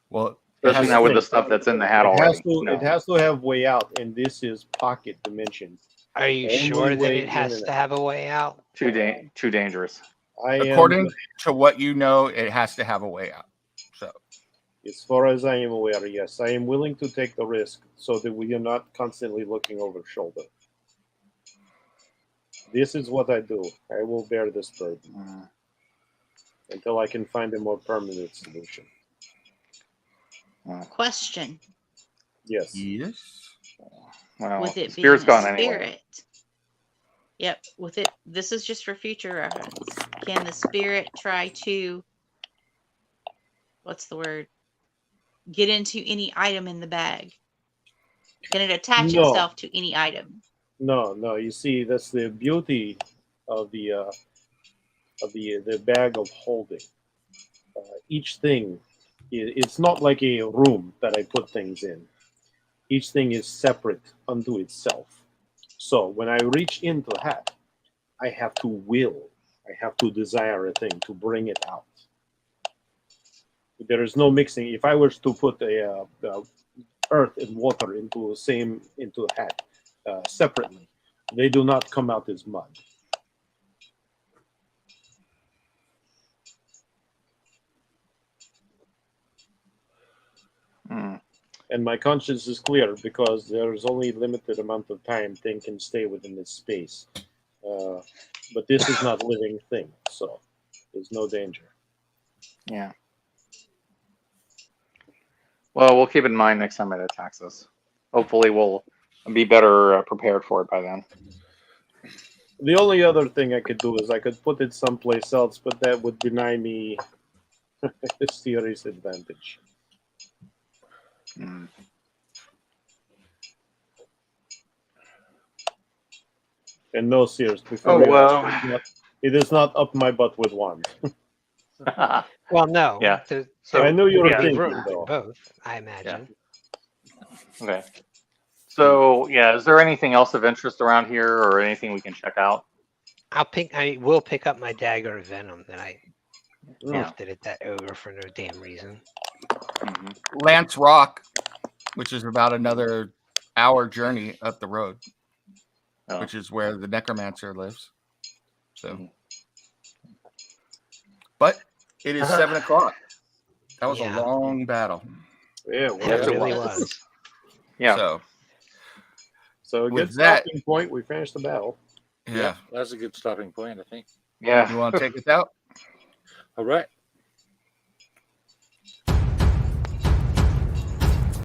Well, Especially now with the stuff that's in the hat already. It has to have way out, and this is pocket dimension. Are you Only sure that way it has in to have a way out? Too dangerous. According to what you know, it has to have a way out. So, as far as I am aware, yes, I am willing to take the risk so that we are not constantly looking over shoulder. This is what I do. I will bear this burden until I can find a more permanent solution. Question. Yes. Yes. Well, With it Spirit's being a gone spirit. anyway. Yep. With it, this is just for future reference. Can the spirit try to, what's the word? Get into any item in the bag? Can it attach No. itself to any item? No. You see, that's the beauty of the bag of holding. Each thing, it's not like a room that I put things in. Each thing is separate unto itself. So when I reach into a hat, I have to will. I have to desire a thing to bring it out. There is no mixing. If I were to put the earth and water into a hat separately, they do not come out as mud. And my conscience is clear because there is only a limited amount of time thing can stay within this space. But this is not a living thing, so there's no danger. Yeah. Well, we'll keep it in mind next time it attacks us. Hopefully, we'll be better prepared for it by then. The only other thing I could do is I could put it someplace else, but that would deny me a serious advantage. And no, seriously. It is not up my butt with wands. Well, no. Yeah. So I knew you were thinking, room for though. both, I imagine. Okay. So, is there anything else of interest around here or anything we can check out? I will pick up my dagger of venom that I Yeah. lifted at that ogre for no damn reason. Lance Rock, which is about another hour journey up the road, which is where the necromancer lives. So, but it is 7 o'clock. That was a long battle. Yeah, It really was. Yeah. So a good with that- stopping point. We finished the battle. Yeah. That's a good stopping point, I think. Yeah. You want to take us out? All right.